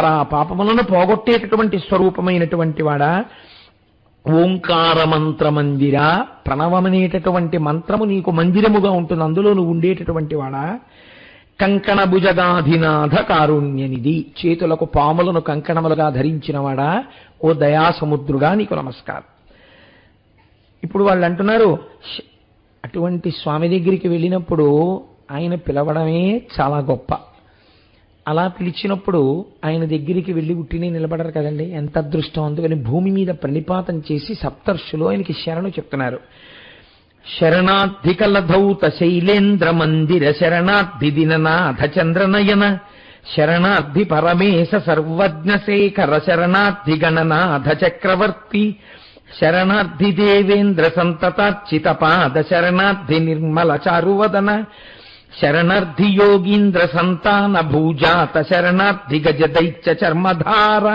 శంకర, పాపములను పోగొట్టేటటువంటి స్వరూపమైనటువంటి వాడా, ఓంకార మంత్ర మందిర, ప్రణవమనేటటువంటి మంత్రము నీకు మందిరముగా ఉంటుంది, అందులో నువ్వు ఉండేటటువంటి వాడా, కంకణ భుజగాధినాథ కారుణ్యనిధి, చేతులకు పాములను కంకణములుగా ధరించినవాడా, ఓ దయాసముద్రుడా నీకు నమస్కారం. ఇప్పుడు వాళ్ళు అంటున్నారు, అటువంటి స్వామి దగ్గరికి వెళ్ళినప్పుడు ఆయన పిలవడమే చాలా గొప్ప. అలా పిలిచినప్పుడు ఆయన దగ్గరికి వెళ్ళి ఉట్టిని నిలబడరు కదండి, ఎంత అదృష్టం. అందుకని భూమి మీద ప్రణిపాతం చేసి సప్తర్షులు ఆయనకి శరణు చెప్తున్నారు. శరణార్థి కలధౌత శైలేంద్ర మందిర శరణార్థి దిననాథ చంద్రనయన శరణార్థి పరమేశ సర్వజ్ఞ శేఖర శరణార్థి గణనాథ చక్రవర్తి శరణార్థి దేవేంద్ర సంతతార్చిత పాద శరణార్థి నిర్మల చారువదన శరణార్థి యోగీంద్ర సంతాన భూజాత శరణార్థి గజ దైత్య చర్మధార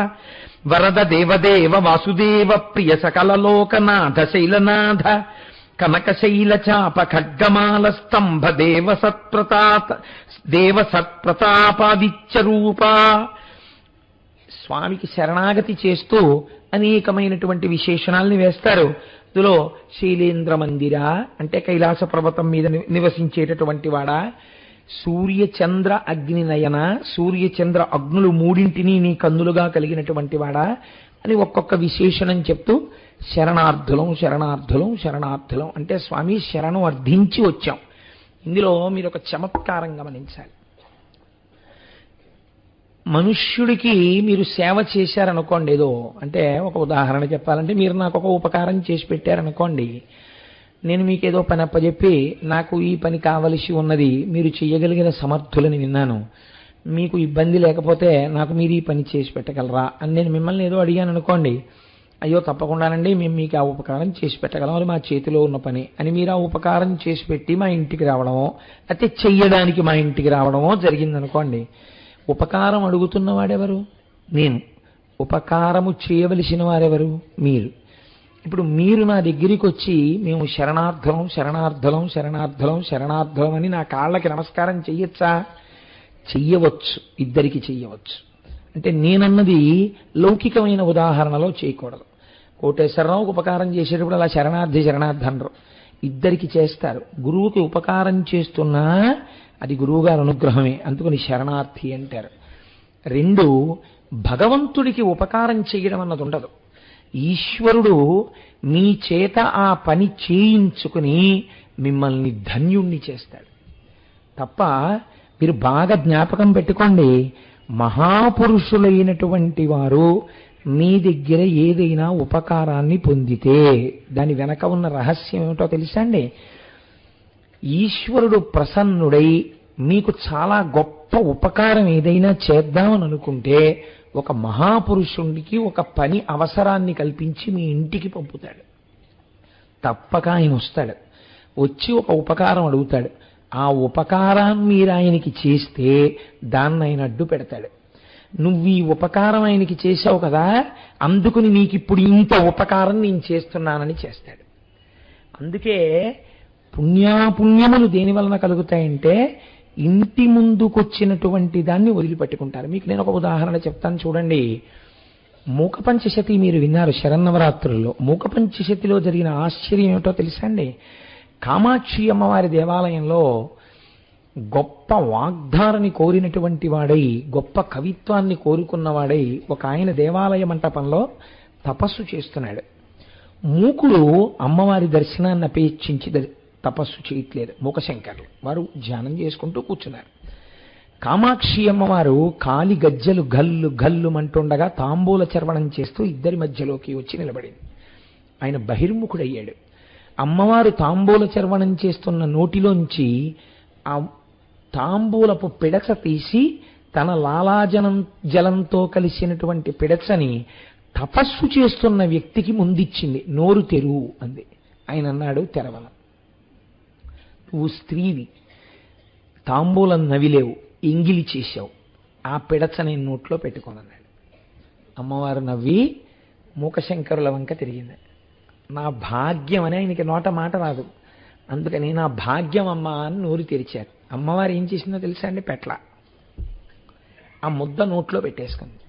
వరద దేవదేవ వాసుదేవ ప్రియ సకల లోకనాథ శైలనాథ కనకశైల చాప ఖడ్గమాల స్తంభ దేవ సత్ప్రతాపాదిత్య రూపా. స్వామికి శరణాగతి చేస్తూ అనేకమైనటువంటి విశేషణాలని వేస్తారు. అందులో శైలేంద్ర మందిర అంటే కైలాస పర్వతం మీద నివసించేటటువంటి వాడా, సూర్యచంద్ర అగ్నినయన, సూర్యచంద్ర అగ్నులు మూడింటిని నీ కందులుగా కలిగినటువంటి వాడా అని ఒక్కొక్క విశేషణం చెప్తూ శరణార్థులం శరణార్థులం శరణార్థులం అంటే స్వామి శరణు అర్థించి వచ్చాం. ఇందులో మీరు ఒక చమత్కారం గమనించాలి. మనుష్యుడికి మీరు సేవ చేశారనుకోండి, ఏదో అంటే ఒక ఉదాహరణ చెప్పాలంటే మీరు నాకు ఒక ఉపకారం చేసి పెట్టారనుకోండి, నేను మీకు ఏదో పని అప్పచెప్పి నాకు ఈ పని కావలసి ఉన్నది, మీరు చెయ్యగలిగిన సమర్థులని విన్నాను, మీకు ఇబ్బంది లేకపోతే నాకు మీరు ఈ పని చేసి పెట్టగలరా అని నేను మిమ్మల్ని ఏదో అడిగాను అనుకోండి, అయ్యో తప్పకుండానండి మేము మీకు ఆ ఉపకారం చేసి పెట్టగలం, అది మా చేతిలో ఉన్న పని అని మీరు ఆ ఉపకారం చేసి పెట్టి మా ఇంటికి రావడమో అయితే చెయ్యడానికి మా ఇంటికి రావడమో జరిగిందనుకోండి, ఉపకారం అడుగుతున్నవాడెవరు? నేను. ఉపకారము చేయవలసిన వారెవరు? మీరు. ఇప్పుడు మీరు నా దగ్గరికి వచ్చి మేము శరణార్థులం శరణార్థులం శరణార్థులం శరణార్థులం అని నా కాళ్ళకి నమస్కారం చెయ్యొచ్చా? చెయ్యవచ్చు, ఇద్దరికి చెయ్యవచ్చు. అంటే నేనన్నది లౌకికమైన ఉదాహరణలో చేయకూడదు. కోటేశ్వరరావుకు ఉపకారం చేసేటప్పుడు అలా శరణార్థి శరణార్థి అనరు, ఇద్దరికి చేస్తారు. గురువుకి ఉపకారం చేస్తున్నా అది గురువుగారి అనుగ్రహమే, అందుకని శరణార్థి అంటారు. రెండు, భగవంతుడికి ఉపకారం చేయడం అన్నది ఉండదు. ఈశ్వరుడు మీ చేత ఆ పని చేయించుకుని మిమ్మల్ని ధన్యుణ్ణి చేస్తాడు తప్ప. మీరు బాగా జ్ఞాపకం పెట్టుకోండి, మహాపురుషులైనటువంటి వారు మీ దగ్గర ఏదైనా ఉపకారాన్ని పొందితే దాని వెనక ఉన్న రహస్యం ఏమిటో తెలుసా అండి? ఈశ్వరుడు ప్రసన్నుడై మీకు చాలా గొప్ప ఉపకారం ఏదైనా చేద్దామని అనుకుంటే ఒక మహాపురుషుడికి ఒక పని అవసరాన్ని కల్పించి మీ ఇంటికి పంపుతాడు. తప్పక ఆయన వస్తాడు, వచ్చి ఒక ఉపకారం అడుగుతాడు. ఆ ఉపకారాన్ని మీరు ఆయనకి చేస్తే దాన్ని ఆయన అడ్డు పెడతాడు. నువ్వు ఈ ఉపకారం ఆయనకి చేశావు కదా, అందుకుని నీకు ఇప్పుడు ఇంత ఉపకారం నేను చేస్తున్నానని చేస్తాడు. అందుకే పుణ్యాపుణ్యములు దేని వలన కలుగుతాయంటే ఇంటి ముందుకొచ్చినటువంటి దాన్ని వదిలిపెట్టుకుంటారు. మీకు నేను ఒక ఉదాహరణ చెప్తాను చూడండి. మూకపంచశతి మీరు విన్నారు శరన్నవరాత్రుల్లో. మూకపంచశతిలో జరిగిన ఆశ్చర్యం ఏమిటో తెలుసా అండి? కామాక్షి అమ్మవారి దేవాలయంలో గొప్ప వాగ్ధారని కోరినటువంటి వాడై, గొప్ప కవిత్వాన్ని కోరుకున్నవాడై ఒక ఆయన దేవాలయ మంటపంలో తపస్సు చేస్తున్నాడు. మూకుడు అమ్మవారి దర్శనాన్ని అపేక్షించి తపస్సు చేయట్లేదు. మూకశంకరులు వారు ధ్యానం చేసుకుంటూ కూర్చున్నారు. కామాక్షి అమ్మవారు కాలి గజ్జలు గల్లు గల్లు మంటుండగా తాంబూల చర్వణం చేస్తూ ఇద్దరి మధ్యలోకి వచ్చి నిలబడింది. ఆయన బహిర్ముఖుడయ్యాడు. అమ్మవారు తాంబూల చర్వణం చేస్తున్న నోటిలోంచి ఆ తాంబూలపు పిడచ తీసి తన లాలాజనం జలంతో కలిసినటువంటి పిడచని తపస్సు చేస్తున్న వ్యక్తికి ముందిచ్చింది. నోరు తెరువు అంది. ఆయన అన్నాడు, తెరవను. నువ్వు స్త్రీవి, తాంబూలం నవిలేవు, ఎంగిలి చేశావు, ఆ పిడచ నేను నోట్లో పెట్టుకోనన్నాడు. అమ్మవారు నవ్వి మూకశంకరుల వంక తిరిగింది. నా భాగ్యం అని ఆయనకి నోట మాట రాదు, అందుకని నా భాగ్యం అమ్మ అని నోరు తెరిచారు. అమ్మవారు ఏం చేసిందో తెలుసా అండి? పెట్ల. ఆ ముద్ద నోట్లో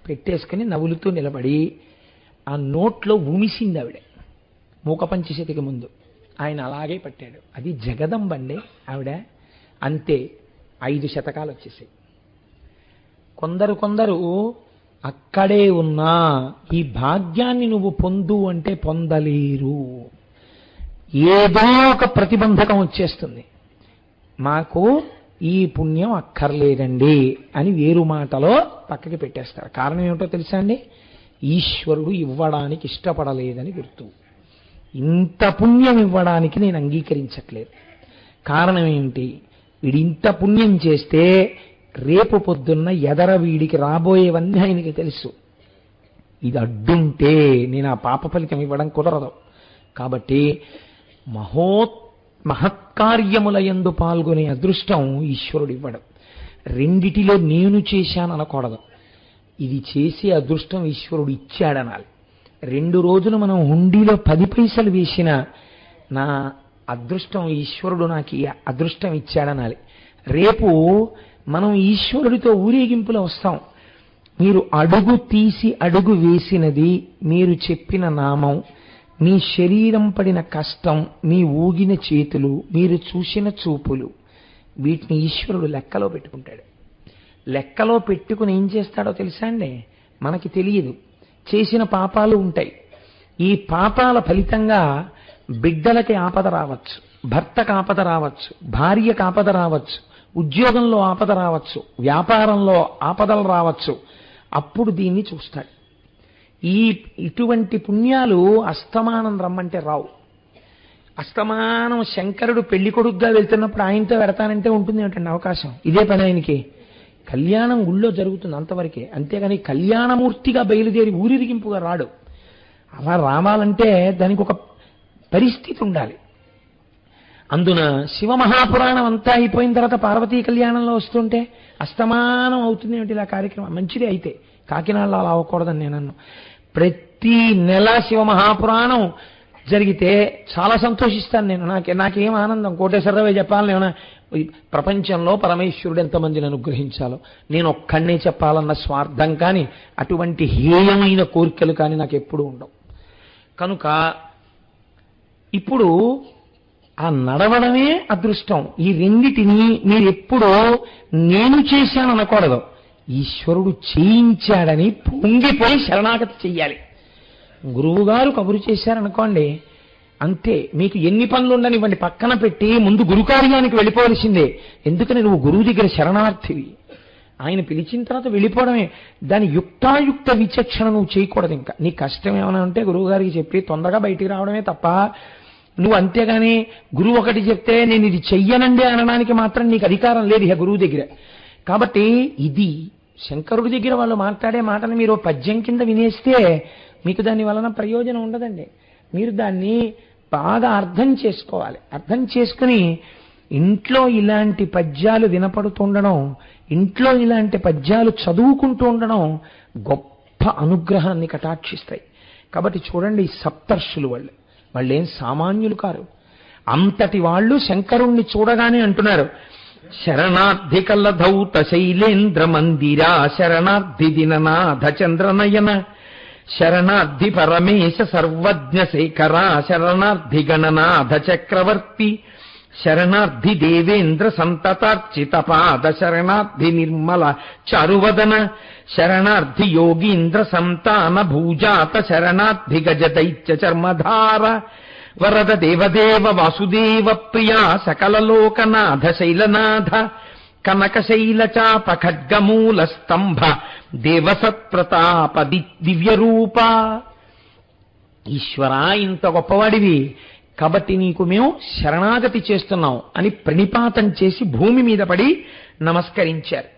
పెట్టేసుకుని నవ్వులుతూ నిలబడి ఆ నోట్లో ఉమిసింది ఆవిడ మూకపంచశతికి ముందు. ఆయన అలాగే పట్టాడు. అది జగదంబండి ఆవిడ. అంతే 5 శతకాలు వచ్చేసాయి. కొందరు అక్కడే ఉన్నా ఈ భాగ్యాన్ని నువ్వు పొందు అంటే పొందలేరు. ఏదో ఒక ప్రతిబంధకం వచ్చేస్తుంది. మాకు ఈ పుణ్యం అక్కర్లేదండి అని వేరు మాటలో పక్కకి పెట్టేస్తారు. కారణం ఏమిటో తెలుసా అండి? ఈశ్వరుడు ఇవ్వడానికి ఇష్టపడలేదని గుర్తు. ఇంత పుణ్యం ఇవ్వడానికి నేను అంగీకరించట్లేదు. కారణం ఏమిటి? వీడి ఇంత పుణ్యం చేస్తే రేపు పొద్దున్న ఎదర వీడికి రాబోయేవన్నీ ఆయనకి తెలుసు. ఇది అడ్డుంటే నేను ఆ పాప ఫలితం ఇవ్వడం కుదరదు. కాబట్టి మహత్కార్యముల యందు పాల్గొనే అదృష్టం ఈశ్వరుడు ఇవ్వడం. రెండిటిలో నేను చేశాను అనకూడదు. ఇది చేసే అదృష్టం ఈశ్వరుడు ఇచ్చాడనాలి. 2 రోజులు మనం హుండీలో 10 పైసలు వేసిన నా అదృష్టం ఈశ్వరుడు నాకు ఈ అదృష్టం ఇచ్చాడనాలి. రేపు మనం ఈశ్వరుడితో ఊరేగింపులో వస్తాం. మీరు అడుగు తీసి అడుగు వేసినది, మీరు చెప్పిన నామం, మీ శరీరం పడిన కష్టం, మీ ఊగిన చేతులు, మీరు చూసిన చూపులు, వీటిని ఈశ్వరుడు లెక్కలో పెట్టుకుంటాడు. లెక్కలో పెట్టుకుని ఏం చేస్తాడో తెలుసా అండి? మనకి తెలియదు. చేసిన పాపాలు ఉంటాయి. ఈ పాపాల ఫలితంగా బిడ్డలకి ఆపద రావచ్చు, భర్తకు ఆపద రావచ్చు, భార్యకు ఆపద రావచ్చు, ఉద్యోగంలో ఆపద రావచ్చు, వ్యాపారంలో ఆపదలు రావచ్చు. అప్పుడు దీన్ని చూస్తాడు. ఇటువంటి పుణ్యాలు అస్తమానం రమ్మంటే రావు. అస్తమానం శంకరుడు పెళ్లి కొడుకుగా వెళ్తున్నప్పుడు ఆయనతో పెడతానంటే ఉంటుంది ఏమిటండి అవకాశం? ఇదే పని ఆయనకి. కళ్యాణం గుళ్ళో జరుగుతుంది అంతవరకే. అంతేగాని కళ్యాణమూర్తిగా బయలుదేరి ఊరిరిగింపుగా రాడు. అలా రావాలంటే దానికి ఒక పరిస్థితి ఉండాలి. అందున శివమహాపురాణం అంతా అయిపోయిన తర్వాత పార్వతీ కళ్యాణంలో వస్తుంటే అస్తమానం అవుతుంది ఏమిటి ఇలా కార్యక్రమం? మంచిదే అయితే, కాకినాడలో అలా అవ్వకూడదని నేను ప్రతి నెల శివమహాపురాణం జరిగితే చాలా సంతోషిస్తాను నేను. నాకేం ఆనందం. కోటేశ్వరరావు చెప్పాలని ఏమైనా ప్రపంచంలో పరమేశ్వరుడు ఎంతమందిని అనుగ్రహించాలో నేను ఒక్కడే చెప్పాలన్న స్వార్థం కానీ అటువంటి హేయమైన కోరికలు కానీ నాకు ఎప్పుడూ ఉండవు. కనుక ఇప్పుడు ఆ నడవడమే అదృష్టం. ఈ రెండిటిని మీరు ఎప్పుడో నేను చేశాను అనకూడదు. ఈశ్వరుడు చేయించాడని పొంగిపోయి శరణాగతి చెయ్యాలి. గురువుగారు కబురు చేశారనుకోండి, అంతే. మీకు ఎన్ని పనులు ఉండనివ్వండి, పక్కన పెట్టి ముందు గురుకార్యానికి వెళ్ళిపోవలసిందే. ఎందుకని నువ్వు గురువు దగ్గర శరణార్థివి. ఆయన పిలిచిన తర్వాత వెళ్ళిపోవడమే. దాని యుక్తాయుక్త విచక్షణ నువ్వు చేయకూడదు. ఇంకా నీ కష్టం ఏమైనా ఉంటే గురువు గారికి చెప్పి తొందరగా బయటికి రావడమే తప్ప నువ్వు అంతేగాని గురువు ఒకటి చెప్తే నేను ఇది చెయ్యనండి అనడానికి మాత్రం నీకు అధికారం లేదు ఇక గురువు దగ్గర. కాబట్టి ఇది శంకరుడి దగ్గర వాళ్ళు మాట్లాడే మాటను మీరు పద్యం కింద వినేస్తే మీకు దాని వలన ప్రయోజనం ఉండదండి. మీరు దాన్ని బాగా అర్థం చేసుకోవాలి. అర్థం చేసుకుని ఇంట్లో ఇలాంటి పద్యాలు వినపడుతుండడం, ఇంట్లో ఇలాంటి పద్యాలు చదువుకుంటూ ఉండడం గొప్ప అనుగ్రహాన్ని కటాక్షిస్తాయి. కాబట్టి చూడండి, సప్తర్షులు వాళ్ళేం సామాన్యులు కారు. అంతటి వాళ్ళు శంకరుణ్ణి చూడగానే అంటున్నారు, శరణార్థి కల్లధౌత శైలేంద్ర మందిరా శరణార్థి దిననాథ చంద్రనయన శరణార్థి పరమేశ సర్వజ్ఞ శేఖరా శరణార్థి గణనాథ చక్రవర్తి శరణార్థి దేవేంద్ర సంతతార్చిత పాద శరణార్థి నిర్మల చారువదన శరణార్థి యోగీంద్ర సంతాన భూజాత శరణార్థి గజ దైత్య చర్మధార వరద దేవదేవ వాసుదేవ ప్రియా సకల లోకనాథ శైలనాథ కనకశైల చాప ఖడ్గమూల స్తంభ దేవసత్ప్రతాప దివ్యరూప. ఈశ్వరా, ఇంత గొప్పవాడివి కాబట్టి నీకు మేము శరణాగతి చేస్తున్నాం అని ప్రణిపాతం చేసి భూమి మీద పడి నమస్కరించారు.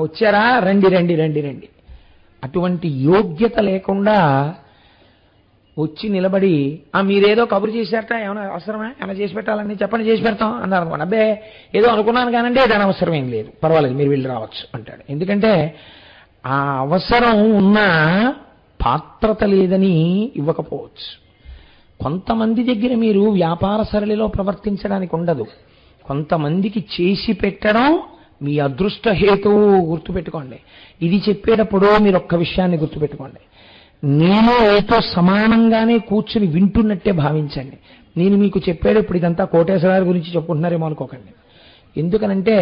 వచ్చారా, రండి రండి రండి రండి. అటువంటి యోగ్యత లేకుండా వచ్చి నిలబడి మీరేదో కబురు చేశారట, ఏమైనా అవసరమా, ఏమైనా చేసి పెట్టాలని చెప్పండి, చేసి పెడతాం అన్నారు అనుకోండి. అబ్బే ఏదో అనుకున్నాను కానండి, దాని అవసరం ఏం లేదు, పర్వాలేదు మీరు వెళ్ళి రావచ్చు అంటాడు. ఎందుకంటే ఆ అవసరం ఉన్న పాత్రత లేదని ఇవ్వకపోవచ్చు. కొంతమంది దగ్గర మీరు వ్యాపార సరళిలో ప్రవర్తించడానికి ఉండదు. కొంతమందికి చేసి పెట్టడం మీ అదృష్ట హేతువు గుర్తుపెట్టుకోండి. ఇది చెప్పేటప్పుడు మీరు ఒక్క విషయాన్ని గుర్తుపెట్టుకోండి. నేను ఏతో సమానంగానే కూర్చుని వింటున్నట్టే భావించండి. నేను మీకు చెప్పేటప్పుడు ఇదంతా కోటేశ్వర గురించి చెప్పుకుంటున్నారేమో అనుకోకండి. ఎందుకనంటే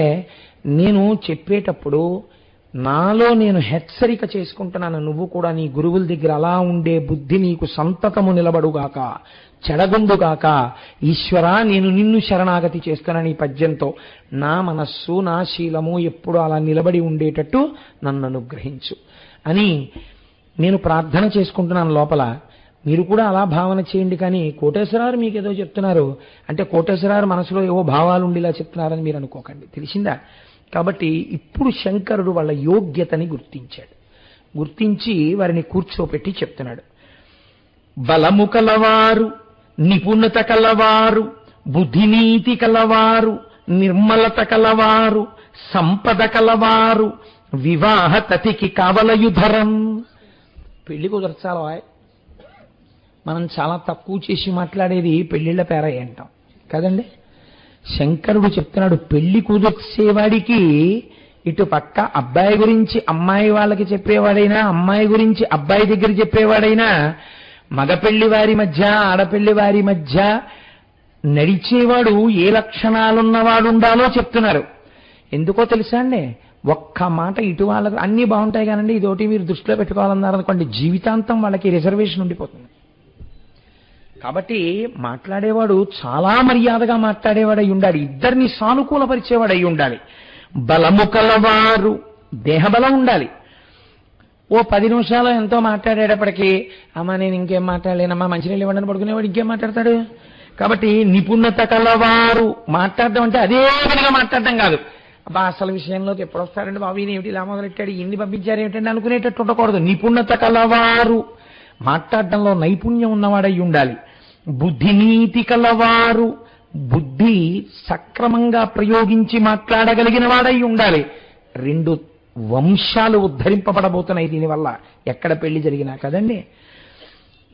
నేను చెప్పేటప్పుడు నాలో నేను హెచ్చరిక చేసుకుంటున్నాను, నువ్వు కూడా నీ గురువుల దగ్గర అలా ఉండే బుద్ధి నీకు సంతతము నిలబడుగాక, చెడగొందుగాక. ఈశ్వరా, నేను నిన్ను శరణాగతి చేస్తున్నాను ఈ పద్యంతో. నా మనస్సు నా శీలము ఎప్పుడు అలా నిలబడి ఉండేటట్టు నన్ను అనుగ్రహించు అని నేను ప్రార్థన చేసుకుంటున్నాను లోపల. మీరు కూడా అలా భావన చేయండి. కానీ కోటేశ్వరారు మీకు ఏదో చెప్తున్నారు అంటే కోటేశ్వరారు మనసులో ఏవో భావాలు ఉండేలా చెప్తున్నారని మీరు అనుకోకండి. తెలిసిందా? కాబట్టి ఇప్పుడు శంకరుడు వాళ్ళ యోగ్యతని గుర్తించాడు. గుర్తించి వారిని కూర్చోపెట్టి చెప్తున్నాడు. బలము కలవారు, నిపుణత కలవారు, బుద్ధినీతి కలవారు, నిర్మలత కలవారు, సంపద కలవారు, వివాహ తతికి కావలయుధరం. పెళ్లి కుదర్చాలా? మనం చాలా తక్కువ చేసి మాట్లాడేది పెళ్లిళ్ల పేరయ్య అంటాం కదండి. శంకరుడు చెప్తున్నాడు, పెళ్లి కుదిర్చేవాడికి ఇటు పక్క అబ్బాయి గురించి అమ్మాయి వాళ్ళకి చెప్పేవాడైనా, అమ్మాయి గురించి అబ్బాయి దగ్గర చెప్పేవాడైనా, మగపెళ్లి వారి మధ్య ఆడపెళ్లి వారి మధ్య నడిచేవాడు ఏ లక్షణాలున్నవాడు ఉండాలో చెప్తున్నారు. ఎందుకో తెలుసా అండి? ఒక్క మాట ఇటు వాళ్ళకు అన్నీ బాగుంటాయి కానండి, ఇదోటి మీరు దృష్టిలో పెట్టుకోవాలన్నారనుకోండి, జీవితాంతం వాళ్ళకి రిజర్వేషన్ ఉండిపోతుంది. కాబట్టి మాట్లాడేవాడు చాలా మర్యాదగా మాట్లాడేవాడు అయి ఉండాలి, ఇద్దరిని సానుకూలపరిచేవాడు అయి ఉండాలి. బలము కలవారు, దేహబలం ఉండాలి. ఓ 10 నిమిషాలు ఎంతో మాట్లాడేటప్పటికీ అమ్మా నేను ఇంకేం మాట్లాడలేనమ్మా మంచినీళ్ళు ఇవ్వండి పడుకునేవాడు ఇంకేం మాట్లాడతాడు. కాబట్టి నిపుణత కలవారు, మాట్లాడడం అంటే అదే విధంగా మాట్లాడడం కాదు. అబ్బా అసలు విషయంలోకి ఎప్పుడు వస్తారండి బాబు, ఈయన ఏమిటి ఇలా మొదలెట్టాడు, ఇన్ని పంపించారు ఏమిటండి అనుకునేటట్టు ఉండకూడదు. నిపుణత కలవారు, మాట్లాడడంలో నైపుణ్యం ఉన్నవాడై ఉండాలి. బుద్ధినీతి కలవారు, బుద్ధి సక్రమంగా ప్రయోగించి మాట్లాడగలిగిన వాడై ఉండాలి. 2 వంశాలు ఉద్ధరింపబడబోతున్నాయి దీనివల్ల, ఎక్కడ పెళ్లి జరిగినా కదండి.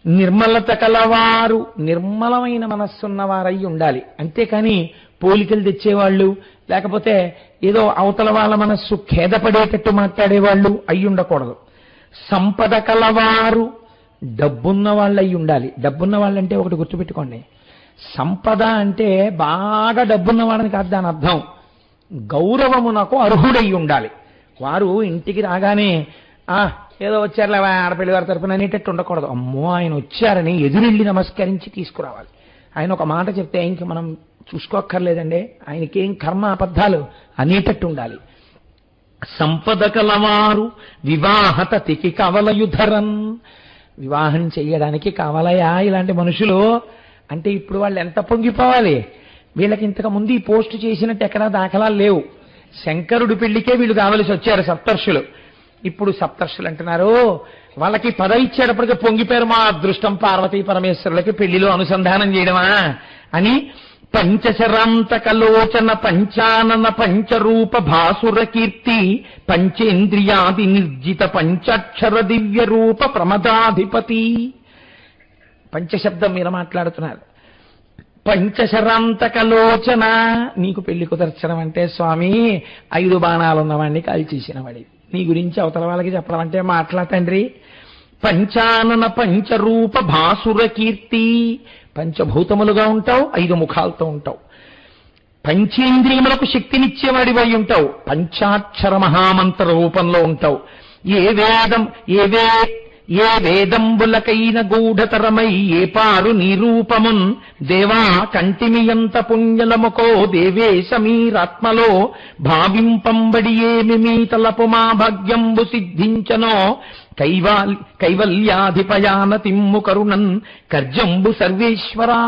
నిర్మలత కలవారు, నిర్మలమైన మనస్సున్నవారై ఉండాలి. అంతేకాని పోలికలు తెచ్చేవాళ్ళు, లేకపోతే ఏదో అవతల వాళ్ళ మనస్సు ఖేదపడేటట్టు మాట్లాడేవాళ్ళు అయి ఉండకూడదు. సంపద కలవారు, డబ్బున్న వాళ్ళు అయి ఉండాలి. డబ్బున్న వాళ్ళంటే ఒకటి గుర్తుపెట్టుకోండి, సంపద అంటే బాగా డబ్బున్న వాళ్ళని కాదు దాని అర్థం, గౌరవమునకు అర్హుడై ఉండాలి. వారు ఇంటికి రాగానే ఏదో వచ్చారులే ఆడపిల్లి వారి తరపున అనేటట్టు ఉండకూడదు. అమ్మో ఆయన వచ్చారని ఎదురెళ్ళి నమస్కరించి తీసుకురావాలి. ఆయన ఒక మాట చెప్తే ఇంక మనం చూసుకోక్కర్లేదండి, ఆయనకేం కర్మ అబద్ధాలు అనేటట్టు ఉండాలి. సంపద కలవారు, వివాహతతికి కవలయుధరం. వివాహం చెయ్యడానికి కావాలయా ఇలాంటి మనుషులు అంటే ఇప్పుడు వాళ్ళు ఎంత పొంగిపోవాలి. వీళ్ళకి ఇంతకు ముందు ఈ పోస్టు చేసినట్టు ఎక్కడా దాఖలాలు లేవు. శంకరుడి పెళ్లికే వీళ్ళు కావలసి వచ్చారు సప్తర్షులు. ఇప్పుడు సప్తర్షులు అంటున్నారు వాళ్ళకి పదవి ఇచ్చేటప్పటికి పొంగిపోయారు, మా అదృష్టం పార్వతీ పరమేశ్వరులకి పెళ్లిలో అనుసంధానం చేయడమా అని. పంచశరాంతకలోచన పంచానన పంచరూప భాసుర కీర్తి పంచేంద్రియాది నిర్జిత పంచాక్షర దివ్య రూప ప్రమదాధిపతి. పంచశబ్దం మీద మాట్లాడుతున్నారు. పంచశరాంతకలోచన, నీకు పెళ్లి కుదర్చడం అంటే స్వామి 5 బాణాలు ఉన్నవాడిని కాల్చేసిన వాడి, నీ గురించి అవతల వాళ్ళకి చెప్పడం అంటే మాట్లా తండ్రి. పంచానన పంచరూప భాసుర కీర్తి, పంచభూతములుగా ఉంటావు, 5 ముఖాలతో ఉంటావు. పంచేంద్రియములకు శక్తినిచ్చేవాడివై ఉంటావు, పంచాక్షర మహామంత్ర రూపంలో ఉంటావు. ఏ వేదంబులకైన గూఢతరమై ఏ పారు నిరూపమున్ దేవా కంటిమియంత పుణ్యలముకో దేవేశ మీరాత్మలో భావింపంబడి ఏమి మీ తలపు మా భాగ్యంబు సిద్ధించనో కైవల్యాధిపయాన తిమ్ము కరుణన్ కర్జంబు సర్వేశ్వరా.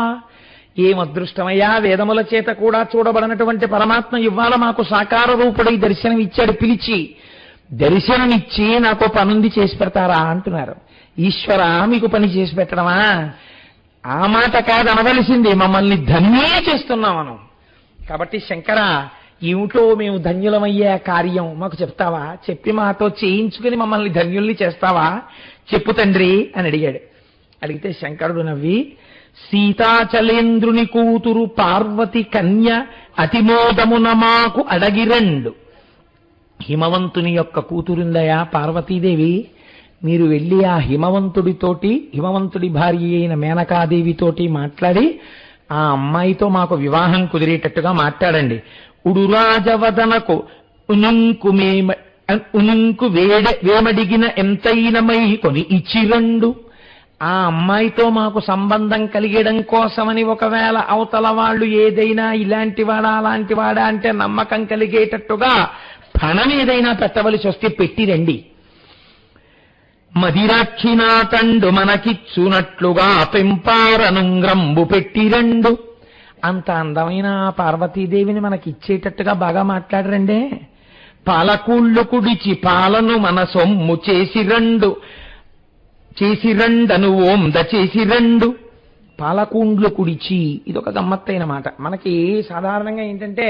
ఏం అదృష్టమయ్యా, వేదముల చేత కూడా చూడబడినటువంటి పరమాత్మ ఇవాళ మాకు సాకార రూపుడై దర్శనం ఇచ్చాడు. పిలిచి దర్శనమిచ్చి నాకు పనుంది చేసి పెడతారా అంటున్నారు. ఈశ్వర మీకు పని చేసి పెట్టడమా? ఆ మాట కాదు అనవలసింది, మమ్మల్ని ధన్యే చేస్తున్నాం మనం. కాబట్టి శంకర ఏమిటో మేము ధన్యులమయ్యే కార్యం మాకు చెప్తావా, చెప్పి మాతో చేయించుకుని మమ్మల్ని ధన్యుల్ని చేస్తావా చెప్పు తండ్రి అని అడిగాడు. అడిగితే శంకరుడు నవ్వి, సీతాచలేంద్రుని కూతురు పార్వతి కన్య అతిమోదమున మాకు అడగిరెండు హిమవంతుని యొక్క కూతురుందయా పార్వతీదేవి, మీరు వెళ్ళి ఆ హిమవంతుడి భార్య అయిన మేనకాదేవితోటి మాట్లాడి ఆ అమ్మాయితో మాకు వివాహం కుదిరేటట్టుగా మాట్లాడండి. ఉడురాజవదనకు ఉనుంకు వేమడిగిన ఎంతైనమై కొని ఇచ్చిరండు. ఆ అమ్మాయితో మాకు సంబంధం కలిగడం కోసమని ఒకవేళ అవతల వాళ్ళు ఏదైనా ఇలాంటి వాడా అలాంటి వాడా అంటే నమ్మకం కలిగేటట్టుగా పణం ఏదైనా పెట్టవలసి వస్తే పెట్టిరండి. మదిరాక్షినాతండు మనకిచ్చునట్లుగా పెంపారనుంగ్రంబు పెట్టిరండు. అంత అందమైన పార్వతీదేవిని మనకిచ్చేటట్టుగా బాగా మాట్లాడరండే. పాలకూళ్ళు కుడిచి పాలను మన సొమ్ము చేసిరండను ఓంద చేసిరండు. పాలకూండ్లు కుడిచి, ఇదొక గమ్మత్తైన మాట. మనకి సాధారణంగా ఏంటంటే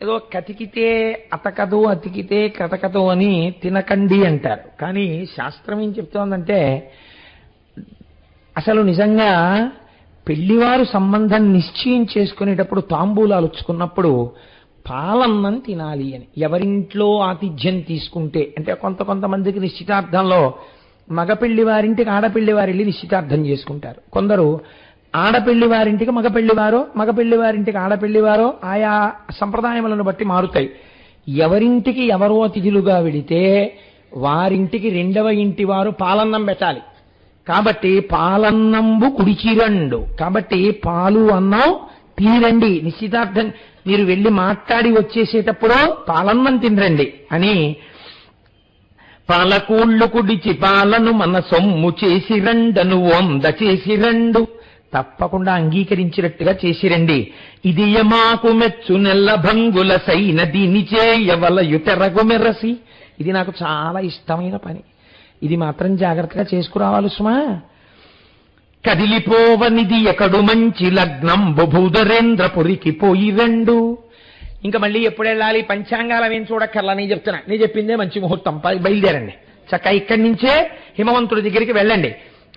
ఏదో కతికితే అతకదు, అతికితే కతకదు అని తినకండి అంటారు. కానీ శాస్త్రం ఏం చెప్తోందంటే అసలు నిజంగా పెళ్లివారు సంబంధం నిశ్చయం చేసుకునేటప్పుడు తాంబూలాలు ఉచ్చుకున్నప్పుడు పాలన్నం తినాలి అని. ఎవరింట్లో ఆతిథ్యం తీసుకుంటే అంటే కొంతమందికి నిశ్చితార్థంలో మగపెళ్లి వారింటికి ఆడపెళ్లి వారు వెళ్ళి నిశ్చితార్థం చేసుకుంటారు. కొందరు ఆడపెళ్లి వారింటికి మగపెళ్లి వారింటికి ఆడపెళ్లివారో ఆయా సంప్రదాయములను బట్టి మారుతాయి. ఎవరింటికి ఎవరో అతిథులుగా వెడితే వారింటికి రెండవ ఇంటి వారు పాలన్నం పెట్టాలి. కాబట్టి పాలన్నంబు కుడిచిరండు. కాబట్టి పాలు అన్నం తీరండి. నిశ్చితార్థం మీరు వెళ్ళి మాట్లాడి వచ్చేసేటప్పుడు పాలన్నం తినరండి అని. పాలకూళ్ళు కుడిచి పాలను మన సొమ్ము చేసిరండను వంద చేసిరండు. తప్పకుండా అంగీకరించినట్టుగా చేసిరండి. ఇది యమాకు మెచ్చు నెల్ల భంగుల సైన దీని చేయవలయు తెరగు మెరసి. ఇది నాకు చాలా ఇష్టమైన పని. ఇది మాత్రం జాగ్రత్తగా చేసుకురావాలి సుమా. కదిలిపోవనిది ఎకడు మంచి లగ్నం బుభూదరేంద్రపురికి పోయి రెండు. ఇంకా మళ్ళీ ఎప్పుడు వెళ్ళాలి పంచాంగాలు ఏం చూడక్కర్లా, నేను చెప్తున్నా. నేను చెప్పిందే మంచి ముహూర్తం, బయలుదేరండి. చక్క ఇక్కడి నుంచే హిమవంతుడి దగ్గరికి వెళ్ళండి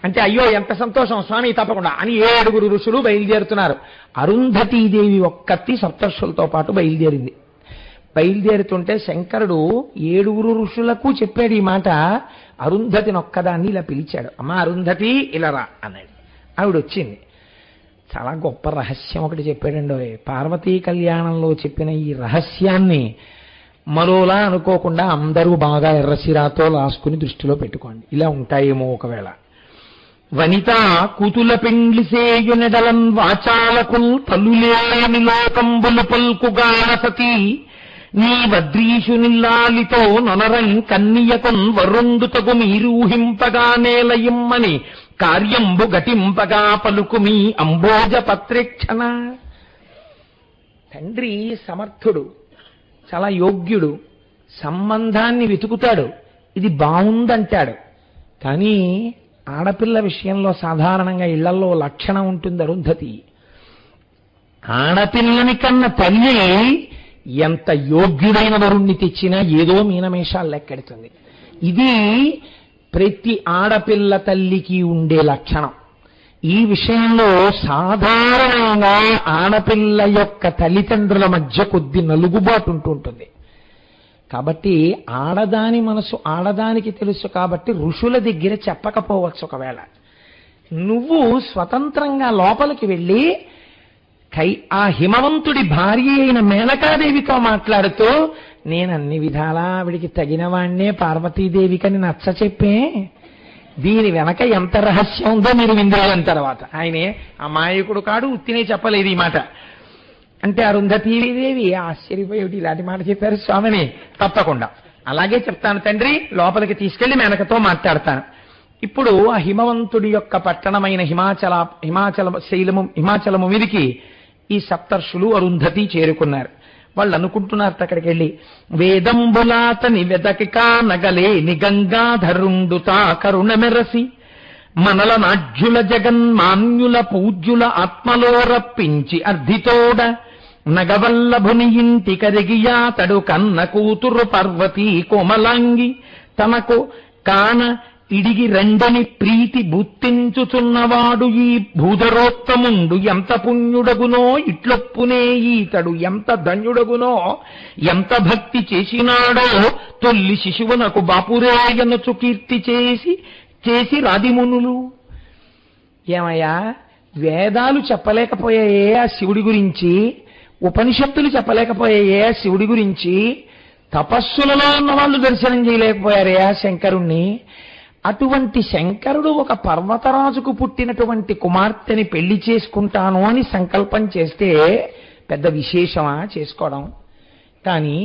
అంటే అయ్యో ఎంత సంతోషం స్వామి తప్పకుండా అని 7 ఋషులు బయలుదేరుతున్నారు. అరుంధతీదేవి ఒక్కతి సప్తర్షులతో పాటు బయలుదేరింది. బయలుదేరుతుంటే శంకరుడు 7 ఋషులకు చెప్పాడు ఈ మాట. అరుంధతిని ఒక్కదాన్ని ఇలా పిలిచాడు. అమ్మా అరుంధతి ఇలా రా అన్నాడు. ఆవిడ వచ్చింది. చాలా గొప్ప రహస్యం ఒకటి చెప్పాడండి. పార్వతీ కళ్యాణంలో చెప్పిన ఈ రహస్యాన్ని మరోలా అనుకోకుండా అందరూ బాగా ఎర్రసిరాతో రాసుకుని దృష్టిలో పెట్టుకోండి. ఇలా ఉంటాయేమో ఒకవేళ. వనిత కూతుల పెండ్లి సేయునెడలన్ వాచాలకుల్ తల్లులేని లోకంబులు పల్కుగాన సతీ నీ వద్రీషు నిల్లాలితో నొనరం కన్నియకొన్ వరుండుతగు మీరూహింపగా నేలయిమ్మని కార్యంబు గటింపగా పలుకుమి అంబోజ పత్రేక్షణ. తండ్రి సమర్థుడు, చాలా యోగ్యుడు, సంబంధాన్ని వెతుకుతాడు, ఇది బాగుందంటాడు. కానీ ఆడపిల్ల విషయంలో సాధారణంగా ఇళ్లలో లక్షణం ఉంటుంది అరుంధతి. ఆడపిల్లని కన్న తల్లి ఎంత యోగ్యుడైన వరుణ్ణి తెచ్చినా ఏదో మీనమేషాలు లెక్కెడుతుంది. ఇది ప్రతి ఆడపిల్ల తల్లికి ఉండే లక్షణం. ఈ విషయంలో సాధారణంగా ఆడపిల్ల యొక్క తల్లిదండ్రుల మధ్య కొద్ది నలుగుబాటు ఉంటుంటుంది. కాబట్టి ఆడదాని మనసు ఆడదానికి తెలుసు. కాబట్టి ఋషుల దగ్గర చెప్పకపోవచ్చు. ఒకవేళ నువ్వు స్వతంత్రంగా లోపలికి వెళ్ళి ఆ హిమవంతుడి భార్య అయిన మేనకాదేవితో మాట్లాడుతూ నేను అన్ని విధాలా ఆవిడికి తగిన వాణ్ణే పార్వతీదేవికని నచ్చ చెప్పే, దీని వెనక ఎంత రహస్యం ఉందో మీరు విందాలని తర్వాత ఆయనే అమాయకుడు కాడు, ఉత్తినే చెప్పలేదు ఈ మాట అంటే అరుంధతీదేవి ఆశ్చర్యపోయేటి ఇలాంటి మాట చెప్పారు స్వామిని. తప్పకుండా అలాగే చెప్తాను తండ్రి, లోపలికి తీసుకెళ్లి మేనకతో మాట్లాడతాను. ఇప్పుడు ఆ హిమవంతుడి యొక్క పట్టణమైన హిమాచలము మీదికి ఈ సప్తర్షులు అరుంధతి చేరుకున్నారు. వాళ్ళు అనుకుంటున్నారు అక్కడికి వెళ్ళి వేదంబులాతని వెదకి కానగలేని గంగాధరుండుతా కరుణ మెరసి మనల నాజ్యుల జగన్మాన్యుల పూజ్యుల ఆత్మలో రప్పించి అర్ధితోడ నగవల్లభుని ఇంటి కరిగియాతడు కన్న కూతురు పార్వతీ కోమలాంగి తనకు కాన ఇడిగి రెండని ప్రీతి బుత్తించుచున్నవాడు ఈ భూధరోత్తముండు ఎంత పుణ్యుడగునో ఇట్లొప్పునే ఈతడు ఎంత ధన్యుడగునో ఎంత భక్తి చేసినాడో తొల్లి శిశువునకు బాపురేయనచు కీర్తి చేసి రాదిమునులు. ఏమయ్యా, వేదాలు చెప్పలేకపోయాయే ఆ శివుడి గురించి, ఉపనిషత్తులు చెప్పలేకపోయాయే ఆ శివుడి గురించి, తపస్సులలో ఉన్న వాళ్ళు దర్శనం చేయలేకపోయారే ఆ శంకరుణ్ణి. అటువంటి శంకరుడు ఒక పర్వతరాజుకు పుట్టినటువంటి కుమార్తెని పెళ్లి చేసుకుంటాను అని సంకల్పం చేస్తే పెద్ద విశేషమా చేసుకోవడం? కానీ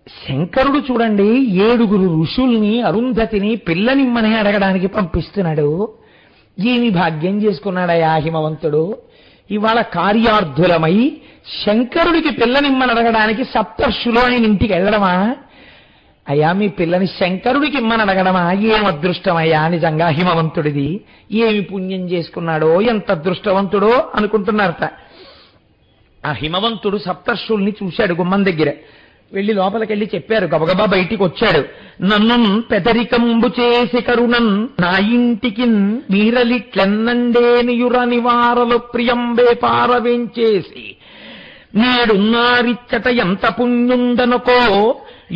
శంకరుడు చూడండి, 7 ఋషుల్ని అరుంధతిని పిల్లనిమ్మని అడగడానికి పంపిస్తున్నాడు. ఏమి భాగ్యం చేసుకున్నాడయా హిమవంతుడు. ఇవాళ కార్యార్థులమై శంకరుడికి పిల్లనిమ్మని అడగడానికి సప్తర్షులు ఆయన ఇంటికి వెళ్ళడమా? అయ్యా, మీ పిల్లని శంకరుడికి ఇమ్మని అడగడమా? ఏం అదృష్టమయ్యా నిజంగా హిమవంతుడిది. ఏమి పుణ్యం చేసుకున్నాడో, ఎంత అదృష్టవంతుడో అనుకుంటున్నారట. ఆ హిమవంతుడు సప్తర్షుల్ని చూశాడు గుమ్మం దగ్గర. వెళ్లి లోపలికెళ్లి చెప్పారు. గబగబా బయటికి వచ్చాడు. నన్ను పెదరికంబు చేసి కరుణన్ నా ఇంటికి మీరలిట్లెన్నండేనియుర నివారలు ప్రియంబే పారవేంచేసి నేడున్నారిచ్చట ఎంత పుణ్యుండనుకో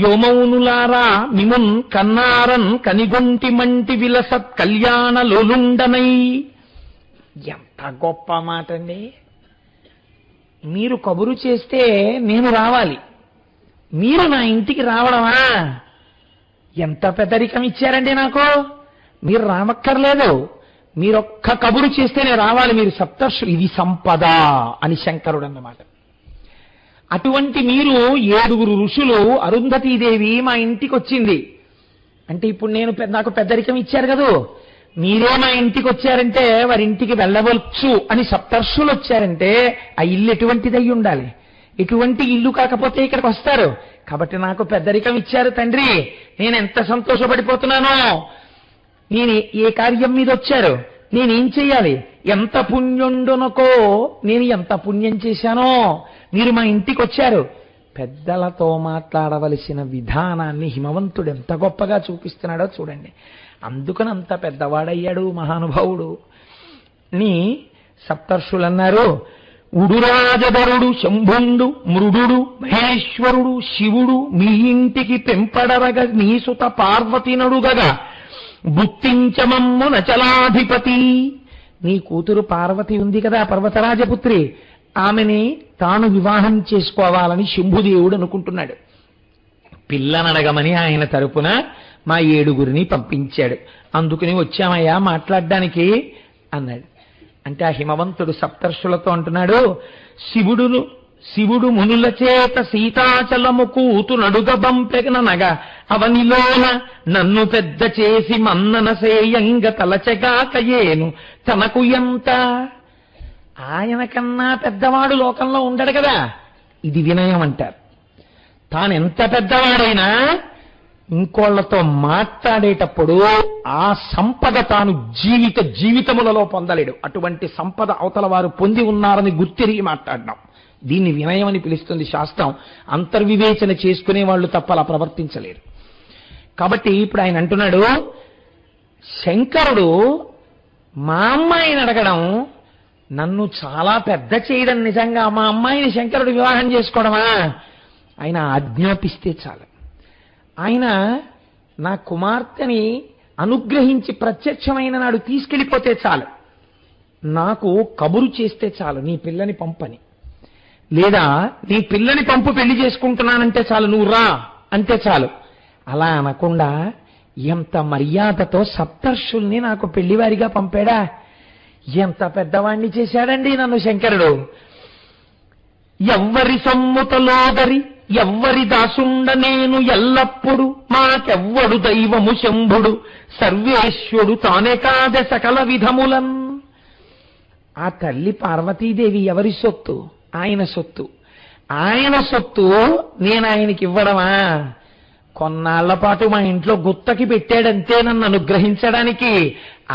యోమౌనులారా మిమున్ కన్నారన్ కనిగొంటి మంటి విలసత్ కళ్యాణ లోలుండనై. ఎంత గొప్ప మాట అండి. మీరు కబురు చేస్తే నేను రావాలి, మీరు నా ఇంటికి రావడమా? ఎంత పెద్దరికం ఇచ్చారండి నాకు. మీరు రామక్కర్లేదు, మీరొక్క కబురు చేస్తేనే రావాలి. మీరు సప్తర్షులు, ఇది సంపద అని శంకరుడు అన్నమాట. అటువంటి మీరు 7 ఋషులు, అరుంధతీదేవి మా ఇంటికి వచ్చింది అంటే ఇప్పుడు నాకు పెద్దరికం ఇచ్చారు కదూ. మీరే మా ఇంటికి వచ్చారంటే వారింటికి వెళ్ళవచ్చు అని సప్తర్షులు వచ్చారంటే ఆ ఇల్లు ఎటువంటిది అయి ఉండాలి? ఎటువంటి ఇల్లు కాకపోతే ఇక్కడికి వస్తారు. కాబట్టి నాకు పెద్దరికం ఇచ్చారు తండ్రి, నేను ఎంత సంతోషపడిపోతున్నానో. నేను ఏ కార్యం మీద వచ్చారు, నేనేం చెయ్యాలి, ఎంత పుణ్యుండునకో, నేను ఎంత పుణ్యం చేశానో. మీరు మా ఇంటికి వచ్చారు. పెద్దలతో మాట్లాడవలసిన విధానాన్ని హిమవంతుడు ఎంత గొప్పగా చూపిస్తున్నాడో చూడండి. అందుకని అంత పెద్దవాడయ్యాడు మహానుభావుడు ని సప్తర్షులన్నారు. ఉడురాజధరుడు శంభుండు మృడు మహేశ్వరుడు శివుడు మీ ఇంటికి పెంపడరగ నీసుత పార్వతినడుగగా బుత్తించమమ్ము నచలాధిపతి. నీ కూతురు పార్వతి ఉంది కదా, పర్వతరాజపుత్రి, ఆమెని తాను వివాహం చేసుకోవాలని శంభుదేవుడు అనుకుంటున్నాడు. పిల్లనడగమని ఆయన తరపున మా 7 పంపించాడు. అందుకని వచ్చామయ్యా మాట్లాడడానికి అన్నాడు. అంటే ఆ హిమవంతుడు సప్తర్షులతో అంటున్నాడు, శివుడు మునుల చేత సీతాచలము కూతు నడుగబంపెగనగా అవనిలోన నన్ను పెద్ద చేసి మన్నన సేయంగ తలచెగాకయేను తనకు ఎంత. ఆయన కన్నా పెద్దవాడు లోకంలో ఉండడు కదా. ఇది వినయం అంటారు. తానెంత పెద్దవాడైనా ఇంకోళ్లతో మాట్లాడేటప్పుడు ఆ సంపద తాను జీవితములలో పొందలేడు. అటువంటి సంపద అవతల వారు పొంది ఉన్నారని గుర్తిరిగి మాట్లాడడం, దీన్ని వినయం అని పిలుస్తుంది శాస్త్రం. అంతర్వివేచన చేసుకునే వాళ్ళు తప్ప అలా ప్రవర్తించలేరు. కాబట్టి ఇప్పుడు ఆయన అంటున్నాడు, శంకరుడు మా అమ్మాయిని అడగడం నన్ను చాలా పెద్ద చేయడం, నిజంగా మా అమ్మాయిని శంకరుడు వివాహం చేసుకోవడమా? ఆయన ఆజ్ఞాపిస్తే చాలు. ఆయన నా కుమార్తెని అనుగ్రహించి ప్రత్యక్షమైన నాడు తీసుకెళ్ళిపోతే చాలు. నాకు కబురు చేస్తే చాలు, నీ పిల్లని పంపని, లేదా నీ పిల్లని పంపు పెళ్లి చేసుకుంటున్నానంటే చాలు, నువ్వు రా అంటే చాలు. అలా అనకుండా ఎంత మర్యాదతో సప్తర్షుల్ని నాకు పెళ్లివారిగా పంపాడా. ఎంత పెద్దవాణ్ణి చేశాడండి నన్ను శంకరుడు. ఎవ్వరి సమ్ముతలోదరి ఎవ్వరి దాసుండ నేను ఎల్లప్పుడు మాకెవ్వడు దైవము శంభుడు సర్వేశ్వడు తానే కాద సకల విధములన్. ఆ తల్లి పార్వతీదేవి ఎవరి సొత్తు? ఆయన సొత్తు. ఆయన సొత్తు నేను ఆయనకి ఇవ్వడమా? కొన్నాళ్ల పాటు మా ఇంట్లో గుత్తకి పెట్టాడంతే నన్ను అనుగ్రహించడానికి.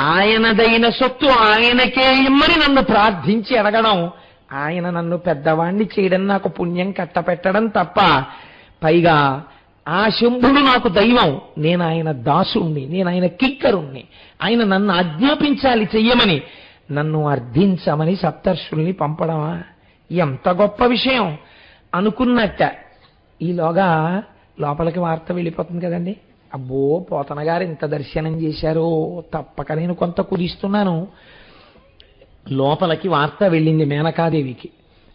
ఆయనదైన సొత్తు ఆయనకే ఇమ్మని నన్ను ప్రార్థించి అడగడం, ఆయన నన్ను పెద్దవాణ్ణి చేయడం నాకు పుణ్యం కట్టపెట్టడం తప్ప. పైగా ఆ శంభుడు నాకు దైవం, నేను ఆయన దాసుణ్ణి, నేను ఆయన కింకరుణ్ణి, ఆయన నన్ను ఆజ్ఞాపించాలి చెయ్యమని, నన్ను అర్థించమని సప్తర్షుల్ని పంపడమా? ఎంత గొప్ప విషయం అనుకున్నట్ట. ఈలోగా లోపలికి వార్త వెళ్ళిపోతుంది కదండి. అబ్బో, పోతన గారు ఇంత దర్శనం చేశారో, తప్పక నేను కొంత కుదిస్తున్నాను. లోపలికి వార్త వెళ్ళింది మేనకాదేవికి,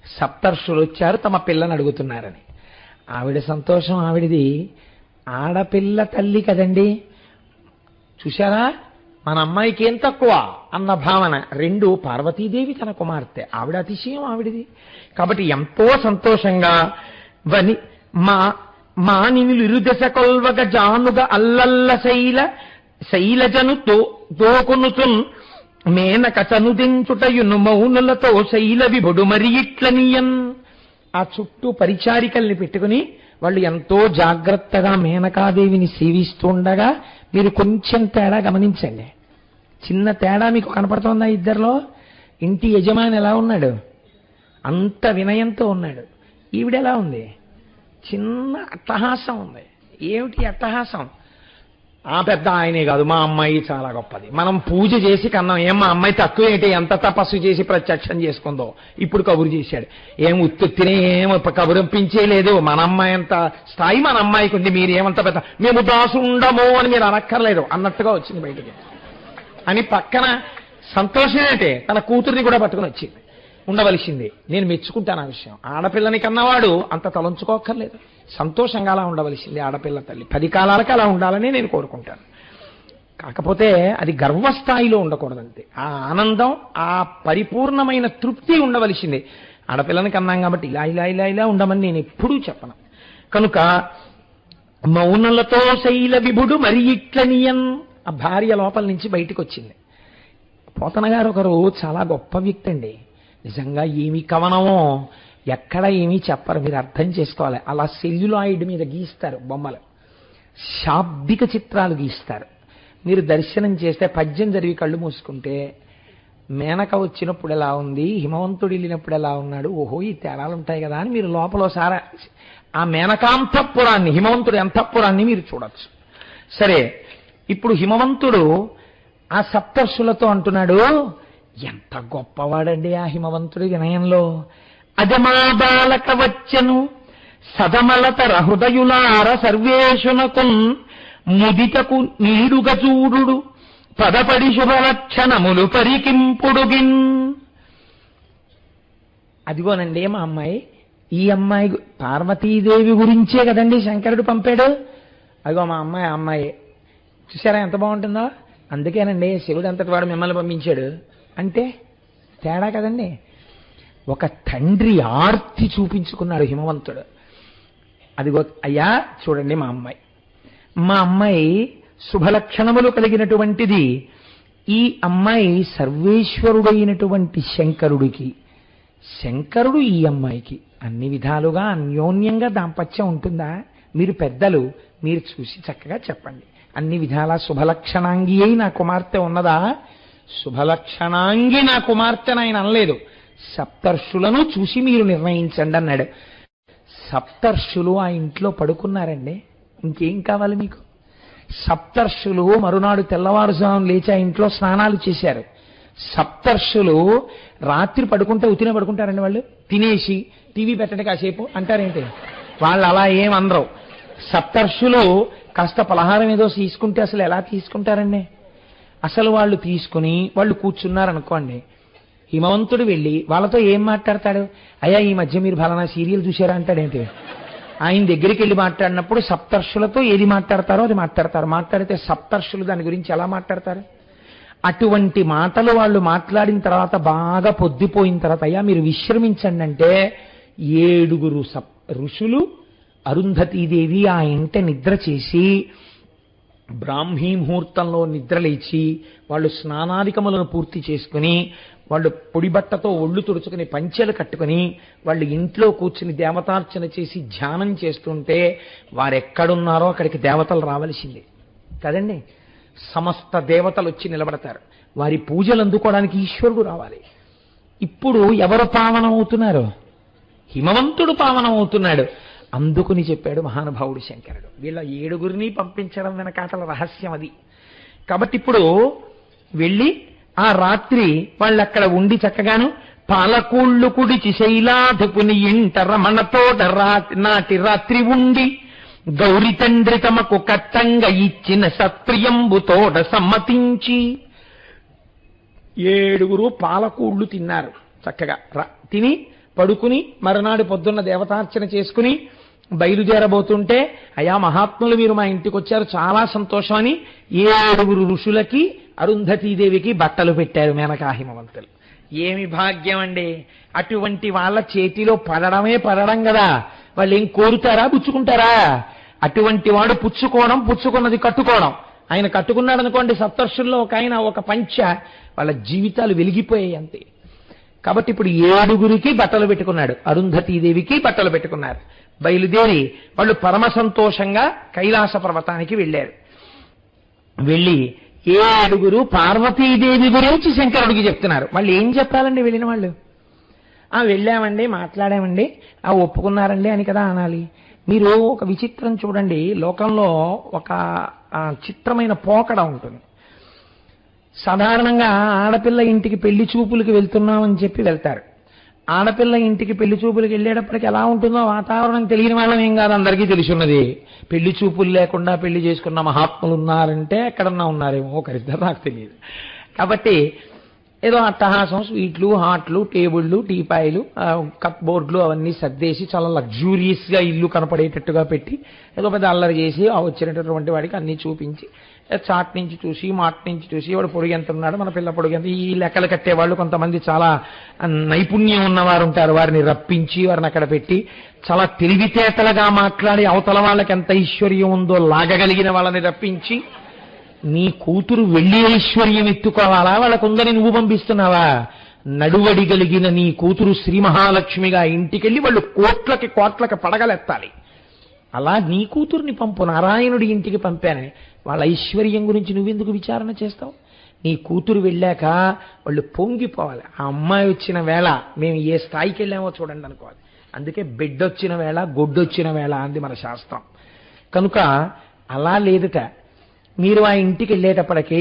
సప్తర్షులు వచ్చారు తమ పిల్లని అడుగుతున్నారని. ఆవిడ సంతోషం ఆవిడిది, ఆడపిల్ల తల్లి కదండి. చూశారా, మన అమ్మాయికి ఏం తక్కువ అన్న భావన. రెండు, పార్వతీదేవి తన కుమార్తె, ఆవిడ అతిశయం ఆవిడిది. కాబట్టి ఎంతో సంతోషంగా వని మానినులు ఇరుదశ కొల్వగ జానుగ అల్లల్ల శైలజను దోకునుచున్ మేనక చనుదించుటయును మౌనులతో శైల విభుడు మరి ఇట్లనియన్. ఆ చుట్టూ పరిచారికల్ని పెట్టుకుని వాళ్ళు ఎంతో జాగ్రత్తగా మేనకాదేవిని సేవిస్తుండగా, మీరు కొంచెం తేడా గమనించండి. చిన్న తేడా మీకు కనపడుతోందా ఇద్దరిలో? ఇంటి యజమాని ఎలా ఉన్నాడు? అంత వినయంతో ఉన్నాడు. ఈవిడెలా ఉంది? చిన్న అట్టహాసం ఉంది. ఏమిటి అట్టహాసం? ఆ పెద్ద ఆయనే కాదు, మా అమ్మాయి చాలా గొప్పది, మనం పూజ చేసి కన్నాం, ఏం మా అమ్మాయి తక్కువ ఏంటి, ఎంత తపస్సు చేసి ప్రత్యక్షం చేసుకుందో, ఇప్పుడు కబురు చేశాడు. ఏం ఉత్తుత్తినే ఏం కబురంపించేయలేదు, మన అమ్మాయి అంత స్థాయి మన అమ్మాయికి ఉంది, మీరు ఏమంత పెద్ద, మేము దాసు ఉండము అని మీరు అనక్కర్లేదు అన్నట్టుగా వచ్చింది బయటికి. అని పక్కన సంతోషం ఏంటే తన కూతుర్ని కూడా పట్టుకుని వచ్చింది. ఉండవలసింది, నేను మెచ్చుకుంటాను ఆ విషయం. ఆడపిల్లని కన్నవాడు అంత తలంచుకోక్కర్లేదు, సంతోషంగా అలా ఉండవలసింది ఆడపిల్ల తల్లి. 10 కాలాలకి అలా ఉండాలని నేను కోరుకుంటాను. కాకపోతే అది గర్వస్థాయిలో ఉండకూడదంతే. ఆ ఆనందం, ఆ పరిపూర్ణమైన తృప్తి ఉండవలసిందే. ఆడపిల్లని కన్నాం కాబట్టి ఇలా ఇలా ఇలా ఇలా ఉండమని నేను ఎప్పుడూ చెప్పను. కనుక మౌనలతో శైల విభుడు మరి ఇట్లనియన్. ఆ భార్య లోపల నుంచి బయటికి వచ్చింది. పోతన గారు ఒకరు చాలా గొప్ప వ్యక్తి అండి. నిజంగా ఏమి కవనమో ఎక్కడ ఏమీ చెప్పరు, మీరు అర్థం చేసుకోవాలి. అలా సెల్యులాయిడ్ మీద గీస్తారు బొమ్మలు, శాబ్దిక చిత్రాలు గీస్తారు. మీరు దర్శనం చేస్తే పద్యం చదివి కళ్ళు మూసుకుంటే మేనక వచ్చినప్పుడు ఎలా ఉంది, హిమవంతుడు వెళ్ళినప్పుడు ఎలా ఉన్నాడు, ఓహో ఈ తేడాలు ఉంటాయి కదా అని మీరు లోపలసారి ఆ మేనకాంతఃపురాన్ని, హిమవంతుడి అంతఃపురాన్ని మీరు చూడొచ్చు. సరే, ఇప్పుడు హిమవంతుడు ఆ సప్తర్షులతో అంటున్నాడు, ఎంత గొప్పవాడండి ఆ హిమవంతుడి వినయంలో. అజమా బాలక వచ్చను సదమలతర హృదయులార సర్వేషునకున్ ముదితకు నీడుగ చూడు పదపడి శుభలక్షణములు పరికింపుడుగిన్. అదిగోనండి మా అమ్మాయి. ఈ అమ్మాయి పార్వతీదేవి గురించే కదండి శంకరుడు పంపాడు. అదిగో మా అమ్మాయి, ఆ అమ్మాయి చూసారా ఎంత బాగుంటుందో. అందుకేనండి శివుడు అంతటి వాడు మిమ్మల్ని పంపించాడు. అంటే తేడా కదండి. ఒక తండ్రి ఆర్తి చూపించుకున్నాడు హిమవంతుడు. అదిగో అయ్యా చూడండి మా అమ్మాయి, మా అమ్మాయి శుభలక్షణములు కలిగినటువంటిది. ఈ అమ్మాయి సర్వేశ్వరుడైనటువంటి శంకరుడికి, శంకరుడు ఈ అమ్మాయికి అన్ని విధాలుగా అన్యోన్యంగా దాంపత్యం ఉంటుందా? మీరు పెద్దలు, మీరు చూసి చక్కగా చెప్పండి. అన్ని విధాలా శుభలక్షణాంగి అయి నా కుమార్తె ఉన్నదా? శుభలక్షణాంగి నా కుమార్తెను ఆయన అనలేదు, సప్తర్షులను చూసి మీరు నిర్ణయించండి అన్నాడు. సప్తర్షులు ఆ ఇంట్లో పడుకున్నారండి. ఇంకేం కావాలి మీకు? సప్తర్షులు మరునాడు తెల్లవారుజామున లేచి ఆ ఇంట్లో స్నానాలు చేశారు. సప్తర్షులు రాత్రి పడుకుంటే ఉతినే పడుకుంటారండి. వాళ్ళు తినేసి టీవీ పెట్టండి కాసేపు అంటారేంటి? వాళ్ళు అలా ఏమనరు. సప్తర్షులు కాస్త పలహారం ఏదో తీసుకుంటే అసలు ఎలా తీసుకుంటారండి? అసలు వాళ్ళు తీసుకుని వాళ్ళు కూర్చున్నారనుకోండి, హిమవంతుడు వెళ్ళి వాళ్ళతో ఏం మాట్లాడతాడు? అయ్యా ఈ మధ్య మీరు ఫలానా సీరియల్ చూశారా అంటాడేంటి? ఆయన దగ్గరికి వెళ్ళి మాట్లాడినప్పుడు సప్తర్షులతో ఏది మాట్లాడతారో అది మాట్లాడతారు. మాట్లాడితే సప్తర్షులు దాని గురించి ఎలా మాట్లాడతారు? అటువంటి మాటలు వాళ్ళు మాట్లాడిన తర్వాత బాగా పొద్దుపోయిన తర్వాత అయ్యా మీరు విశ్రమించండి అంటే 7 ఋషులు అరుంధతీదేవి ఆ ఇంట నిద్ర చేసి బ్రాహ్మీ ముహూర్తంలో నిద్రలేచి వాళ్ళు స్నానాధికములను పూర్తి చేసుకుని వాళ్ళు పొడి బట్టతో ఒళ్ళు తుడుచుకుని పంచెలు కట్టుకుని వాళ్ళు ఇంట్లో కూర్చుని దేవతార్చన చేసి ధ్యానం చేస్తుంటే వారెక్కడున్నారో అక్కడికి దేవతలు రావలసిందే కదండి. సమస్త దేవతలు వచ్చి నిలబడతారు. వారి పూజలు అందుకోవడానికి ఈశ్వరుడు రావాలి. ఇప్పుడు ఎవరు పావనం అవుతున్నారు? హిమవంతుడు పావనం అవుతున్నాడు. అందుకుని చెప్పాడు మహానుభావుడు శంకరుడు. వీళ్ళ 7గురిని పంపించడం వెనకాతల రహస్యం అది. కాబట్టి ఇప్పుడు వెళ్ళి ఆ రాత్రి వాళ్ళు అక్కడ ఉండి చక్కగాను పాలకూళ్ళు కుడిచి శైలాధిపుని ఇంట రమణతోట నాటి రాత్రి ఉండి గౌరి తండ్రి తమకు కట్టంగా ఇచ్చిన సత్ప్రియంబుతోట సమ్మతించి 7గురు పాలకూళ్ళు తిన్నారు. చక్కగా తిని పడుకుని మరునాడు పొద్దున్న దేవతార్చన చేసుకుని బయలుదేరబోతుంటే, అయా మహాత్ములు మీరు మా ఇంటికి వచ్చారు, చాలా సంతోషం అని 7గురు ఋషులకి అరుంధతీదేవికి బట్టలు పెట్టారు మేనకాహిమవంతులు. ఏమి భాగ్యం అండి! అటువంటి వాళ్ళ చేతిలో పడడం కదా. వాళ్ళు ఏం కోరుతారా, పుచ్చుకుంటారా? అటువంటి వాడు పుచ్చుకోవడం, పుచ్చుకున్నది కట్టుకోవడం. ఆయన కట్టుకున్నాడు అనుకోండి, సప్తర్షుల్లో ఒక ఆయన ఒక పంచ, వాళ్ళ జీవితాలు వెలిగిపోయాయి అంతే. కాబట్టి ఇప్పుడు 7గురికి బట్టలు పెట్టుకున్నాడు, అరుంధతీదేవికి బట్టలు పెట్టుకున్నారు. బయలుదేరి వాళ్ళు పరమ సంతోషంగా కైలాస పర్వతానికి వెళ్ళారు. వెళ్ళి 7గురు పార్వతీదేవి గురించి శంకరుడికి చెప్తున్నారు. వాళ్ళు ఏం చెప్పాలండి వెళ్ళిన వాళ్ళు? వెళ్ళామండి, మాట్లాడామండి, ఒప్పుకున్నారండి అని కదా అనాలి. మీరు ఒక విచిత్రం చూడండి, లోకంలో ఒక చిత్రమైన పోకడ ఉంటుంది. సాధారణంగా ఆడపిల్ల ఇంటికి పెళ్లి చూపులకి వెళ్తున్నామని చెప్పి వెళ్తారు. ఆడపిల్ల ఇంటికి పెళ్లి చూపులకి వెళ్ళేటప్పటికి ఎలా ఉంటుందో వాతావరణం తెలియని వాళ్ళం ఏం కాదు, అందరికీ తెలిసిన్నది. పెళ్లి చూపులు లేకుండా పెళ్లి చేసుకున్న మహాత్ములు ఉన్నారంటే ఎక్కడన్నా ఉన్నారేమో, ఒకరిద్దరు నాకు తెలియదు. కాబట్టి ఏదో అట్టహాసం, స్వీట్లు, హాట్లు, టేబుళ్ళు, టీపాయిలు, కప్ బోర్డులు అవన్నీ సర్దేసి చాలా లగ్జూరియస్ గా ఇల్లు కనపడేటట్టుగా పెట్టి ఏదో పెద్ద అల్లరి చేసి వచ్చినటువంటి వాడికి అన్ని చూపించి, చాట్ నుంచి చూసి మాట నుంచి చూసి వాడు పొడుగు ఎంత ఉన్నాడు, మన పిల్ల పొడుగు ఎంత, ఈ లెక్కలు కట్టేవాళ్ళు కొంతమంది చాలా నైపుణ్యం ఉన్నవారు ఉంటారు, వారిని రప్పించి వారిని అక్కడ పెట్టి చాలా తెలివితేటలుగా మాట్లాడి అవతల వాళ్ళకి ఎంత ఐశ్వర్యం ఉందో లాగగలిగిన వాళ్ళని రప్పించి, నీ కూతురు వెళ్ళి ఐశ్వర్యం ఎత్తుకోవాలా, వాళ్ళకుందని నువ్వు పంపిస్తున్నావా? నడువడిగలిగిన నీ కూతురు శ్రీ మహాలక్ష్మిగా ఇంటికెళ్ళి వాళ్ళు కోట్లకి పడగలెత్తాలి. అలా నీ కూతుర్ని పంపు, నారాయణుడి ఇంటికి పంపానని. వాళ్ళ ఐశ్వర్యం గురించి నువ్వెందుకు విచారణ చేస్తావు? నీ కూతురు వెళ్ళాక వాళ్ళు పొంగిపోవాలి. ఆ అమ్మాయి వచ్చిన వేళ మేము ఏ స్థాయికి వెళ్ళామో చూడండి అనుకోవాలి. అందుకే బిడ్డొచ్చిన వేళ గొడ్డొచ్చిన వేళ అంది మన శాస్త్రం. కనుక అలా లేదుట. మీరు ఆ ఇంటికి వెళ్ళేటప్పటికీ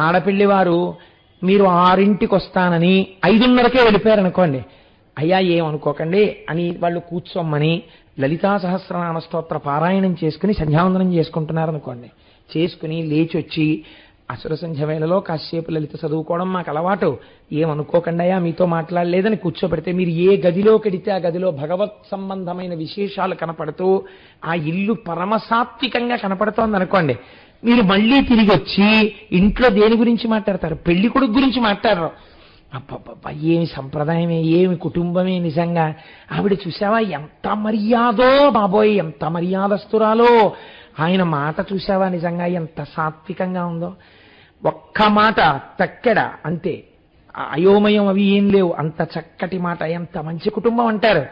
ఆడపిల్లివారు మీరు 6ంటికి వస్తానని 5:30కే వెళ్ళిపోయారనుకోండి, అయ్యా ఏమనుకోకండి అని వాళ్ళు కూర్చోమ్మని లలితా సహస్రనామ స్తోత్ర పారాయణం చేసుకుని సంధ్యావందనం చేసుకుంటున్నారనుకోండి, చేసుకుని లేచి వచ్చి అసుర సంధ్య వేళలో కాసేపు లలిత చదువుకోవడం మాకు అలవాటు, ఏమనుకోకండి అయ్యా మీతో మాట్లాడలేదని కూర్చోబెడితే, మీరు ఏ గదిలోకి వెడితే ఆ గదిలో భగవత్ సంబంధమైన విశేషాలు కనపడుతూ ఆ ఇల్లు పరమసాత్వికంగా కనపడుతోంది అనుకోండి, మీరు మళ్ళీ తిరిగి వచ్చి ఇంట్లో దేని గురించి మాట్లాడతారు? పెళ్లి కొడుకు గురించి మాట్లాడరు. అబ్బబ్బబ్బా ఏమి సంప్రదాయమే, ఏమి కుటుంబమే, నిజంగా ఆవిడ చూసావా ఎంత మర్యాదో, బాబోయ్ ఎంత మర్యాదస్తురాలో, ఆయన మాట చూసావా నిజంగా ఎంత సాత్వికంగా ఉందో, ఒక్క మాట తక్కెడ అంతే, అయోమయం అవి ఏం లేవు, అంత చక్కటి మాట, ఎంత మంచి కుటుంబం అంటారు.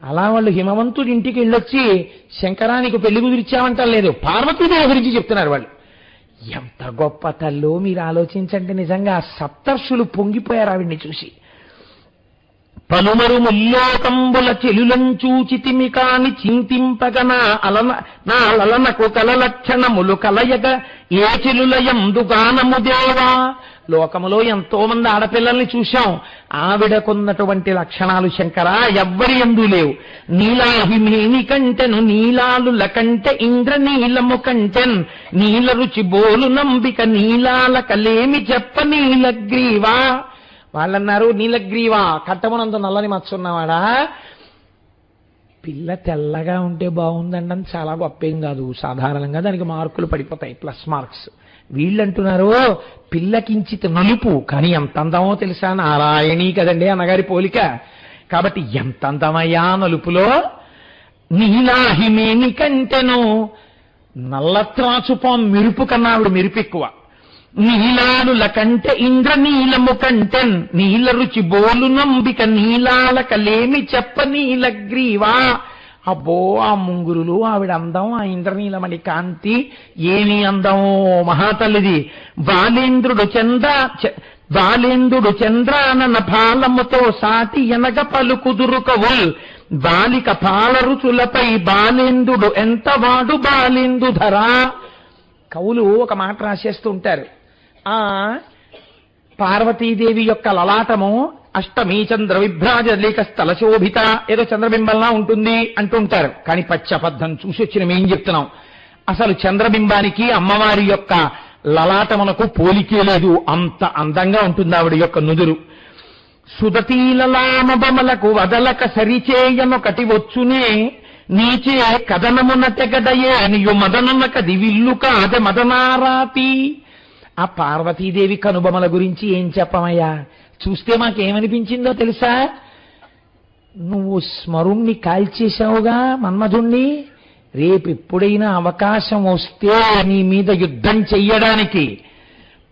అలా వాళ్ళు హిమవంతుడి ఇంటికి వెళ్ళొచ్చి శంకరానికి పెళ్లి కుదిరిచ్చామంటారు లేదు, పార్వతీదేవి గురించి చెప్తున్నారు వాళ్ళు. ఎంత గొప్ప తల్లో మీరు ఆలోచించండి. నిజంగా సప్తర్షులు పొంగిపోయారు ఆవిడ్ని చూసి. పలుమరు ముల్లోకంబుల చెలులంచూచితిమి కాని చింతింపగ నా అలనకు కలలక్షణములు కలయగ ఏ చెలులయందు గానము దేవా. లోకములో ఎంతో మంది ఆడపిల్లల్ని చూశాం, ఆవిడకున్నటువంటి లక్షణాలు శంకరా ఎవ్వరి యందు లేవు. నీలాభిమేని కంటెను నీలాలుల కంటె ఇంద్రనీలము కంటెన్ నీల రుచి బోలు నంబిక నీలాల కలేమి చెప్ప నీలగ్రీవా. వాళ్ళన్నారు నీలగ్రీవా కట్టమునందు నల్లని మచ్చున్నవాడా, పిల్ల తెల్లగా ఉంటే బాగుందండి అని చాలా గొప్పేం కాదు, సాధారణంగా దానికి మార్కులు పడిపోతాయి, ప్లస్ మార్క్స్. వీళ్ళంటున్నారు పిల్లకించిత నలుపు కానీ ఎంత అందమో తెలుసా, నారాయణీ కదండి అన్నగారి పోలిక. కాబట్టి ఎంత అందమయ్యా నలుపులో. నీలాహిమేని కంటెను నల్లత్రాచుపం మెరుపు కన్నా ఆవిడ మెరుపు ఎక్కువ. నీలాలుల కంటే ఇంద్రనీలము కంటెన్ నీల రుచి బోలు నంబిక నీలాల కలేమి చెప్ప నీలగ్రీవా. అబ్బో ఆ ముంగురులు, ఆవిడ అందం, ఆ ఇంద్రనీలమణి కాంతి ఏమి అందమో మహాతల్లిది. బాలేంద్రుడు చంద్రానన భాలముతో సాటి ఎనగ పలుకుదురు కవుల్ బాలిక పాలరుచులపై బాలేందుడు ఎంతవాడు బాలేందు ధరా. కవులు ఒక మాట రాసేస్తూ ఉంటారు. ఆ పార్వతీదేవి యొక్క లలాటము అష్టమీ చంద్ర విభ్రాజ లేక స్థల శోభిత, ఏదో చంద్రబింబంలా ఉంటుంది అంటుంటారు. కానీ పచ్చబద్ధం చూసి వచ్చిన మేం చెప్తున్నాం, అసలు చంద్రబింబానికి అమ్మవారి యొక్క లలాటమునకు పోలికే లేదు. అంత అందంగా ఉంటుంది ఆవిడ యొక్క నుదురు. సుదతీలలామబమలకు వదలక సరిచేయనొకటి వచ్చునే, నీచే కథనమున తెగడయే నియు మదననక దివిల్లు కాద మదనారాతి. ఆ పార్వతీదేవి కనుబొమల గురించి ఏం చెప్పమయ్యా? చూస్తే మాకేమనిపించిందో తెలుసా? నువ్వు స్మరుణ్ణి కాల్చేశావుగా మన్మధుణ్ణి, రేపెప్పుడైనా అవకాశం వస్తే నీ మీద యుద్ధం చెయ్యడానికి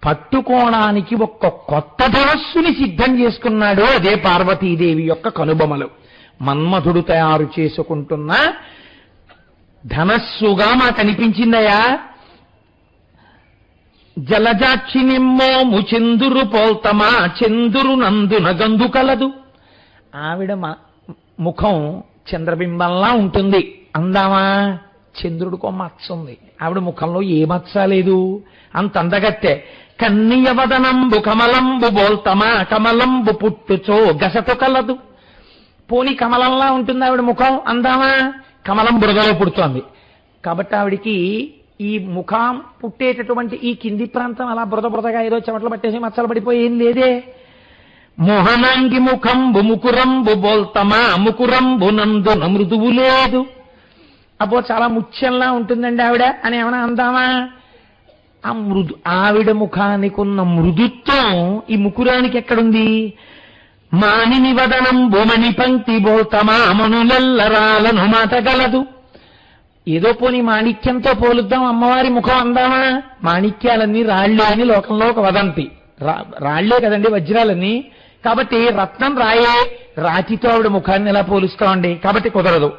పట్టుకోవడానికి ఒక్క కొత్త ధనస్సుని సిద్ధం చేసుకున్నాడు. అదే పార్వతీదేవి యొక్క కనుబొమలు. మన్మధుడు తయారు చేసుకుంటున్న ధనస్సుగా మాకనిపించిందయా. జలజాక్షినిమ్మోము చెందురు పోల్తమా చందురు నందున గందు కలదు. ఆవిడ ముఖం చంద్రబింబంలా ఉంటుంది. అందామా? చంద్రుడికో మచ్చ ఉంది, ఆవిడ ముఖంలో ఏ మచ్చ లేదు, అంత అందగత్తే. కన్నియవదనంబు కమలంబు బోల్తమా కమలంబు పుట్టుచో గసతో కలదు. పోని కమలంలా ఉంటుంది ఆవిడ ముఖం, అందామా? కమలం బురదలో పుడుతోంది కాబట్టి ఆవిడికి ఈ ముఖం పుట్టేటటువంటి ఈ కింది ప్రాంతం అలా బురదగా ఏదో చెమటలు పట్టేసి మచ్చలు పడిపోయి ఏం లేదే. మోహనాంగి ముఖంబు ముకురంబు బోల్తమా ముకురంబు నందున మృదువు లేదు. అబ్బో చాలా ముత్యంలా ఉంటుందండి ఆవిడ అని ఏమైనా అందామా? ఆ ఆవిడ ముఖానికి ఉన్న మృదుత్వం ఈ ముకురానికి ఎక్కడుంది? మానిని వదనంబు మణి పంక్తి బోల్తమా మనులెల్లరాలను మాటగలదు. ఏదో పోని మాణిక్యంతో పోలుద్దాం అమ్మవారి ముఖం అందామా? మాణిక్యాలన్నీ రాళ్లే అని లోకంలో ఒక వదంతి. రాళ్లే కదండి వజ్రాలన్నీ, కాబట్టి రత్నం రాయే, రాతితో ఆవిడ ముఖాన్ని ఎలా పోలుస్తామండి? కాబట్టి కుదరదు.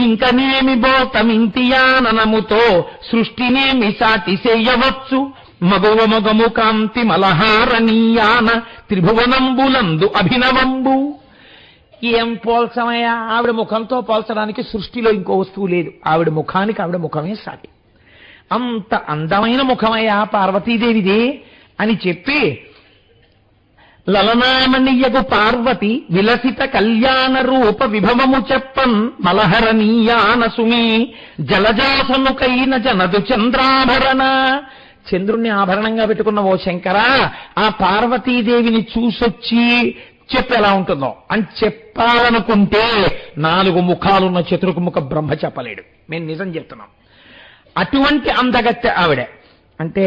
ఇంకనేమి బోతమింతియాననముతో సృష్టినేమి సాటి చేయవచ్చు, మగువ మగము కాంతి మలహారణీయాన త్రిభువనంబులందు అభినవంబు. ఏం పోల్చమయ్యా? ఆవిడ ముఖంతో పోల్చడానికి సృష్టిలో ఇంకో వస్తువు లేదు. ఆవిడ ముఖానికి ఆవిడ ముఖమే సాటి. అంత అందమైన ముఖమయ్యా పార్వతీదేవిది అని చెప్పి, లలనామణియగు పార్వతి విలసిత కళ్యాణ రూప విభవము చెప్పన్ మలహరణీయాన సుమి జలజాసముకైన జనదు చంద్రాభరణ. చంద్రుణ్ణి ఆభరణంగా పెట్టుకున్న ఓ శంకర, ఆ పార్వతీదేవిని చూసొచ్చి చెప్పు ఎలా ఉంటుందో అని చెప్పాలనుకుంటే 4 ముఖాలున్న చతుర్ముఖ బ్రహ్మ చెప్పలేడు. మేము నిజం చెప్తున్నాం. అటువంటి అందగత్తె ఆవిడ. అంటే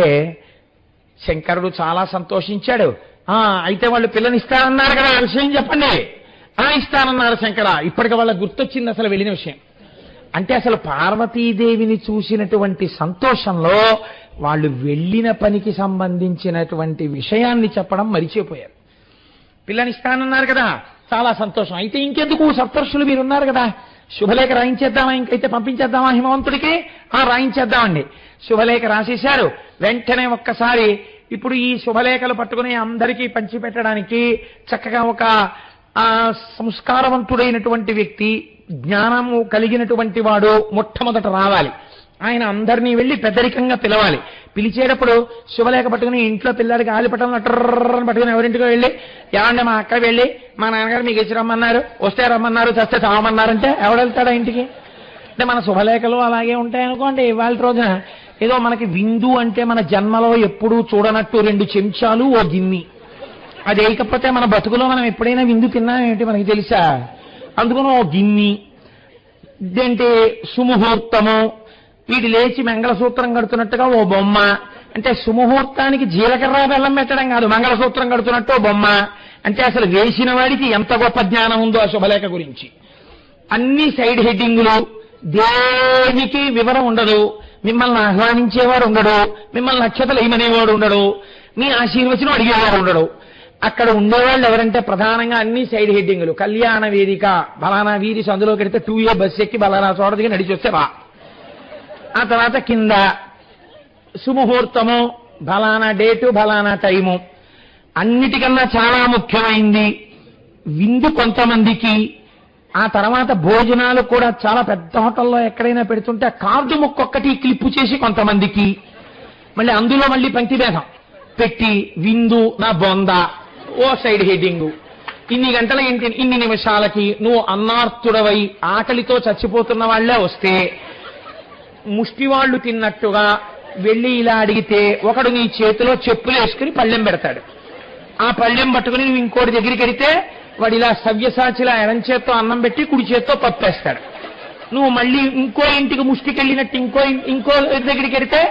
శంకరుడు చాలా సంతోషించాడు. అయితే వాళ్ళు పిల్లనిస్తానన్నారు కదా, ఆ విషయం చెప్పండి. ఇస్తానన్నారు శంకర. ఇప్పటికి వాళ్ళకి గుర్తొచ్చింది అసలు వెళ్ళిన విషయం. అంటే అసలు పార్వతీదేవిని చూసినటువంటి సంతోషంలో వాళ్ళు వెళ్ళిన పనికి సంబంధించినటువంటి విషయాన్ని చెప్పడం మరిచిపోయారు. పిల్లనిస్తానన్నారు కదా, చాలా సంతోషం. అయితే ఇంకెందుకు, సప్తర్షులు మీరున్నారు కదా, శుభలేఖ రాయించేద్దామా? ఇంకైతే పంపించేద్దామా హిమవంతుడికి? రాయించేద్దామండి. శుభలేఖ రాసేశారు. వెంటనే ఒక్కసారి ఇప్పుడు ఈ శుభలేఖలు పట్టుకుని అందరికీ పంచిపెట్టడానికి చక్కగా ఒక సంస్కారవంతుడైనటువంటి వ్యక్తి, జ్ఞానము కలిగినటువంటి వాడు మొట్టమొదట రావాలి. ఆయన అందరినీ వెళ్ళి పెద్దరికంగా పిలవాలి. పిలిచేటప్పుడు శుభలేఖ పట్టుకుని ఇంట్లో పిల్లడికి ఆలిపట్టం టర్రని పట్టుకుని ఎవరింటికో వెళ్ళి, ఏమంటే మా అక్క వెళ్ళి మా నాన్నగారు మీకు ఇచ్చి రమ్మన్నారు, వస్తే రమ్మన్నారు, చస్తే చావమన్నారంటే ఎవడెళ్తాడా ఇంటికి? అంటే మన శుభలేఖలు అలాగే ఉంటాయనుకోండి. ఇవాళ రోజున ఏదో మనకి విందు అంటే మన జన్మలో ఎప్పుడూ చూడనట్టు 2 చెంచాలు ఓ గిన్ని, అది వేయకపోతే మన బతుకులో మనం ఎప్పుడైనా విందు తిన్నామేంటి మనకి తెలుసా? అందుకని ఓ గిన్ని, ఇదేంటి సుముహూర్తము, వీడి లేచి మంగళసూత్రం కడుతున్నట్టుగా ఓ బొమ్మ. అంటే సుముహూర్తానికి జీలకర్ర బెల్లం పెట్టడం కాదు, మంగళసూత్రం కడుతున్నట్టు ఓ బొమ్మ. అంటే అసలు వేసిన వాడికి ఎంత గొప్ప జ్ఞానం ఉందో ఆ శుభలేఖ గురించి. అన్ని సైడ్ హెడ్డింగులు, దేనికి వివరం ఉండదు. మిమ్మల్ని ఆహ్వానించేవాడు ఉండడు, మిమ్మల్ని నక్షత్రాలు ఏమనేవాడు ఉండడు, మీ ఆశీర్వచనం అడిగేవాడు ఉండడు. అక్కడ ఉండేవాళ్ళు ఎవరంటే ప్రధానంగా అన్ని సైడ్ హెడ్డింగులు. కళ్యాణ వేదిక, బలానా వీధి సందులో కడితే 2A బస్సు ఎక్కి బలానా చోట దిగి నడిచి వస్తే బా. ఆ తర్వాత కింద సుముహూర్తము, బలానా డేటు, బలానా టైము. అన్నిటికన్నా చాలా ముఖ్యమైంది విందు కొంతమందికి, ఆ తర్వాత భోజనాలు కూడా చాలా పెద్ద హోటల్లో ఎక్కడైనా పెడుతుంటే ఆ కార్డు ముక్కొక్కటి క్లిప్పు చేసి కొంతమందికి, మళ్ళీ అందులో మళ్ళీ పంక్తి భేదం పెట్టి విందు నా బొంద ఓ సైడ్ హెడ్డింగు, ఇన్ని గంటల ఇన్ని నిమిషాలకి నువ్వు అన్నార్తుడవై ఆకలితో చచ్చిపోతున్న వాళ్లే వస్తే ముష్టివాళ్లు తిన్నట్టుగా వెళ్ళి ఇలా అడిగితే ఒకడు నీ చేతిలో చెప్పులు వేసుకుని పళ్ళెం పెడతాడు. ఆ పళ్ళెం పట్టుకుని నువ్వు ఇంకోటి దగ్గరికి వెడితే వాడు ఇలా సవ్యసాచిలా ఎడం చేత్తో అన్నం పెట్టి కుడి చేత్తో పప్పేస్తాడు. నువ్వు మళ్ళీ ఇంకో ఇంటికి ముష్టికెళ్ళినట్టు ఇంకో దగ్గరికి వెడితే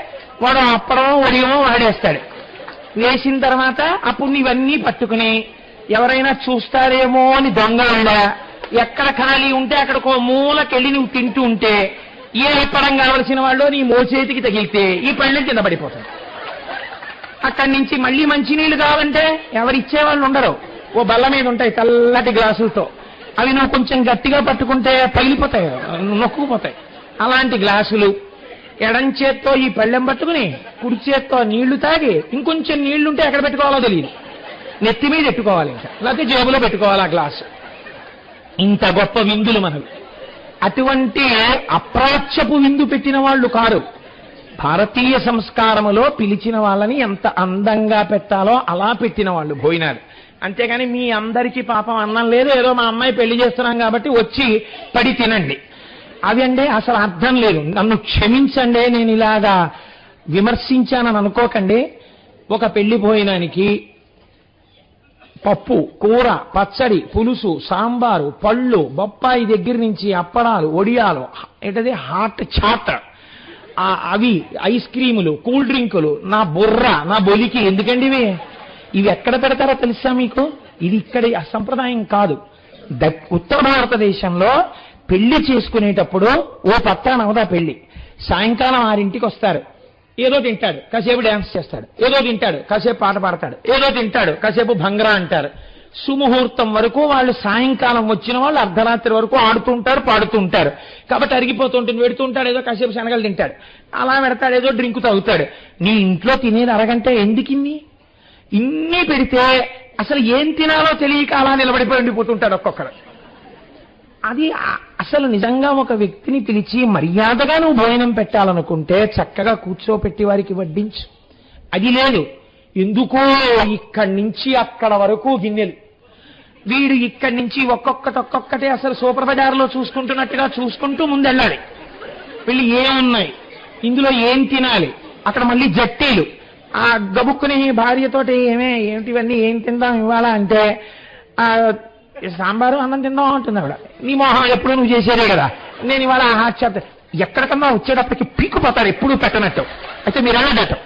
వాడు అప్పడమో వడియమో వాడేస్తాడు. వేసిన తర్వాత అప్పుడు నీవన్నీ పట్టుకుని ఎవరైనా చూస్తారేమో అని దొంగలుండా ఎక్కడ ఖాళీ ఉంటే అక్కడికో మూలకెళ్ళి నువ్వు తింటూ ఉంటే ఏ ఇప్పడం కావలసిన వాళ్ళు నీ మోచేతికి తగిలితే ఈ పళ్ళెం కింద పడిపోతాడు. అక్కడి నుంచి మళ్ళీ మంచినీళ్లు కావాలంటే ఎవరిచ్చేవాళ్ళు ఉండరు. ఓ బల్ల మీద ఉంటాయి తెల్లటి గ్లాసులతో, అవి నువ్వు కొంచెం గట్టిగా పట్టుకుంటే పగిలిపోతాయి, నొక్కుపోతాయి. అలాంటి గ్లాసులు ఎడం చేత్తో ఈ పళ్ళెం పట్టుకుని కుడి చేత్తో నీళ్లు తాగి ఇంకొంచెం నీళ్లుంటే ఎక్కడ పెట్టుకోవాలో తెలియదు, నెత్తి మీద పెట్టుకోవాలి, ఇంకా లేకపోతే జేబులో పెట్టుకోవాలి ఆ గ్లాసు. ఇంత గొప్ప విందులు మనవి. అటువంటి అప్రాచ్యపు విందు పెట్టిన వాళ్ళు కారు. భారతీయ సంస్కారములో పిలిచిన వాళ్ళని ఎంత అందంగా పెట్టాలో అలా పెట్టిన వాళ్ళు భోజనాలు. అంతేగాని మీ అందరికీ పాపం అన్నం లేదు, ఏదో మా అమ్మాయి పెళ్లి చేస్తున్నాం కాబట్టి వచ్చి పడి తినండి, అవి అంటే అసలు అర్థం లేదు. నన్ను క్షమించండి, నేను ఇలాగా విమర్శించానని అనుకోకండి. ఒక పెళ్లి భోజనానికి పప్పు, కూర, పచ్చడి, పులుసు, సాంబారు, పళ్ళు, బొప్పాయి దగ్గర నుంచి అప్పడాలు, ఒడియాలు, ఏంటది హాట్ చాట్, అవి ఐస్ క్రీములు, కూల్ డ్రింకులు, నా బుర్ర నా బొలికి ఎందుకండి ఇవి ఎక్కడ పెడతారో తెలుసా మీకు? ఇది ఇక్కడ సంప్రదాయం కాదు. ఉత్తర భారతదేశంలో పెళ్లి చేసుకునేటప్పుడు ఓ పత్రాన అవదా పెళ్లి, సాయంకాలం 6ంటికి వస్తారు, ఏదో తింటాడు కాసేపు డ్యాన్స్ చేస్తాడు, ఏదో తింటాడు కాసేపు పాట పాడతాడు, ఏదో తింటాడు కాసేపు భంగ్రా అంటారు. సుముహూర్తం వరకు వాళ్ళు, సాయంకాలం వచ్చిన వాళ్ళు అర్ధరాత్రి వరకు ఆడుతుంటారు పాడుతుంటారు. కాబట్టి అరిగిపోతుంటుంది, పెడుతుంటాడు, ఏదో కాసేపు శనగలు తింటాడు, అలా పెడతాడు, ఏదో డ్రింక్ తాగుతాడు. నీ ఇంట్లో తినేది అరగంట, ఎందుకిన్ని ఇన్ని పెడితే అసలు ఏం తినాలో తెలియక అలా నిలబడిపోయి ఉండిపోతుంటాడు ఒక్కొక్కడు. అది అసలు నిజంగా ఒక వ్యక్తిని పిలిచి మర్యాదగా నువ్వు భోజనం పెట్టాలనుకుంటే చక్కగా కూర్చోపెట్టి వారికి వడ్డించు. అది లేదు, ఎందుకో ఇక్కడి నుంచి అక్కడ వరకు గిన్నెలు, వీడు ఇక్కడి నుంచి ఒక్కొక్కటే అసలు సూపర్ బజార్లో చూసుకుంటున్నట్టుగా చూసుకుంటూ ముందెళ్ళాలి. వీళ్ళు ఏమున్నాయి, ఇందులో ఏం తినాలి, అక్కడ మళ్ళీ జట్టీలు. ఆ గబుక్కుని భార్యతోటి ఏమిటివన్నీ ఏం తిందాం ఇవాళ అంటే సాంబారు అన్నం తిందాం అంటుంది ఆవిడ. నీ మొహం ఎప్పుడు నువ్వు చేసేదే కదా, నేను ఇవాళ హాట్ షాప్ ఎక్కడికన్నా వచ్చేటప్పటికి పీక్కుపోతారు ఎప్పుడు పెట్టనట్టు, అయితే మీరు వెళ్ళడట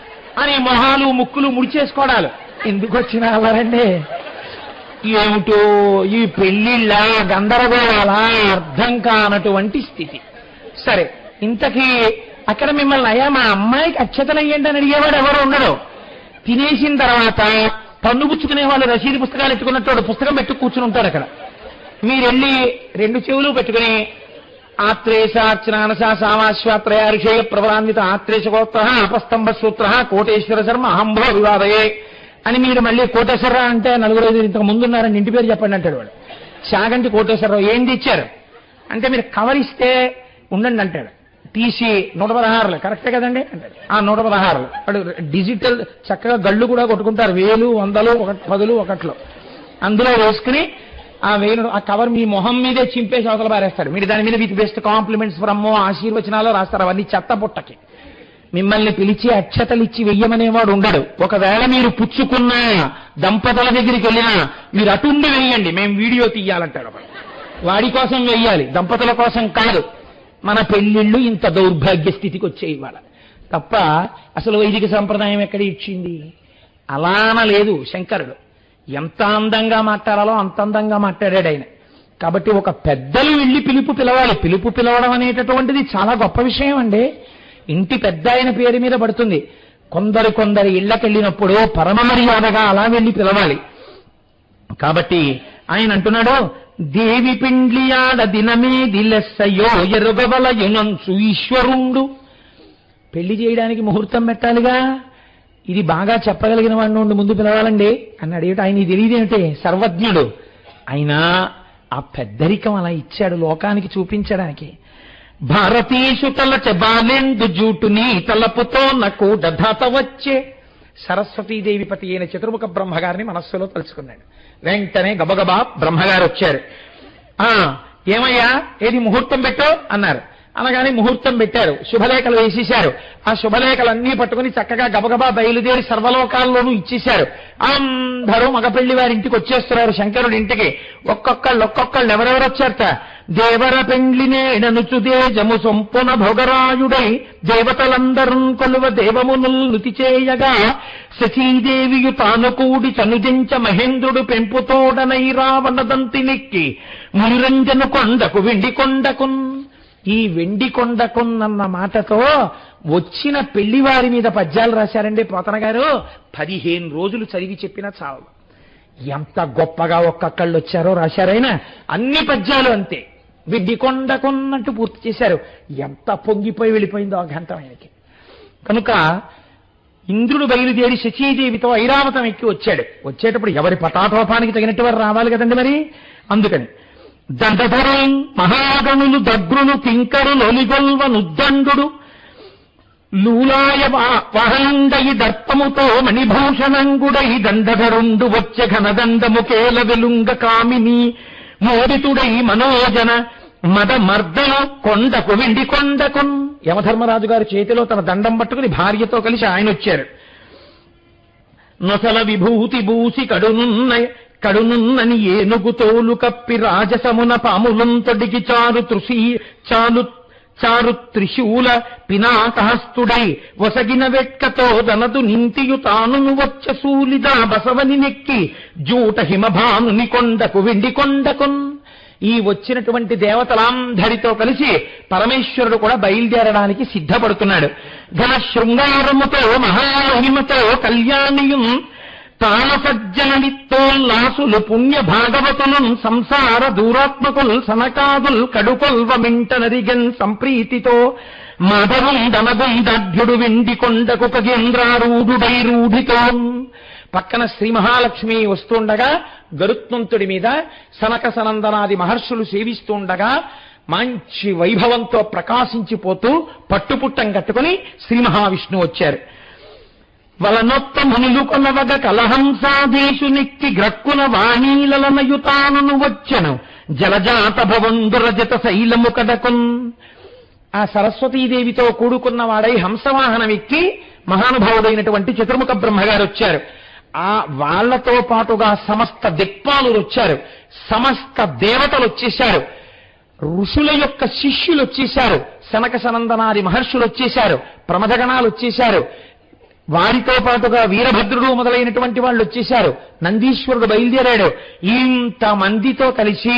అని మొహాలు ముక్కులు ముడిచేసుకోవడాలు. ఎందుకు వచ్చిన వాళ్ళండి ఏమిటో ఈ పెళ్లిళ్ళ గందరగోళాల అర్థం కానటువంటి స్థితి. సరే, ఇంతకీ అక్కడ మిమ్మల్ని అయ్యా మా అమ్మాయికి అక్షతలు అయ్యండి అని అడిగేవాడు ఎవరు ఉండడు. తినేసిన తర్వాత పన్ను పుచ్చుకునే వాళ్ళు రసీదు పుస్తకాలు ఎత్తుకున్నట్టు పుస్తకం పెట్టు కూర్చుని ఉంటారు అక్కడ. మీరు వెళ్ళి 2 చెవులు పెట్టుకుని ఆత్రేశార్చనానసా సామాశ్వాత్రయారుషేయ ప్రవరాన్విత ఆత్రేశగోత్ర అపస్తంభ సూత్ర కోటేశ్వర శర్మ అహంభవ వివాదయే అని మీరు మళ్ళీ కోటేశ్వరరావు అంటే 4-5 ఇంతకు ముందున్నారని ఇంటి పేరు చెప్పండి అంటాడు వాడు. చాగంటి కోటేశ్వరరావు ఏం తెచ్చారు అంటే మీరు కవర్ ఇస్తే ఉండండి అంటాడు. తీసి 116 కరెక్టే కదండి అంటాడు. ఆ 116 వాడు డిజిటల్ చక్కగా గళ్ళు కూడా కొట్టుకుంటారు, 1000, 100, 10 1 అందులో వేసుకుని ఆ 1000 ఆ కవర్ మీ మొహం మీదే చింపేసి అవతల పారేస్తాడు. మీరు దాని మీద విత్ బెస్ట్ కాంప్లిమెంట్స్ ఫ్రమ్ ఆశీర్వచనాలు రాస్తారు. అవన్నీ చెత్త పుట్టకి. మిమ్మల్ని పిలిచి అక్షతలు ఇచ్చి వెయ్యమనేవాడు ఉండడు. ఒకవేళ మీరు పుచ్చుకున్న దంపతుల దగ్గరికి వెళ్ళినా మీరు అటుండి వెయ్యండి, మేము వీడియో తీయాలంటాడు. వాడి కోసం వెయ్యాలి, దంపతుల కోసం కాదు. మన పెళ్లిళ్ళు ఇంత దౌర్భాగ్య స్థితికి వచ్చాయి ఇవాళ తప్ప అసలు వైదిక సంప్రదాయం ఎక్కడ ఇచ్చింది? అలాన లేదు శంకరుడు. ఎంత అందంగా మాట్లాడాలో అంత అందంగా మాట్లాడాడు ఆయన. కాబట్టి ఒక పెద్దలు వెళ్ళి పిలుపు పిలవాలి. పిలుపు పిలవడం అనేటటువంటిది చాలా గొప్ప విషయం అండి. ఇంటి పెద్ద ఆయన పేరు మీద పడుతుంది. కొందరి ఇళ్లకెళ్ళినప్పుడు పరమ మర్యాదగా అలా వెళ్ళి పిలవాలి. కాబట్టి ఆయన అంటున్నాడు, దేవి పిండ్లియాడ దినమే దిలెస్సయో ఎరుగవలయునంచు ఈశ్వరుండు. పెళ్లి చేయడానికి ముహూర్తం పెట్టాలిగా, ఇది బాగా చెప్పగలిగిన వాడిని ముందు పిలవాలండి అన్నాడు. ఏమిటి ఆయన తెలియదేమిటి? సర్వజ్ఞుడు. అయినా ఆ పెద్దరికం అలా ఇచ్చాడు లోకానికి చూపించడానికి. భారతీషు తలచ బాలెందు జూటుని తలపుతో నాకు దధాత వచ్చే. సరస్వతీదేవి పతి అయిన చతుర్ముఖ బ్రహ్మగారిని మనస్సులో తలుచుకున్నాడు. వెంటనే గబగబా బ్రహ్మగారు వచ్చారు. ఏమయ్యా, ఏది ముహూర్తం పెట్టు అన్నారు. అనగానే ముహూర్తం పెట్టారు, శుభలేఖలు వేసేశారు. ఆ శుభలేఖలన్నీ పట్టుకుని చక్కగా గబగబా బయలుదేరి సర్వలోకాల్లోనూ ఇచ్చేశారు. అందరూ మగపెళ్లి వారి ఇంటికి వచ్చేస్తున్నారు శంకరుడి ఇంటికి. ఒక్కొక్కళ్ళు ఎవరెవరు వచ్చారట. దేవర పెండ్లినేడనుచు దేజము సొంపున భోగరాయుడై దేవతలందరూ కొలువ దేవమునుల్ నుతి చేయగా శచీదేవియు తాను కూడి చనుజంచ మహేంద్రుడు పెంపుతోడనై రావణదంతి నెక్కి మునిరంజను కొండకు వెండి కొండకున్. ఈ వెండి కొండకున్నన్న మాటతో వచ్చిన పెళ్లివారి మీద పద్యాలు రాశారండి పోతన గారు. 15 రోజులు చదివి చెప్పినా చాలు. ఎంత గొప్పగా ఒక్కొక్కళ్ళు వచ్చారో రాశారైనా. అన్ని పద్యాలు అంతే, వెండి కొండకున్నట్టు పూర్తి చేశారు. ఎంత పొంగిపోయి వెళ్ళిపోయిందో ఆ గంట ఆయనకి. కనుక ఇంద్రుడు బయలుదేరి శచీదేవితో ఐరావతం ఎక్కి వచ్చాడు. వచ్చేటప్పుడు ఎవరి పటాటోపానికి తగినట్టు వారు రావాలి కదండి మరి. అందుకని దండధరం మహాగణులు దగ్రులు కింకరులు ఒలిగొల్వ నుద్దండు లూలాయ వహండయి దర్పముతో మణిభూషణంగుడై దండధరుండు వచ్చె ఘనదండము కేల వెలుంగ కామిని మోడితుడై మనోజన మద మర్దన కొండకు వెండి కొండకు. యమధర్మరాజు గారి చేతిలో తన దండం పట్టుకుని భార్యతో కలిసి ఆయన వచ్చారు. నొసల విభూతి బూసి కడునున్నని ఏనుగు తోలు కప్పి రాజసమున పాములంతడికి చారు త్రిశూల పినాకహస్తుడై వసగిన వెట్కతో దనదు నింతియు తానును వచ్చ సూలిదా బసవని నెక్కి జూట హిమభానుని కొండకు వెండి కొండకున్. ఈ వచ్చినటువంటి దేవతలందరితో కలిసి పరమేశ్వరుడు కూడా బయలుదేరడానికి సిద్ధపడుతున్నాడు. ఘన శృంగారముతో మహామహిమతో కళ్యాణియం తాళసజ్జననిత్తోల్లాసులు పుణ్య భాగవతులు సంసార దూరాత్మకులు సనకాదుల్ కడుకొల్వ మింటనరిగన్ సంప్రీతితో మాధవుండనగుండభ్యుడు వెండి కొండకు ఖగేంద్రారూఢుడై రూఢితో. పక్కన శ్రీ మహాలక్ష్మి వస్తుండగా గరుత్మంతుడి మీద సనక సనందనాది మహర్షులు సేవిస్తుండగా మంచి వైభవంతో ప్రకాశించిపోతూ పట్టుపుట్టం కట్టుకుని శ్రీ మహావిష్ణువు వచ్చారు. వలనొత్త మునులు కొనవగ కలహంసాదేశు నెక్కి గ్రక్కున వాణీలనయుతాను వచ్చను జలజాత భవందురజత శైలము కడకున్. ఆ సరస్వతీదేవితో కూడుకున్న వాడై హంసవాహనం ఎక్కి మహానుభావుడైనటువంటి చతుర్ముఖ బ్రహ్మగారు వచ్చారు. ఆ వాళ్లతో పాటుగా సమస్త దిక్పాలులు వచ్చారు, సమస్త దేవతలు వచ్చేశారు, ఋషుల యొక్క శిష్యులు వచ్చేశారు, సనక సనందనాది మహర్షులు వచ్చేశారు, ప్రమథగణాలు వచ్చేశారు. వారితో పాటుగా వీరభద్రుడు మొదలైనటువంటి వాళ్ళు వచ్చేశారు. నందీశ్వరుడు బయలుదేరాడు. ఇంతమందితో కలిసి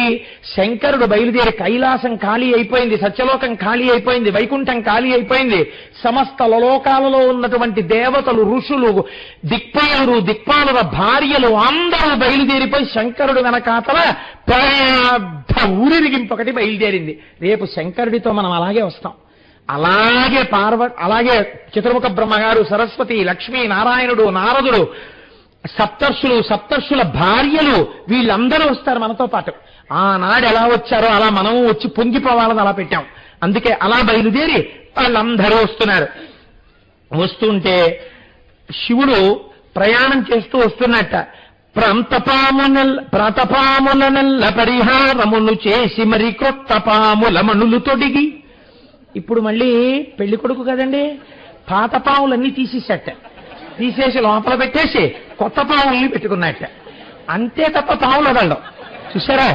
శంకరుడు బయలుదేరి కైలాసం ఖాళీ అయిపోయింది, సత్యలోకం ఖాళీ అయిపోయింది, వైకుంఠం ఖాళీ అయిపోయింది. సమస్త లోకాలలో ఉన్నటువంటి దేవతలు, ఋషులు, దిక్పాలుల భార్యలు అందరూ బయలుదేరిపోయి శంకరుడు వెనకాతల పెద్ద ఊరిరిగింపొకటి బయలుదేరింది. రేపు శంకరుడితో మనం అలాగే వస్తాం. అలాగే చతుర్ముఖ బ్రహ్మగారు, సరస్వతి, లక్ష్మీ, నారాయణుడు, నారదుడు, సప్తర్షుల భార్యలు వీళ్ళందరూ వస్తారు మనతో పాటు. ఆనాడు ఎలా వచ్చారో అలా మనము వచ్చి పొంగిపోవాలని అలా పెట్టాం. అందుకే అలా బయలుదేరి వాళ్ళందరూ వస్తున్నారు. వస్తుంటే శివుడు ప్రయాణం చేస్తూ వస్తున్నట్ట. ప్రాతపాములనెల్ల పరిహారమును చేసి మరి క్రొత్త పాముల మణులు తొడిగి. ఇప్పుడు మళ్ళీ పెళ్లి కొడుకు కదండి, పాత పావులన్నీ తీసేసి లోపల పెట్టేసి కొత్త పావుల్ని పెట్టుకున్నట్ట. అంతే తప్ప పావులు వదలడం. చూసారా,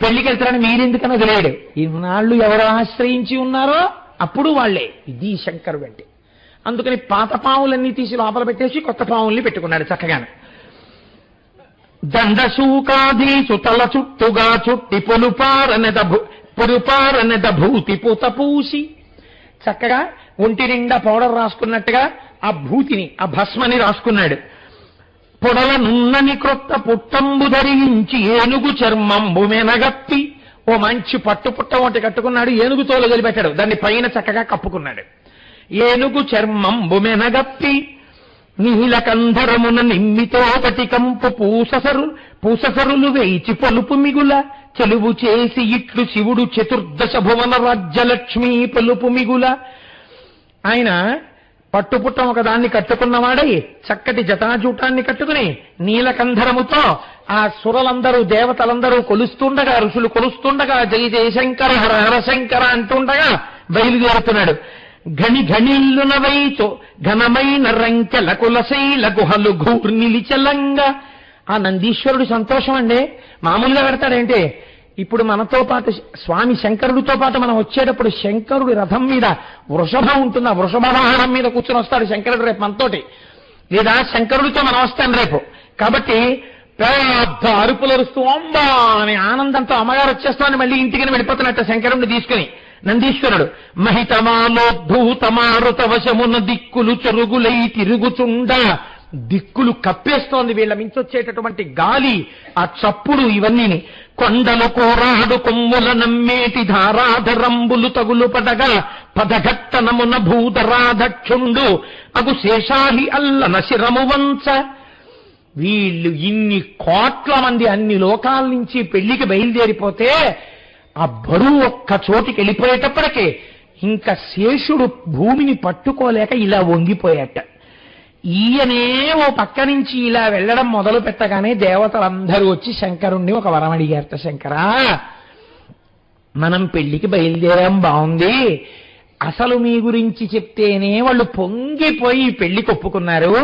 పెళ్లికి వెళ్తారని మీరెందుకని వదిలేడు. ఈనాళ్ళు ఎవరు ఆశ్రయించి ఉన్నారో అప్పుడు వాళ్లే. ఇది శంకరుడు అంటే. అందుకని పాత పావులన్నీ తీసి లోపల పెట్టేసి కొత్త పావుల్ని పెట్టుకున్నాడు చక్కగానే. దండశూకాదీసు తల చుట్టుగా చుట్టి పొరుపారనెద భూతి పూత పూసి చక్కగా ఒంటి నిండా పౌడర్ రాసుకున్నట్టుగా ఆ భూతిని, ఆ భస్మని రాసుకున్నాడు. పొడల నున్నని క్రొత్త పుట్టంబు ధరించి ఏనుగు చర్మంబు మెనగప్పి. ఓ మంచి పట్టుపుట్ట ఒకటి కట్టుకున్నాడు, ఏనుగు తోలు వదిలిపెట్టాడు, దాన్ని పైన చక్కగా కప్పుకున్నాడు. ఏనుగు చర్మంబు మెనగప్పి నీలకంధరమున నిమ్మితో పటికంపు పూససరులు వేయిచి పలుపు మిగుల చెలువు చేసి ఇట్లు శివుడు చతుర్దశ భువన రాజ్యలక్ష్మీ పలుపు మిగుల. ఆయన పట్టుపుట్టం ఒక దాన్ని కట్టుకున్నవాడై చక్కటి జటాజూటాన్ని కట్టుకుని నీలకంధరముతో ఆ సురలందరూ దేవతలందరూ కొలుస్తుండగా, ఋషులు కొలుస్తుండగా, జయ జయశంకర హర హరశంకర అంటుండగా బయలుదేరుతున్నాడు. ఘని ఘనిల్లున వైతో ఘనమైన రంకెల కులశైల గుహలు ఘూర్నిలిచలంగా. ఆ నందీశ్వరుడు సంతోషం అండి మామూలుగా పెడతాడేంటి? ఇప్పుడు మనతో పాటు స్వామి శంకరుడితో పాటు మనం వచ్చేటప్పుడు శంకరుడి రథం మీద వృషభం ఉంటుంది, ఆ వృషభ వాహనం మీద కూర్చొని వస్తాడు శంకరుడు రేపు మనతోటి, లేదా శంకరుడితో మనం వస్తాం రేపు. కాబట్టి పెద్ద అరుపులు అరుస్తూ అంబా అని ఆనందంతో అమ్మగారు వచ్చేస్తామని మళ్ళీ ఇంటికి వెళ్ళిపోతున్నట్ట శంకరుడిని తీసుకుని నందీశ్వరుడు. మహితమాలోద్ధూతమారుత వశమున దిక్కులు చెరుగులై తిరుగుచుండ. దిక్కులు కప్పేస్తోంది వీళ్ళ మించొచ్చేటటువంటి గాలి, ఆ చప్పుడు, ఇవన్నీ. కొండలు కోరాడు కొమ్ముల నమ్మేటి ధారాధరంబులు తగులు పడగా పదఘట్టనమున భూధరాధక్షుండు అగు శేషాహి అల్లన శిరము వంచ. వీళ్ళు ఇన్ని కోట్ల మంది అన్ని లోకాల నుంచి పెళ్లికి బయలుదేరిపోతే ఆ బరువు ఒక్క చోటికి వెళ్ళిపోయేటప్పటికే ఇంకా శేషుడు భూమిని పట్టుకోలేక ఇలా వంగిపోయాట. ఈయనే ఓ పక్క నుంచి ఇలా వెళ్ళడం మొదలు పెట్టగానే దేవతలందరూ వచ్చి శంకరుణ్ణి ఒక వరం అడిగారట. శంకరా, మనం పెళ్లికి బయలుదేరాం, బాగుంది, అసలు మీ గురించి చెప్తేనే వాళ్ళు పొంగిపోయి పెళ్లికి ఒప్పుకున్నారు.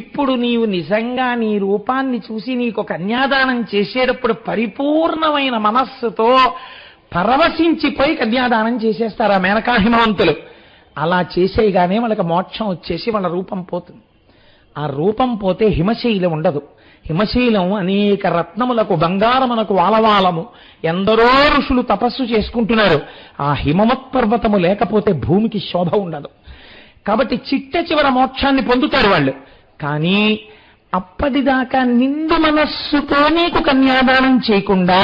ఇప్పుడు నీవు నిజంగా నీ రూపాన్ని చూసి నీకు కన్యాదానం చేసేటప్పుడు పరిపూర్ణమైన మనస్సుతో పరవశించిపోయి కన్యాదానం చేసేస్తారు ఆ మేనకా హిమవంతులు. అలా చేసేయగానే వాళ్ళకి మోక్షం వచ్చేసి వాళ్ళ రూపం పోతుంది. ఆ రూపం పోతే హిమశైలం ఉండదు. హిమశైలం అనేక రత్నములకు, బంగారమునకు వాలవాలము. ఎందరో ఋషులు తపస్సు చేసుకుంటున్నారు. ఆ హిమవత్ పర్వతము లేకపోతే భూమికి శోభ ఉండదు. కాబట్టి చిట్ట చివర మోక్షాన్ని పొందుతారు వాళ్ళు. కానీ అప్పటిదాకా నిండు మనస్సుతో నీకు కన్యాదానం చేయకుండా,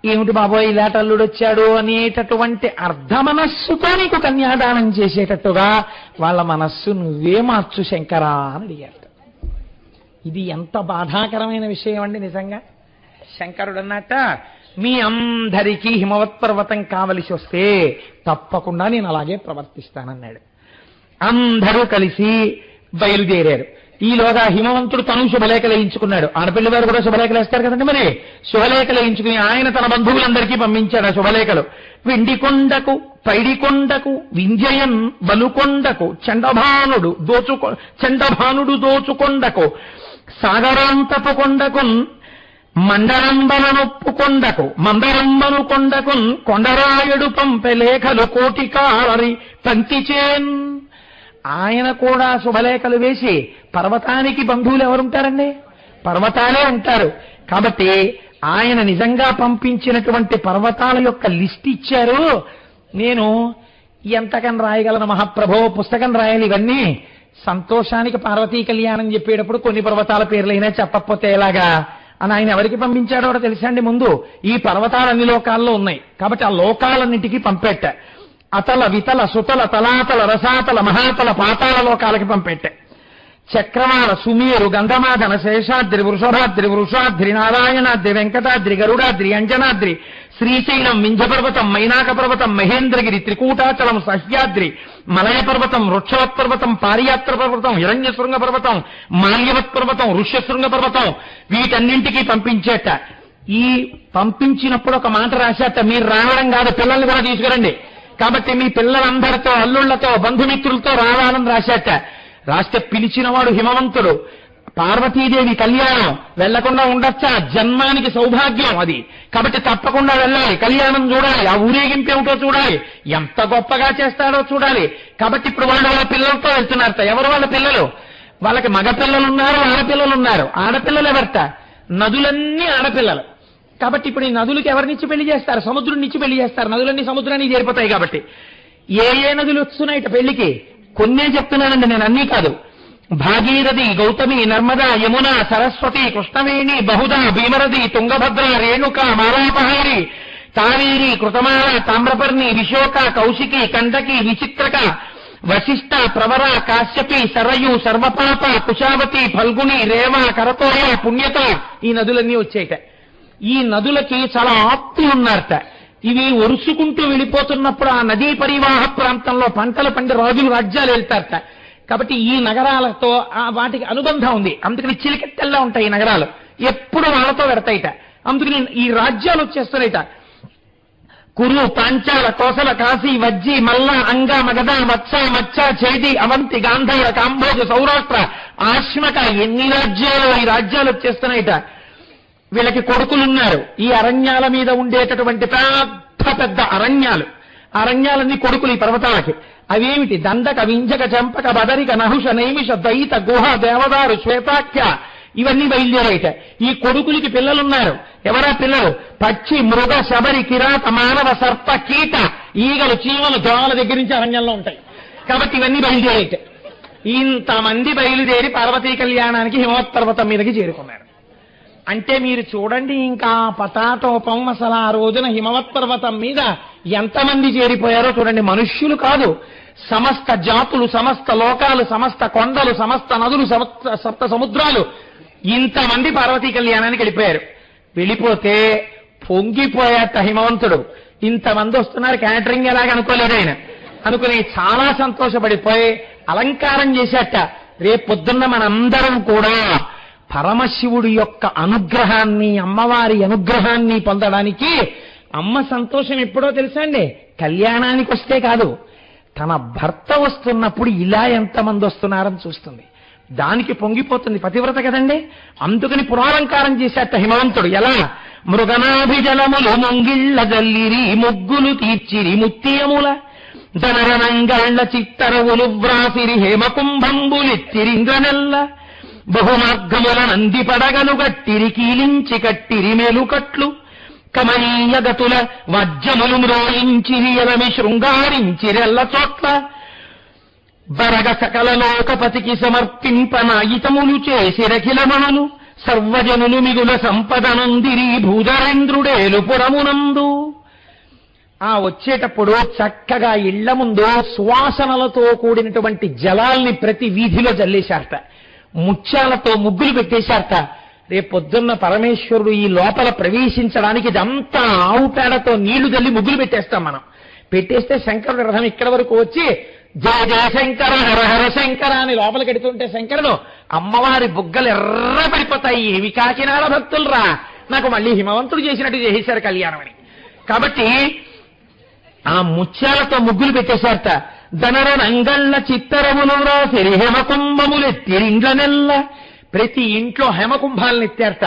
ఏమిటి బాబోయ్ ఇలాంటి అల్లుడు వచ్చాడు అనేటటువంటి అర్ధ మనస్సుతో నీకు కన్యాదానం చేసేటట్టుగా వాళ్ళ మనస్సు నువ్వే మార్చు శంకరా అని అడిగారు. ఇది ఎంత బాధాకరమైన విషయం అండి నిజంగా. శంకరుడు అన్నట్ట, మీ అందరికీ హిమవత్ పర్వతం కావలసి వస్తే తప్పకుండా నేను అలాగే ప్రవర్తిస్తానన్నాడు. అందరూ కలిసి బయలుదేరారు. ఈలోగా హిమవంతుడు తను శుభలేఖలు వేయించుకున్నాడు. ఆడపిల్లి వారు కూడా శుభలేఖలు వేస్తారు కదండి. మరి శుభలేఖలు వేయించుకుని ఆయన తన బంధువులందరికీ పంపించాడు ఆ శుభలేఖలు. వెండికొండకు, పైడికొండకు, వింజయన్ బలుకొండకు, చండభానుడు దోచుకొండకు, సాగరాంతపు కొండకున్, మండరంబనొప్పు కొండకు, మందరంబను కొండకున్, కొండరాయుడు పంపెలేఖలు కోటికారి పంకిచేన్. ఆయన కూడా శుభలేఖలు వేసి, పర్వతానికి బంధువులు ఎవరుంటారండి? పర్వతాలే ఉంటారు. కాబట్టి ఆయన నిజంగా పంపించినటువంటి పర్వతాల యొక్క లిస్ట్ ఇచ్చారు. నేను ఎంతకని రాయగలను మహాప్రభో, పుస్తకం రాయాలి ఇవన్నీ. సంతోషానికి పార్వతీ కళ్యాణం చెప్పేటప్పుడు కొన్ని పర్వతాల పేర్లైనా చెప్పకపోతే ఎలాగా అని ఆయన ఎవరికి పంపించాడో కూడా తెలుసా అండి. ముందు ఈ పర్వతాలు అన్ని లోకాల్లో ఉన్నాయి కాబట్టి ఆ లోకాలన్నింటికీ పంపెట్ట. అతల వితల సుతల తలాతల రసాతల మహాతల పాతాళ లోకాలకి పంపెట్ట. చక్రవాల, సుమేరు, గంధమాధన, శేషాద్రి, వృషభాద్రి, వృషాద్రి, నారాయణాద్రి, వెంకటాద్రి, గరుడాద్రి, అంజనాద్రి, శ్రీశైలం, వింధ్యపర్వతం, మైనాక పర్వతం, మహేంద్రగిరి, త్రికూటాచలం, సహ్యాద్రి, మలయ పర్వతం, వృక్షవత్ పర్వతం, పారియాత్ర పర్వతం, హిరణ్యశృంగ పర్వతం, మాల్యవత్ పర్వతం, ఋష్యశృంగ పర్వతం, వీటన్నింటికీ పంపించేట. ఈ పంపించినప్పుడు ఒక మాట రాశాట, మీరు రావడం కాదు పిల్లల్ని కూడా తీసుకురండి, కాబట్టి మీ పిల్లలందరితో, అల్లుళ్లతో, బంధుమిత్రులతో రావాలని రాశాట. రాస్తే పిలిచినవాడు హిమవంతుడు. పార్వతీదేవి కళ్యాణం వెళ్లకుండా ఉండొచ్చా? జన్మానికి సౌభాగ్యం అది. కాబట్టి తప్పకుండా వెళ్ళాలి, కళ్యాణం చూడాలి, ఆ ఊరేగింపు ఏమిటో చూడాలి, ఎంత గొప్పగా చేస్తాడో చూడాలి. కాబట్టి ఇప్పుడు వాళ్ళు వాళ్ళ పిల్లలతో వెళ్తున్నారట. ఎవరు వాళ్ళ పిల్లలు? వాళ్ళకి మగ పిల్లలున్నారు, ఆడపిల్లలున్నారు. ఆడపిల్లలు ఎవరట? నదులన్నీ ఆడపిల్లలు. కాబట్టి ఇప్పుడు ఈ నదులకి ఎవరినిచ్చి పెళ్లి చేస్తారు? సముద్రుడిని ఇచ్చి పెళ్లి చేస్తారు. నదులన్నీ సముద్రానికి చేరిపోతాయి. కాబట్టి ఏ నదులు వస్తున్నాయి ఇట పెళ్లికి? కొన్నే చెప్తున్నానండి నేను, అన్నీ కాదు. భాగీరథి, గౌతమి, నర్మద, యమున, సరస్వతి, కృష్ణవేణి, బహుదా, భీమరథి, తుంగభద్ర, రేణుక, మాలాపహారి, కావేరి, కృతమాల, తామ్రపర్ణి, విశోక, కౌశికి, కందకి, విచిత్రక, వశిష్ఠ, ప్రవర, కాశ్యపి, సరయు, సర్వపాప, కుశావతి, ఫల్గుని, రేవ, కరతోయ, పుణ్యత, ఈ నదులన్నీ వచ్చాయట. ఈ నదులకి చాలా ఆప్తులు ఉన్నారట. ఇవి ఒరుసుకుంటూ వెళ్ళిపోతున్నప్పుడు ఆ నదీ పరివాహ ప్రాంతంలో పంటలు పండి రాజులు రాజ్యాలు వెళ్తారట. కాబట్టి ఈ నగరాలతో వాటికి అనుబంధం ఉంది. అందుకని చిలికెత్తెల్లా ఉంటాయి ఈ నగరాలు, ఎప్పుడు వాళ్ళతో పెడతాయిట. అందుకని ఈ రాజ్యాలు వచ్చేస్తున్నాయిట. కురు, పాంచాల, కోసల, కాశీ, వజ్జి, మల్ల, అంగ, మగధ, మత్స, మచ్చ, చేది, అవంతి, గాంధార, కాంబోజ, సౌరాష్ట్ర, ఆశ్మక, ఎన్ని రాజ్యాలు ఈ రాజ్యాలు వచ్చేస్తున్నాయిట. వీళ్ళకి కొడుకులున్నారు. ఈ అరణ్యాల మీద ఉండేటటువంటి పెద్ద పెద్ద అరణ్యాలన్నీ కొడుకులు ఈ పర్వతాలకి. అవేమిటి? దండక, వింజక, చంపక, బదరిక, నహుష, నైమిష, దయిత, గుహ, దేవదారు, శ్వేతాఖ్య, ఇవన్నీ బయలుదేరాయిట. ఈ కొడుకులకి పిల్లలున్నారు. ఎవరా పిల్లలు? పక్షి, మృగ, శబరి, కిరాత, మానవ, సర్ప, కీట, ఈగలు, చీమలు, దోమల దగ్గర నుంచి అరణ్యంలో ఉంటాయి. కాబట్టి ఇవన్నీ బయలుదేరాయిట. ఇంతమంది బయలుదేరి పార్వతీ కళ్యాణానికి హిమవత్ పర్వతం మీదకి చేరుకున్నారు. అంటే మీరు చూడండి, ఇంకా పటాటోపం అసలు ఆ రోజున హిమవత్ పర్వతం మీద ఎంతమంది చేరిపోయారో చూడండి. మనుష్యులు కాదు, సమస్త జాతులు, సమస్త లోకాలు, సమస్త కొండలు, సమస్త నదులు, సప్త సముద్రాలు, ఇంతమంది పార్వతీ కళ్యాణానికి వెళ్ళిపోయారు. వెళ్ళిపోతే పొంగిపోయాట హిమవంతుడు. ఇంతమంది వస్తున్నారు, క్యాటరింగ్ ఎలాగ అనుకోలేదు ఆయన. అనుకుని చాలా సంతోషపడిపోయి అలంకారం చేశాట. రేపు పొద్దున్న మనందరం కూడా పరమశివుడి యొక్క అనుగ్రహాన్ని, అమ్మవారి అనుగ్రహాన్ని పొందడానికి అమ్మ సంతోషం ఎప్పుడో తెలుసా అండి? కళ్యాణానికి వస్తే కాదు, తన భర్త వస్తున్నప్పుడు ఇలా ఎంతమంది వస్తున్నారని చూస్తుంది. దానికి పొంగిపోతుంది. పతివ్రత కదండి. అందుకని పురాలంకారం చేశాట హిమవంతుడు. ఎలా? మృగనాభిజలములు మొంగిళ్ల జల్లిరి, ముగ్గులు తీర్చిరి ముత్తియముల, ధనరనంగళ్ల చిత్తరవులు వ్రాసిరి, హేమకుంభంబులెత్తిరింద్రనెల్ల, బహుమార్గముల నంది పడగలు గట్టిరి, కీలించి కట్టిరి మేలుకట్లు, కమనీయ గతుల వజ్రములు మ్రోయించిరి, ఎలమి శృంగారించిరెల్ల చోట్ల, బరగ సకల లోకపతికి సమర్పింపనాయితములు చేసిరఖిలమణులు, సర్వజనులు మిగుల సంపదనందిరి, భూధరేంద్రుడేలు పురమునందు. ఆ వచ్చేటప్పుడు చక్కగా ఇళ్ల ముందు సువాసనలతో కూడినటువంటి జలాల్ని ప్రతి వీధిలో జల్లేశారట. ముత్యాలతో ముగ్గులు పెట్టేశారట. రేపొద్దున్న పరమేశ్వరుడు ఈ లోపల ప్రవేశించడానికి ఇదంతా ఆవు పేడతో నీళ్లు జల్లి ముగ్గులు పెట్టేస్తాం మనం. పెట్టేస్తే శంకరుడు రథం ఇక్కడ వరకు వచ్చి జయ జయ శంకర, హర హర శంకర అని లోపలికి ఎడుతుంటే శంకరుడు అమ్మవారి బుగ్గలు ఎర్ర పడిపోతాయి. ఏవి కాకినాడ భక్తులు రా, నాకు మళ్ళీ హిమవంతుడు చేసినట్టు చేసేశారు కళ్యాణం అని. కాబట్టి ఆ ముత్యాలతో ముగ్గులు పెట్టేశారట. ధనరనంగళ్ల చిత్తరములు రాసిరి, హేమకుంభములెత్తిరిండ్లనెల్ల, ప్రతి ఇంట్లో హేమకుంభాలను ఎత్తారట.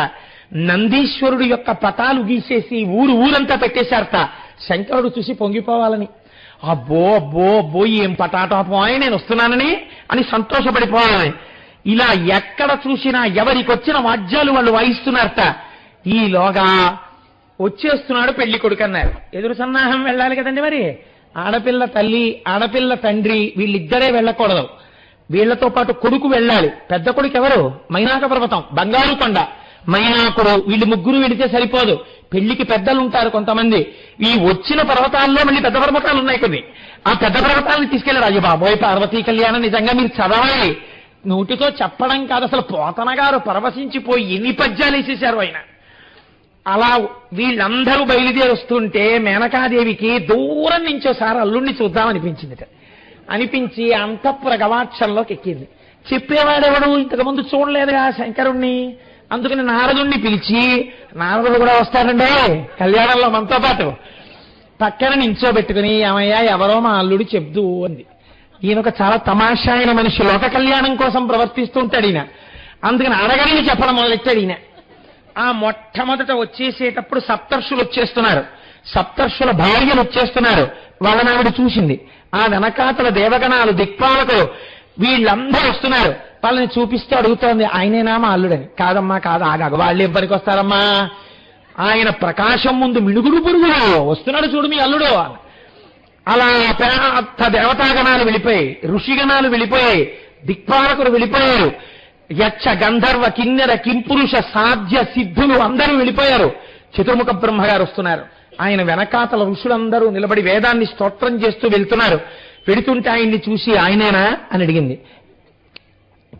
నందీశ్వరుడు యొక్క పటాలు గీసేసి ఊరంతా పెట్టేశారట. శంకరుడు చూసి పొంగిపోవాలని, అబ్బో అబ్బో అబ్బో ఏం పటాటోపం, నేను వస్తున్నానని అని సంతోషపడిపోవాలని. ఇలా ఎక్కడ చూసినా ఎవరికొచ్చిన వాద్యాలు వాళ్ళు వాయిస్తున్నారట. ఈలోగా వచ్చేస్తున్నాడు పెళ్లి కొడుకు అన్నారు. ఎదురు సన్నాహం వెళ్ళాలి కదండి. మరి ఆడపిల్ల తల్లి, ఆడపిల్ల తండ్రి వీళ్ళిద్దరే వెళ్ళకూడదు. వీళ్లతో పాటు కొడుకు వెళ్ళాలి. పెద్ద కొడుకు ఎవరు? మైనాక పర్వతం, బంగారు కొండ, మైనాకుడు. వీళ్ళు ముగ్గురు వెళితే సరిపోదు, పెళ్లికి పెద్దలు ఉంటారు కొంతమంది. ఈ వచ్చిన పర్వతాల్లో మళ్ళీ పెద్ద పర్వతాలు ఉన్నాయి కొన్ని. ఆ పెద్ద పర్వతాలను తీసుకెళ్లారు. అయ్యో బాబోయ్, పార్వతీ కళ్యాణం నిజంగా మీరు చదవాలి, నోటితో చెప్పడం కాదు. అసలు పోతన గారు పరవశించిపోయి ఎన్ని పద్యాలు వేసేశారు ఆయన. అలా వీళ్ళందరూ బయలుదేరి వస్తుంటే మేనకాదేవికి దూరం నుంచి ఒకసారి అల్లుణ్ణి చూద్దామనిపించిందిట. అనిపించి అంతఃపుర గవాక్షంలోకి ఎక్కింది. చెప్పేవాడెవడు? ఇంతకుముందు చూడలేదుగా శంకరుణ్ణి. అందుకని నారదుణ్ణి పిలిచి, నారదుడు కూడా వస్తాడండి కళ్యాణంలో మనతో పాటు, పక్కన నించోబెట్టుకుని, ఏమయ్యా ఎవరో మా అల్లుడు చెప్దు అంది. ఈయనొక చాలా తమాషా అయిన మనిషి, లోక కళ్యాణం కోసం ప్రవర్తిస్తూ ఉంటాడు ఈయన. అందుకని అడగని చెప్పడం మొదలెట్టాడు ఈయన. ఆ మొట్టమొదట వచ్చేసేటప్పుడు సప్తర్షులు వచ్చేస్తున్నారు, సప్తర్షుల భార్యలు వచ్చేస్తున్నారు. వాళ్ళని ఆవిడ చూసింది. ఆ వెనకాతల దేవగణాలు, దిక్పాలకులు వీళ్ళందరూ వస్తున్నారు. వాళ్ళని చూపిస్తూ అడుగుతోంది, ఆయనేనా మా అల్లుడని. కాదమ్మా కాదు, ఆగాగు, వాళ్ళు ఎవ్వరికి వస్తారమ్మా, ఆయన ప్రకాశం ముందు మిణుగుడు పురుగుడు వస్తున్నాడు చూడు మీ అల్లుడు. అలా పెద్ద దేవతాగణాలు వెళ్ళిపోయాయి, ఋషిగణాలు వెళ్ళిపోయాయి, దిక్పాలకులు వెళ్ళిపోయారు. యక్ష, గంధర్వ, కిన్నెర, కింపురుష, సాధ్య, సిద్ధులు అందరూ వెళ్ళిపోయారు. చతుర్ముఖ బ్రహ్మగారు వస్తున్నారు. ఆయన వెనకాతల ఋషులందరూ నిలబడి వేదాన్ని స్తోత్రం చేస్తూ వెళ్తున్నారు. పెడుతుంటే ఆయన్ని చూసి ఆయనేనా అని అడిగింది.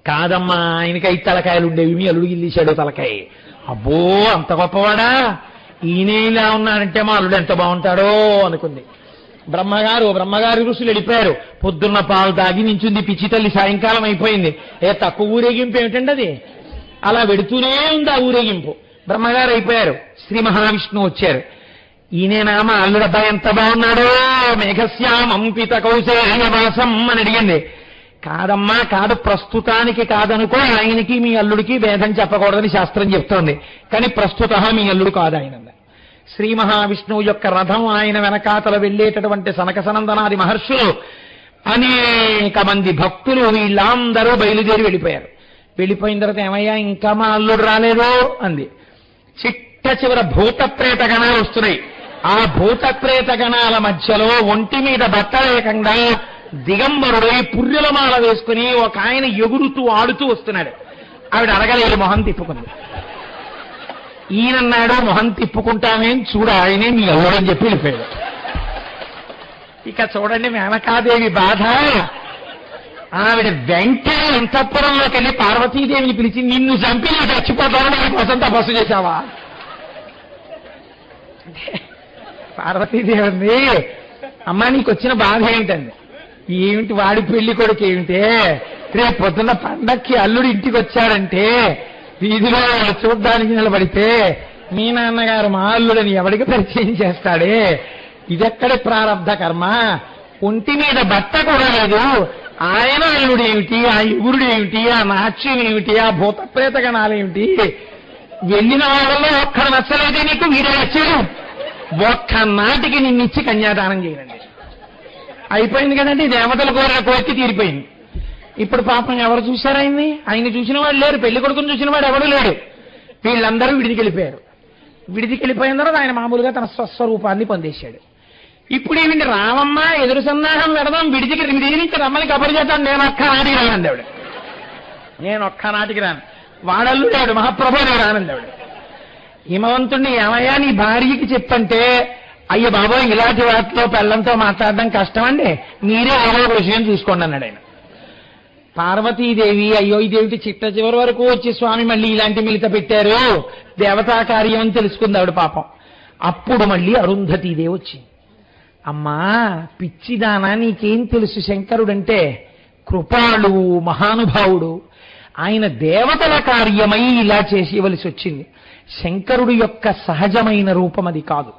కాదమ్మా, ఆయనకి 5 తలకాయలు ఉండేవి, మీ అల్లుడు గిల్లీశాడు తలకాయ. అబ్బో అంత గొప్పవాడా, ఈయనే ఇలా ఉన్నాడంటే మా అల్లుడు ఎంత బాగుంటాడో అనుకుంది. బ్రహ్మగారు ఋషులు వెళ్ళిపోయారు. పొద్దున్న పాలు తాగి నించుంది పిచ్చి తల్లి. సాయంకాలం అయిపోయింది. తక్కువ ఊరేగింపు ఏమిటండి అది, అలా వెడుతూనే ఉంది ఆ ఊరేగింపు. బ్రహ్మగారు అయిపోయారు. శ్రీ మహావిష్ణువు వచ్చారు. ఈయనేనా మా అల్లుడబ్బాయి ఎంత బాగున్నాడో, మేఘశ్యామం పిత కౌశేయవాసం అని అడిగింది. కాదమ్మా కాదు, ప్రస్తుతానికి కాదనుకో, ఆయనకి మీ అల్లుడికి భేదం చెప్పకూడదని శాస్త్రం చెప్తోంది, కానీ ప్రస్తుత మీ అల్లుడు కాదు ఆయన. శ్రీ మహావిష్ణువు యొక్క రథం ఆయన వెనకాతల వెళ్ళేటటువంటి సనక సనందనాది మహర్షులు, అనేక మంది భక్తులు, వీళ్ళందరూ బయలుదేరి వెళ్ళిపోయారు. వెళ్ళిపోయిన తర్వాత ఏమయ్యా ఇంకా మా అల్లుడు రాలేదు అంది. చిట్ట చివర భూత ప్రేత గణాలు వస్తున్నాయి. ఆ భూత ప్రేత గణాల మధ్యలో ఒంటి మీద బట్ట లేకుండా దిగంబరుడై పుర్రెల మాల వేసుకుని ఒక ఆయన ఎగురుతూ ఆడుతూ వస్తున్నాడు. ఆవిడ అడగలేదు, మొహం తిప్పుకుంది. ఈయనన్నాడు, మొహం తిప్పుకుంటామేం చూడ, ఆయనే మీ అల్లుడని చెప్పి వెళ్ళిపోయాడు. ఇక చూడండి మేనకాదేవి బాధ. ఆవిడ వెంటనే అంతఃపురంలోకి వెళ్ళి పార్వతీదేవిని పిలిచి, నిన్ను చంపి నాకు చచ్చిపోతావు, నా కోసం తపస్సు చేశావా? పార్వతీదేవి, అమ్మా నీకు వచ్చిన బాధ ఏంటండి? ఏమిటి వాడి పెళ్లి కొడుకు ఏమిటే, రేపు పొద్దున్న పండక్కి అల్లుడు ఇంటికి వచ్చాడంటే వీధిలో చూడ్డానికి నిలబడితే మీ నాన్నగారు మా అల్లుడని ఎవడికి పరిచయం చేస్తాడే? ఇదెక్కడి ప్రారంధ కర్మ? ఒంటి మీద బట్ట కూడా లేదు, ఆయన అల్లుడు ఏమిటి, ఆ ఎగురుడు ఏమిటి, ఆ నాట్యం ఏమిటి, ఆ భూత ప్రేత గణాలేమిటి? వెళ్ళిన వాళ్ళలో ఒక్కడ నచ్చలేదే నీకు, వీడే వచ్చాడు, ఒక్క నాటికి నిన్నిచ్చి కన్యాదానం చేయండి. అయిపోయింది కదండి, దేవతల కోరిన కోరిక తీరిపోయింది. ఇప్పుడు పాపం ఎవరు చూశారు ఆయన్ని? ఆయన చూసిన వాడు లేరు, పెళ్లి కొడుకుని చూసిన వాడు ఎవడు లేడు. వీళ్ళందరూ విడిదికెళ్ళిపోయారు. విడిదికెళ్ళిపోయిన తర్వాత ఆయన మామూలుగా తన స్వస్వరూపాన్ని పొందేశాడు. ఇప్పుడు ఏమిటి, రామమ్మ ఎదురు సన్నాహం పెడదాం, విడిది నుంచి రమ్మని కబురు చేద్దాం, నేను ఒక్క నాటికి రానంది ఆవిడ. నేను ఒక్క నాటికి రాను, వాడల్లుడాడు మహాప్రభు నేను రానంది ఆవిడ. హిమవంతుణ్ణి ఏమయ్యా నీ భార్యకి చెప్పంటే, అయ్య బాబోయ్ ఇలాంటి వాటిలో పెళ్లంతో మాట్లాడడం కష్టం అండి, మీరే ఏదో ఒక విషయం చూసుకోండి అన్నాడు ఆయన. పార్వతీదేవి, అయ్యో ఇదేమిటి చిట్ట చివరి వరకు వచ్చి స్వామి మళ్ళీ ఇలాంటి మిలిత పెట్టారు, దేవతా కార్యం అని తెలుసుకుంది ఆవిడ పాపం. అప్పుడు మళ్ళీ అరుంధతీదేవి వచ్చింది. అమ్మా పిచ్చిదానా, నీకేం తెలుసు శంకరుడంటే? కృపాళు, మహానుభావుడు, ఆయన దేవతల కార్యమై ఇలా చేసేవలసి వచ్చింది. శంకరుడు యొక్క సహజమైన రూపం అది కాదు.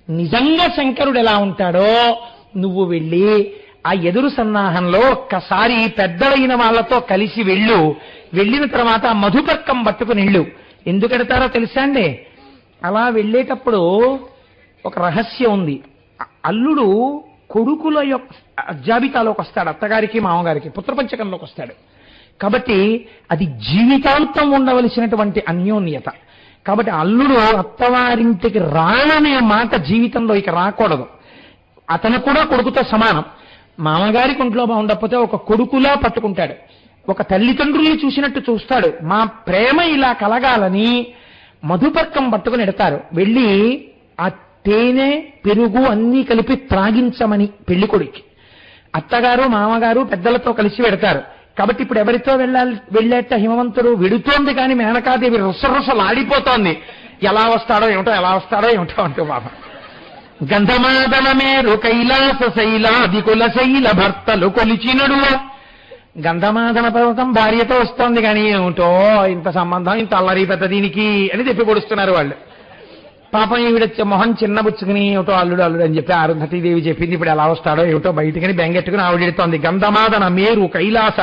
నిజంగా శంకరుడు ఎలా ఉంటాడో నువ్వు వెళ్ళి ఆ ఎదురు సన్నాహంలో ఒక్కసారి పెద్దలైన వాళ్లతో కలిసి వెళ్ళు, వెళ్ళిన తర్వాత ఆ మధుపర్కం పట్టుకుని వెళ్ళు. ఎందుకెడతారో తెలుసా అండి? అలా వెళ్ళేటప్పుడు ఒక రహస్యం ఉంది. అల్లుడు కొడుకుల యొక్క జాబితాలోకి వస్తాడు, అత్తగారికి మామగారికి పుత్రపంచకంలోకి వస్తాడు. కాబట్టి అది జీవితాంతం ఉండవలసినటువంటి అన్యోన్యత. కాబట్టి అల్లుడు అత్తవారింటికి రాననే మాట జీవితంలో ఇక రాకూడదు. అతను కూడా కొడుకుతో సమానం. మామగారికి ఒంట్లో బాగుండకపోతే ఒక కొడుకులా పట్టుకుంటాడు, ఒక తల్లిదండ్రుల్ని చూసినట్టు చూస్తాడు. మా ప్రేమ ఇలా కలగాలని మధుపర్కం పట్టుకుని ఎడతారు. వెళ్ళి ఆ తేనె పెరుగు అన్నీ కలిపి త్రాగించమని పెళ్లి కొడుక్కి అత్తగారు మామగారు పెద్దలతో కలిసి పెడతారు. కాబట్టి ఇప్పుడు ఎవరితో వెళ్ళేట హిమవంతుడు వెడుతోంది, కానీ మేనకాదేవి రుసరుసలాడిపోతోంది. ఎలా వస్తాడో ఏమిటో అంటూ బాబా. గంధమాదన మేరు కైలాస శైలాది కులశైల భర్తలు కొలిచినడు. గంధమాదన పర్వతం భార్యతో వస్తోంది, కానీ ఏమిటో ఇంత సంబంధం, ఇంత అల్లరి పెద్ద దీనికి అని చెప్పి కొడుస్తున్నారు వాళ్ళు. పాపం ఈవిడ మొహం చిన్నబుచ్చుకుని ఏమిటో అల్లుడు అని చెప్పి అరుంధతీదేవి చెప్పింది. ఇప్పుడు ఎలా వస్తాడో ఏమిటో బయటకని బెంగెట్టుకుని ఆవిడెడుతోంది. గంధమాదన మేరు కైలాస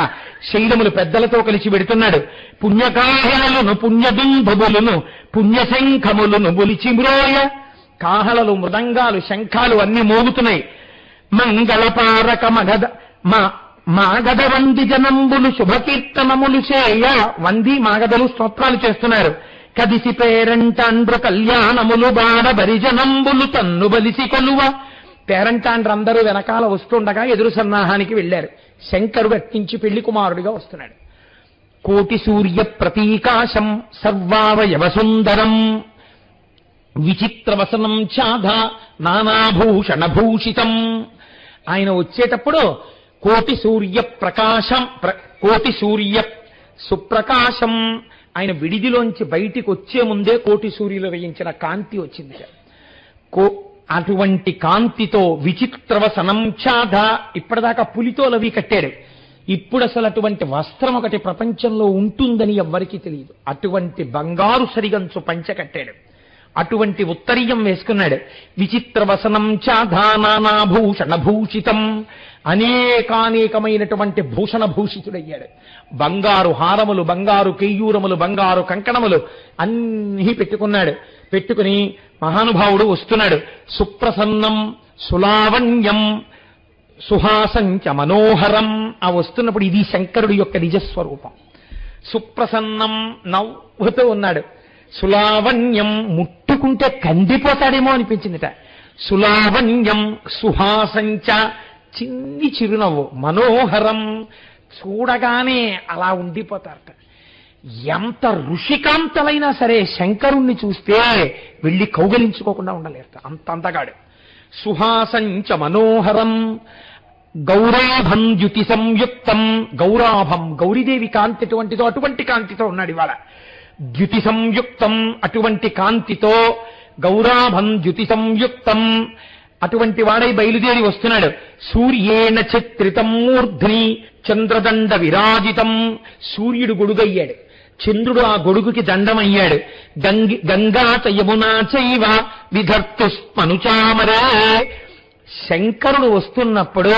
శైలములు పెద్దలతో కలిసి పెడుతున్నాడు. పుణ్యకాహలను పుణ్యదుంభములను పుణ్యశంఖములను బొలిచిమ్రోయ. కాహళలు మృదంగాలు శంఖాలు అన్ని మోగుతున్నాయి. మంగళపారక మాగధ వంది జనంబులు శుభకీర్తనములు చేయ. వంది మాగధలు స్తోత్రాలు చేస్తున్నారు. కదిసి పేరంటాండ్రు కళ్యాణములు బాడ బరిజనంబులు తన్ను బలిసి కొలువ. పేరంటాండ్రందరూ వెనకాల వస్తుండగా ఎదురు సన్నాహానికి వెళ్లారు. శంకరుడు అట్టించి పెళ్లి కుమారుడిగా వస్తున్నాడు. కోటి సూర్య ప్రతీకాశం సర్వావయవ సుందరం విచిత్రవసనం ఛాధ నానాభూషణ భూషితం. ఆయన వచ్చేటప్పుడు కోటి సూర్య సుప్రకాశం, ఆయన విడిదిలోంచి బయటికి వచ్చే ముందే కోటి సూర్యులు వేయించిన కాంతి వచ్చింది. అటువంటి కాంతితో విచిత్రవసనం చాధ, ఇప్పటిదాకా పులితోలవి కట్టాడు. ఇప్పుడు అసలు అటువంటి వస్త్రం ఒకటి ప్రపంచంలో ఉంటుందని ఎవ్వరికీ తెలియదు. అటువంటి బంగారు సరిగంచు పంచ కట్టాడు, అటువంటి ఉత్తరీయం వేసుకున్నాడు. విచిత్రవసనం చాధానాభూషణ భూషితం, అనేకానేకమైనటువంటి భూషణ భూషితుడయ్యాడు. బంగారు హారములు, బంగారు కేయూరములు, బంగారు కంకణములు అన్నీ పెట్టుకున్నాడు. పెట్టుకుని మహానుభావుడు వస్తున్నాడు. సుప్రసన్నం సులావణ్యం సుహాసంచ మనోహరం. ఆ వస్తున్నప్పుడు ఇది శంకరుడి యొక్క నిజస్వరూపం. సుప్రసన్నం, నవ్వుతూ ఉన్నాడు. సులావణ్యం, ముట్టుకుంటే కందిపోతాడేమో అనిపించిందిట. సులావణ్యం సుహాసంచ, చిన్ని చిరునవ్వు. మనోహరం, చూడగానే అలా ఉండిపోతారట. ఎంత ఋషికాంతలైనా సరే శంకరుణ్ణి చూస్తే వెళ్ళి కౌగలించుకోకుండా ఉండలేరట, అంత అందగాడు. సుహాసంచ మనోహరం గౌరాభం ద్యుతి సంయుక్తం. గౌరాభం, గౌరీదేవి కాంతి ఎటువంటిదో అటువంటి కాంతితో ఉన్నాడు ఇవాళ. ద్యుతి సంయుక్తం, అటువంటి కాంతితో. గౌరాభం ద్యుతి సంయుక్తం, అటువంటి వాడై బయలుదేరి వస్తున్నాడు. సూర్యేణ చిత్రితం మూర్ధ్ని చంద్రదండ విరాజితం. సూర్యుడు గొడుగయ్యాడు, చంద్రుడు ఆ గొడుగుకి దండమయ్యాడు. గంగా యమునా చైవ విధర్తుస్మనుచామరే. శంకరుడు వస్తున్నప్పుడు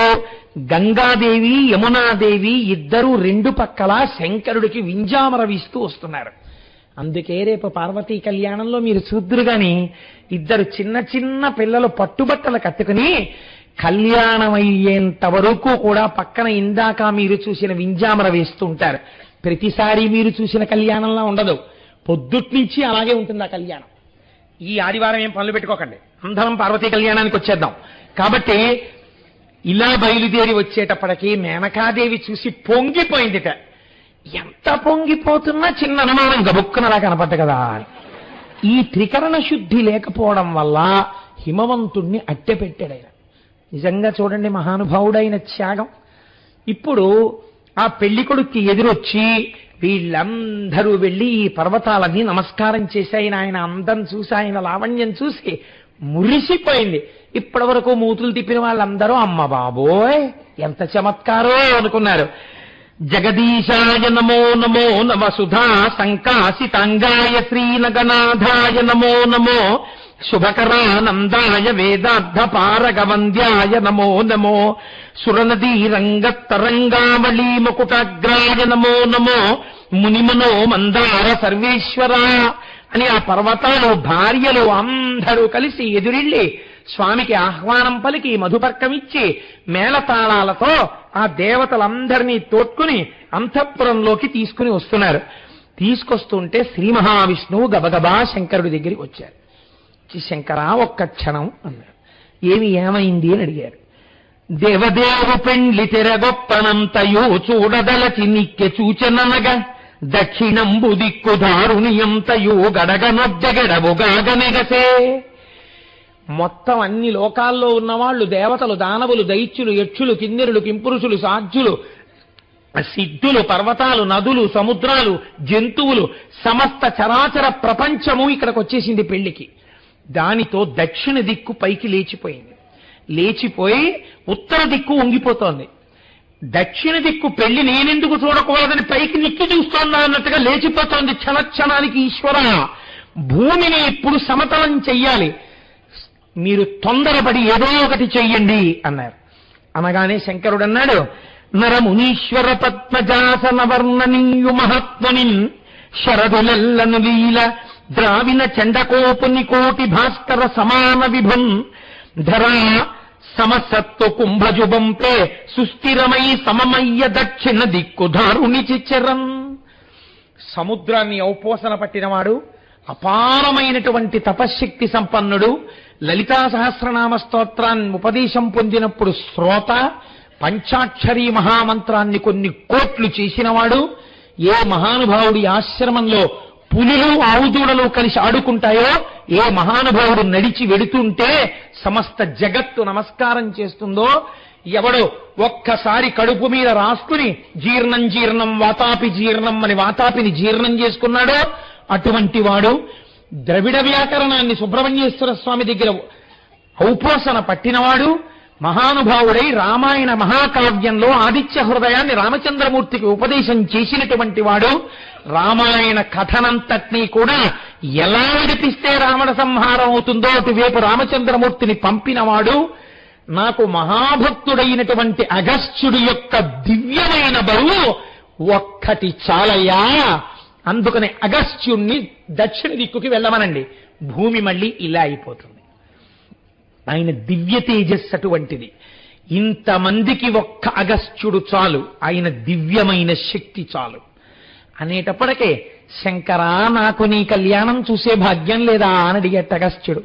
గంగాదేవి యమునాదేవి ఇద్దరూ రెండు పక్కల శంకరుడికి వింజామర వీస్తూ వస్తున్నారు. అందుకే రేపు పార్వతీ కళ్యాణంలో మీరు చూద్దురు గాని ఇద్దరు చిన్న చిన్న పిల్లలు పట్టుబట్టలు కట్టుకుని కళ్యాణం అయ్యేంత వరకు కూడా పక్కన ఇందాక మీరు చూసిన వింజామర వేస్తూ ఉంటారు. ప్రతిసారి మీరు చూసిన కళ్యాణంలా ఉండదు, పొద్దుట్నుంచి అలాగే ఉంటుంది ఆ కళ్యాణం. ఈ ఆదివారం ఏం పనులు పెట్టుకోకండి, అందరం పార్వతీ కళ్యాణానికి వచ్చేద్దాం. కాబట్టి ఇలా బయలుదేరి వచ్చేటప్పటికీ మేనకాదేవి చూసి పొంగిపోయిందిట. ఎంత పొంగిపోతున్నా చిన్న అనుమానం గబుక్కునలా కనపడ్డ కదా. ఈ త్రికరణ శుద్ధి లేకపోవడం వల్ల హిమవంతుణ్ణి అట్టె పెట్టాడు ఆయన. నిజంగా చూడండి మహానుభావుడైన త్యాగం. ఇప్పుడు ఆ పెళ్లి కొడుక్కి ఎదురొచ్చి వీళ్ళందరూ వెళ్ళి ఈ పర్వతాలన్నీ నమస్కారం చేసి ఆయన అందం చూసి ఆయన లావణ్యం చూసి మురిసిపోయింది. ఇప్పటి వరకు మూతులు తిప్పిన వాళ్ళందరూ అమ్మ బాబోయ్ ఎంత చమత్కారో అనుకున్నారు. జగదీశాయ నమో నమో నమ సుధా సంకాసితాంగాయ శ్రీనగనాథాయ నమో నమో శుభకరానందాయ వేదార్థ పారగవంద్యాయ నమో నమో సురనదీ రంగత్తరంగావళీ ముకుటాగ్రాయ నమో నమో మునిమనో మందార సర్వేశ్వర అని ఆ పర్వతాలు భార్యలు అందరూ కలిసి ఎదురిళ్ళి స్వామికి ఆహ్వానం పలికి మధుపర్కమిచ్చి మేళతాళాలతో ఆ దేవతలందరినీ తోడ్కుని అంతఃపురంలోకి తీసుకుని వస్తున్నారు. తీసుకొస్తుంటే శ్రీ మహావిష్ణువు గబగబా శంకరుడి దగ్గరికి వచ్చారు. శంకరా ఒక్క క్షణం అన్నారు. ఏమైంది అని అడిగారు. దేవదేవు పెండ్లి తెరగొప్పనంతయో చూడదలచి నిక్కె చూచననగా దక్షిణంబు దిక్కు దారుణియంతయో గడగనొద్దగడవుగాగనెగసే. మొత్తం అన్ని లోకాల్లో ఉన్నవాళ్లు దేవతలు, దానవులు, దైత్యులు, యక్షులు, కిన్నెరులు, కింపురుషులు, సాధ్యులు, సిద్ధులు, పర్వతాలు, నదులు, సముద్రాలు, జంతువులు, సమస్త చరాచర ప్రపంచము ఇక్కడికి వచ్చేసింది పెళ్లికి. దానితో దక్షిణ దిక్కు పైకి లేచిపోయింది. లేచిపోయి ఉత్తర దిక్కు వంగిపోతోంది. దక్షిణ దిక్కు పెళ్లి నేనెందుకు చూడకూడదని పైకి నిక్కి చూస్తోందా అన్నట్టుగా లేచిపోతోంది. క్షణక్షణానికి ఈశ్వర భూమిని ఇప్పుడు సమతలం చెయ్యాలి, మీరు తొందరపడి ఏదో ఒకటి చెయ్యండి అన్నారు. అనగానే శంకరుడు అన్నాడు, నరమునీశ్వర పద్మజాసన వర్ణనీయు మహాత్మనిన్ శరదులెల్లను లీల ద్రావిన చండకోపుని కోటి భాస్కర సమాన విభున్ ధరా సమసత్తు కుంభజుబంపే సుస్థిరమై సమమయ్య దక్షిణ దిక్కు దారుణి చిచ్చరన్. సముద్రాన్ని ఔపోసన పట్టినవాడు, అపారమైనటువంటి తపశ్శక్తి సంపన్నుడు, లలితా సహస్రనామ స్తోత్రాన్ని ఉపదేశం పొందినప్పుడు శ్రోత, పంచాక్షరీ మహామంత్రాన్ని కొన్ని కోట్లు చేసినవాడు, ఏ మహానుభావుడి ఆశ్రమంలో పులులు ఆవుదూడలు కలిసి ఆడుకుంటాయో, ఏ మహానుభావుడు నడిచి వెడుతుంటే సమస్త జగత్తు నమస్కారం చేస్తుందో, ఎవడో ఒక్కసారి కడుపు మీద రాసుకుని జీర్ణం జీర్ణం వాతాపి జీర్ణం అని వాతాపిని జీర్ణం చేసుకున్నాడో అటువంటి వాడు ద్రవిడ వ్యాకరణాన్ని సుబ్రహ్మణ్యేశ్వర స్వామి దగ్గర ఔపోసన పట్టినవాడు మహానుభావుడై రామాయణ మహాకావ్యంలో ఆదిత్య హృదయాన్ని రామచంద్రమూర్తికి ఉపదేశం చేసినటువంటి వాడు రామాయణ కథనంతటినీ కూడా ఎలా నడిపిస్తే రావణ సంహారం అవుతుందో అటువైపు రామచంద్రమూర్తిని పంపినవాడు నాకు మహాభక్తుడైనటువంటి అగస్త్యుడి యొక్క దివ్యమైన బరువు ఒక్కటి చాలయ్యా, అందుకని అగస్త్యుణ్ణి దక్షిణ దిక్కుకి వెళ్ళమనండి. భూమి మళ్ళీ ఇలా అయిపోతుంది. ఆయన దివ్య తేజస్సు అటువంటిది. ఇంతమందికి ఒక్క అగస్త్యుడు చాలు, ఆయన దివ్యమైన శక్తి చాలు అనేటప్పటికే శంకరా నాకు నీ కళ్యాణం చూసే భాగ్యం లేదా అని అడిగేట అగస్త్యుడు.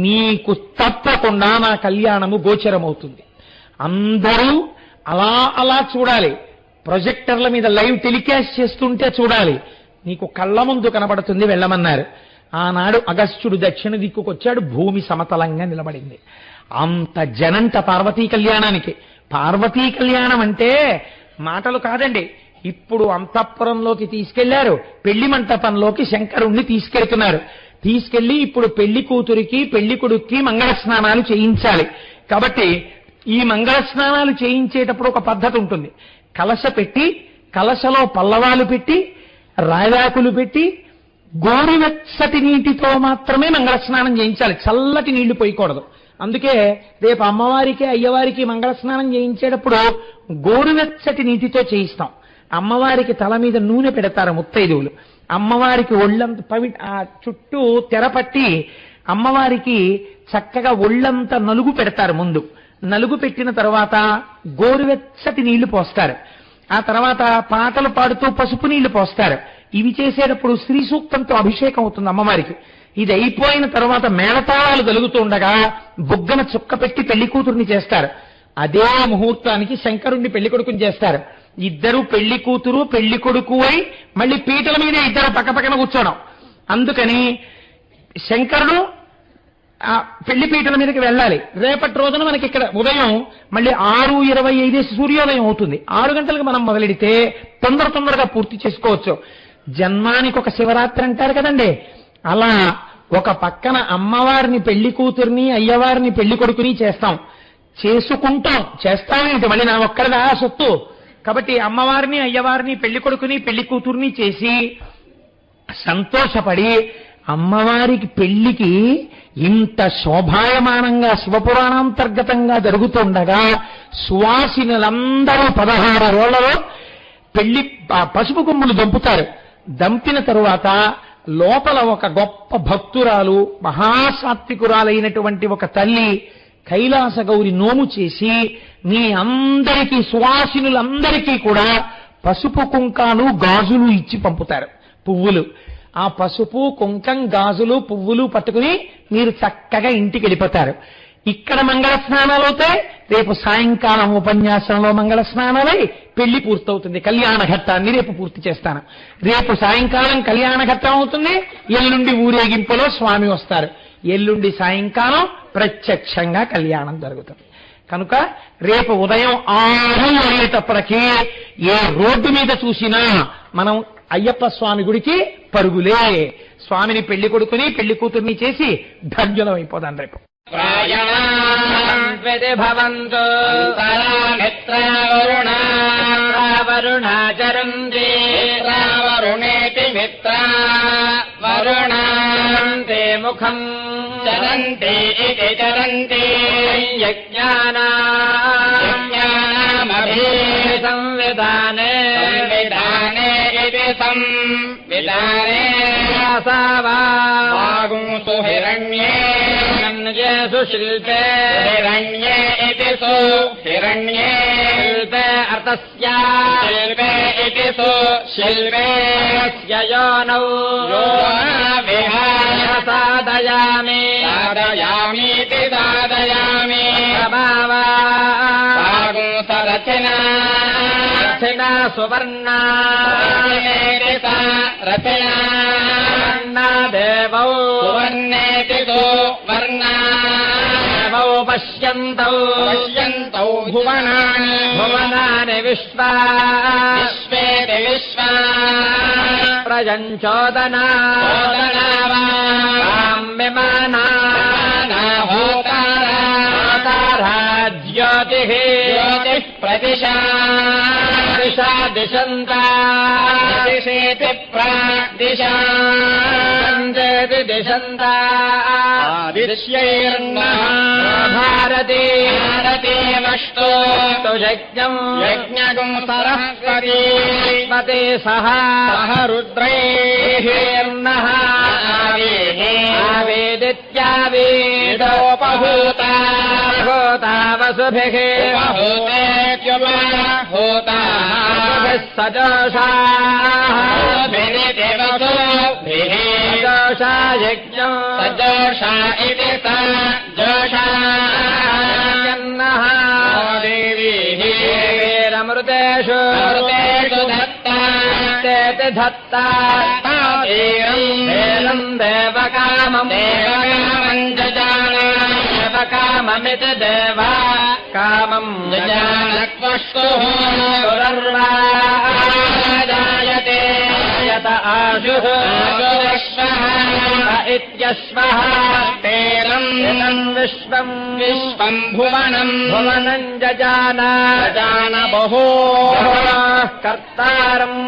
నీకు తప్పకుండా నా కళ్యాణము గోచరమవుతుంది. అందరూ అలా అలా చూడాలి, ప్రొజెక్టర్ల మీద లైవ్ టెలికాస్ట్ చేస్తుంటే చూడాలి, నీకు కళ్ళ ముందు కనబడుతుంది, వెళ్ళమన్నారు. ఆనాడు అగస్త్యుడు దక్షిణ దిక్కుకొచ్చాడు, భూమి సమతలంగా నిలబడింది. అంత జనంట పార్వతీ కళ్యాణానికి. పార్వతీ కళ్యాణం అంటే మాటలు కాదండి. ఇప్పుడు అంతఃపురంలోకి తీసుకెళ్లారు, పెళ్లి మంటపంలోకి శంకరుణ్ణి తీసుకెళ్తున్నారు. తీసుకెళ్లి ఇప్పుడు పెళ్లి కూతురికి పెళ్లి కొడుక్కి మంగళ స్నానాలు చేయించాలి. కాబట్టి ఈ మంగళ స్నానాలు చేయించేటప్పుడు ఒక పద్ధతి ఉంటుంది. కలశ పెట్టి, కలశలో పల్లవాలు పెట్టి, రాయాకులు పెట్టి, గోరువెచ్చటి నీటితో మాత్రమే మంగళ స్నానం చేయించాలి, చల్లటి నీళ్లు పోయకూడదు. అందుకే రేపు అమ్మవారికి అయ్యవారికి మంగళ స్నానం చేయించేటప్పుడు గోరువెచ్చటి నీటితో చేయిస్తాం. అమ్మవారికి తల మీద నూనె పెడతారు ముత్తైదువులు. అమ్మవారికి ఒళ్ళంత ఆ చుట్టూ తెరపట్టి అమ్మవారికి చక్కగా ఒళ్ళంతా నలుగు పెడతారు. ముందు నలుగు పెట్టిన తర్వాత గోరువెచ్చటి నీళ్లు పోస్తారు. ఆ తర్వాత పాటలు పాడుతూ పసుపు నీళ్లు పోస్తారు. ఇవి చేసేటప్పుడు శ్రీ సూక్తంతో అభిషేకం అవుతుంది అమ్మవారికి. ఇది అయిపోయిన తర్వాత మేళతాళాలు కలుగుతుండగా బుగ్గన చుక్క పెట్టి పెళ్లి కూతుర్ని చేస్తారు. అదే ముహూర్తానికి శంకరుణ్ణి పెళ్లి కొడుకుని చేస్తారు. ఇద్దరు పెళ్లి కూతురు పెళ్లి కొడుకు అయి మళ్ళీ పీటల మీదే ఇద్దరు పక్కపక్కన కూర్చోవడం. అందుకని శంకరుడు ఆ పెళ్లి పీటల మీదకి వెళ్ళాలి. రేపటి రోజున మనకి ఇక్కడ ఉదయం మళ్ళీ 6:25 సూర్యోదయం అవుతుంది. 6 గంటలకు మనం మొదలెడితే తొందరగా పూర్తి చేసుకోవచ్చు. జన్మానికి ఒక శివరాత్రి అంటారు కదండి, అలా ఒక పక్కన అమ్మవారిని పెళ్లి కూతుర్ని అయ్యవారిని పెళ్లి కొడుకుని చేస్తాం. చేస్తామేంటి మళ్ళీ నా ఒక్కరిదా సొత్తు. కాబట్టి అమ్మవారిని అయ్యవారిని పెళ్లి కొడుకుని పెళ్లి కూతుర్ని చేసి సంతోషపడి అమ్మవారికి పెళ్లికి ఇంత శోభాయమానంగా శివపురాణాంతర్గతంగా జరుగుతుండగా సువాసినులందరూ 16 రోజులలో పెళ్లి పసుపు కొమ్ములు దంపుతారు. దంపిన తరువాత లోపల ఒక గొప్ప భక్తురాలు మహాసాత్వికురాలైనటువంటి ఒక తల్లి కైలాస గౌరి నోము చేసి మీ అందరికీ సువాసినులందరికీ కూడా పసుపు కుంకాలు గాజులు ఇచ్చి పంపుతారు, పువ్వులు. ఆ పసుపు కుంకం గాజులు పువ్వులు పట్టుకుని మీరు చక్కగా ఇంటికి వెళ్ళిపోతారు. ఇక్కడ మంగళ స్నానాలు అవుతాయి, రేపు సాయంకాలం ఉపన్యాసంలో మంగళ స్నానాలై పెళ్లి పూర్తవుతుంది. కళ్యాణ ఘట్టాన్ని రేపు పూర్తి చేస్తాను. రేపు సాయంకాలం కళ్యాణ ఘట్టం అవుతుంది. ఎల్లుండి ఊరేగింపులో స్వామి వస్తారు. ఎల్లుండి సాయంకాలం ప్రత్యక్షంగా కళ్యాణం జరుగుతుంది. కనుక రేపు ఉదయం 6 అయ్యేటప్పటికీ ఏ రోడ్డు మీద చూసినా మనం అయ్యప్ప స్వామి గుడికి పరుగులే. స్వామిని పెళ్లి కొడుకుని పెళ్లి కూతుర్ని చేసి ధన్యులం అయిపోదాం రేపు. భవంతు వరుణాచరంతి వరుణేతి మిత్ర వరుణాంతే ముఖం చరంతి ఇది చరంతి యజ్ఞానామభి సంవిధానే ఇది సంవిధానే సావాగుంసు హిరణ్యే శిల్పే హిరణ్యే ఇది సు హిరణ్యే శిల్పే అర్థస్య శిల్పే ఇది సు శిల్పే యోనౌ సాధయామి సాధయామీతి సాధయామి రచనా రచనా సువర్ణా రచనా దేవౌ సువర్ణేతి వర్ణా पश्यन्तौ भुवनानि भुवनानि विश्वेति विश्वा प्रजञ्चोदना विमाना होतारा ज्योतिः प्रतिशा दिशा दिशन्ता दिशेति प्रादिशा सञ्चेति दिशन्ता आदिश्यैर्नः भारती भारतीमष्टो यज्ञम् यज्ञगुं सरस्वती पते सह रुद्रैः आवेदित्यावेदोपभूता भूता वसुभिः होताः सजोषाः सजोषा यज्ञम् सजोषा इति सजोषान्नः देवीरमृतेषु धत्ता चेति धत्ता वेदम् देवकामम् देवकाममिति देवा कामम् जजानक्वस्तुः जायते यत आशुः इत्यश्वः तेनम् विश्वम् भुवनम् जजान बहो कर्तारम्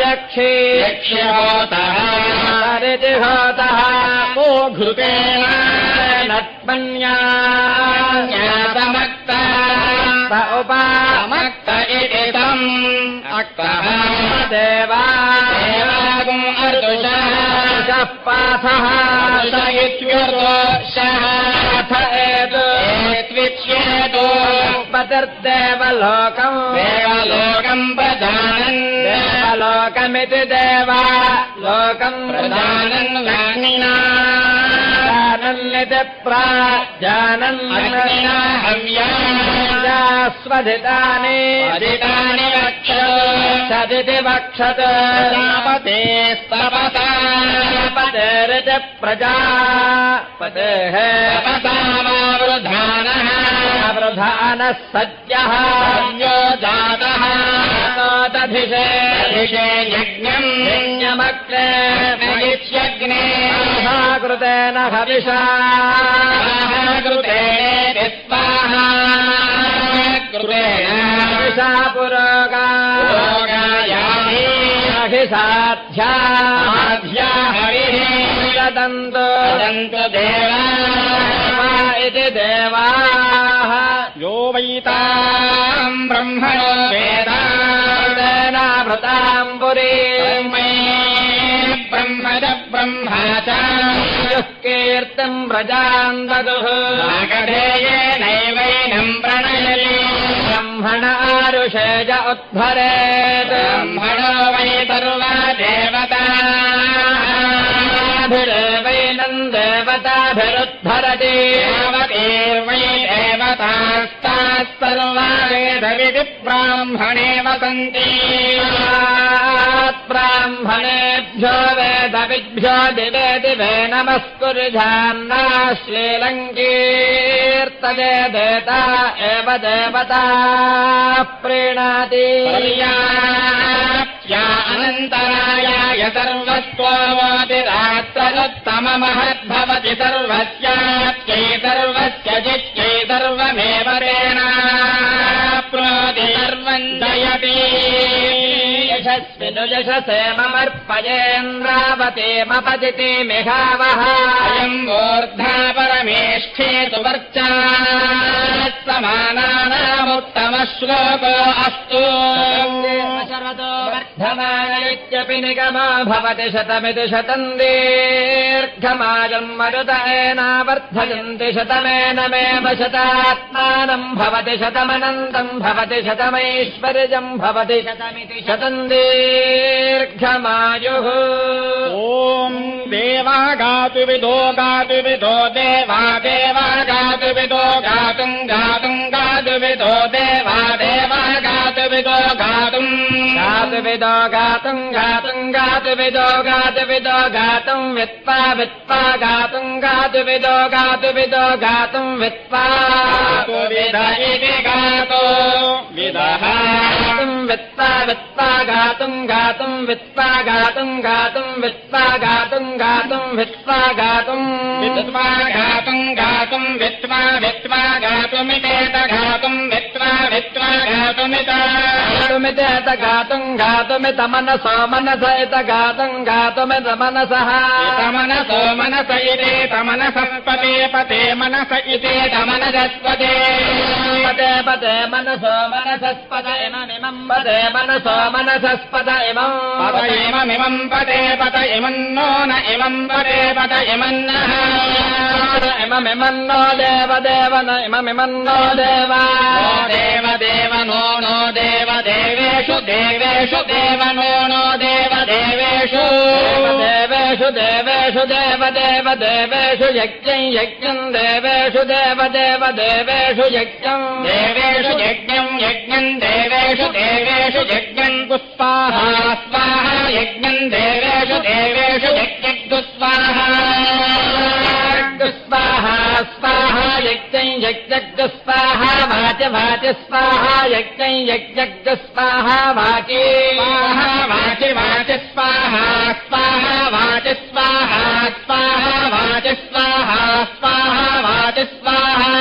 यक्षे यक्ष्यहोतः हरिति होतः ओ घृतेन नत्मन्या ज्ञातमक्ता उपमक्त इति तम् अक्तः देवागुम् अर्दुषः पाथः इत्युर्दोषः अथ एत्विच्येतो पतिर्देवलोकम् देवलोकम् प्रजानन् देवलोकमिति देवा लोकम् प्रजानन् अग्निना जानन्निति प्राजानन् अग्निना हव्या स्वधितानि वदितानि सदिति वक्षत प्रजापतेस्तपसा पतेरिति प्रजापतेः तपसावृधानः वृधानः सद्यः यो जातः दधिषे यज्ञम् यज्ञमग्ने नयिष्यग्ने कृतेन हविषा कृतेन स्वाहा कृतेन हविषा पुरोगायाभिसाध्या हविः ददन्तु ददन्तु देवा इति देवाः यो वैताम् ब्रह्मणो वेदाभृताम् पुरीम् ब्रह्मद ब्रह्मा च कीर्तिम् व्रजाम् ददुः नागधेयेनैवैनम् प्रणयति ब्रह्मण आरुषेज उद्भरेत् ब्रह्मणो वै सर्वा देवताभिरेवैनम् देवताभिरुद्धरति देवतेर्वै देवतास्ताः सर्वा वेदविधि ब्राह्मणे वसन्ति ब्राह्मणेभ्यो वेदविभ्यो दिवे दिवे नमस्कुर्जान्ना श्रीलङ्कीर्तये देता एव देवता प्रीणाति पर्याप्त्या अनन्तरायाय सर्वस्त्वोतिरात्रनुत्तममहद्भवति सर्वस्याप्त्यै सर्वस्य जित्यै सर्वमेव तेनाप्नोति सर्वम् जयति यशस्विनुयशसे ममर्पयेन्द्रावतीमपतिति मिहावः अयम् वोर्धा परमेष्ठे सुवर्चा समानानामुत्तमश्लोको अस्तु शरदो वर्धमान इत्यपि निगमो भवति शतमिति शतम् दीर्घमाजम् मरुत एनावर्धयन्ति शतमेनमेव शतात्मानम् भवति शतमनन्तम् भवति शतमैश्वर्यम् भवति शतमिति शतम् दीर्घमायुः ॐ देवा गातु विदो देवा देवा गातु विदो गातुम् गातुम् गातु विदो देवा देवा गातु गातुविदो गातुम् गातुविदो गातुम् गातुम् गातुविदो गातुविदो गातुम् वित्त्वा वित्त्वा गातुम् गातुविदो गातुविदो गातुम् वित्त्वा विद इति गातो विदः वित्त्वा वित्त्वा गातुम् गातुम् वित्त्वा गातुम् गातुम् वित्त्वा गातुम् गातुम् वित्त्वा गातुम् वित्त्वा गातुम् गातुम् वित्त्वा वित्त्वा गातुमितेत गातुम् वित्त्वा वित्त्वा गातुमित गातुमितेत गातुम् गातुमित मनसो मनस इत गातुम् गातुमित मनसः मनसो मनस इतेत मनसस्पते पते मनस इतेत मनसस्पते पते पते मनसो मनसस्पत इममिमम् पते मनसो मनसस्पत इमम् पद इममिमम् पते पत इमन्नो न इमम् पते पत इमन्नः इममिमन्नो देव देव न इममिमन्नो देवा देव देव नो नो देव देवेषु देवेषु देव नो नो देव देवेषु देवेषु देवेषु देव देव देवेषु यज्ञम् यज्ञम् देवेषु देव देव देवेषु यज्ञम् देवेषु यज्ञम् यज्ञम् देवेषु देवेषु यज्ञम् पुष्पाहा स्वाहा यज्ञम् देवेषु देवेषु यज्ञस्वाहा स्वाहा स्वाहा यज्ञम् यज्ञस्वाहा वाच वाच स्वाहा यज्ञम् यज्ञस्वाहा वाचे स्वाहा वाचि वाचि स्वाहा स्वाहा वाचि स्वाहा स्वाहा वाचि स्वाहा स्वाहा वाचि स्वाहा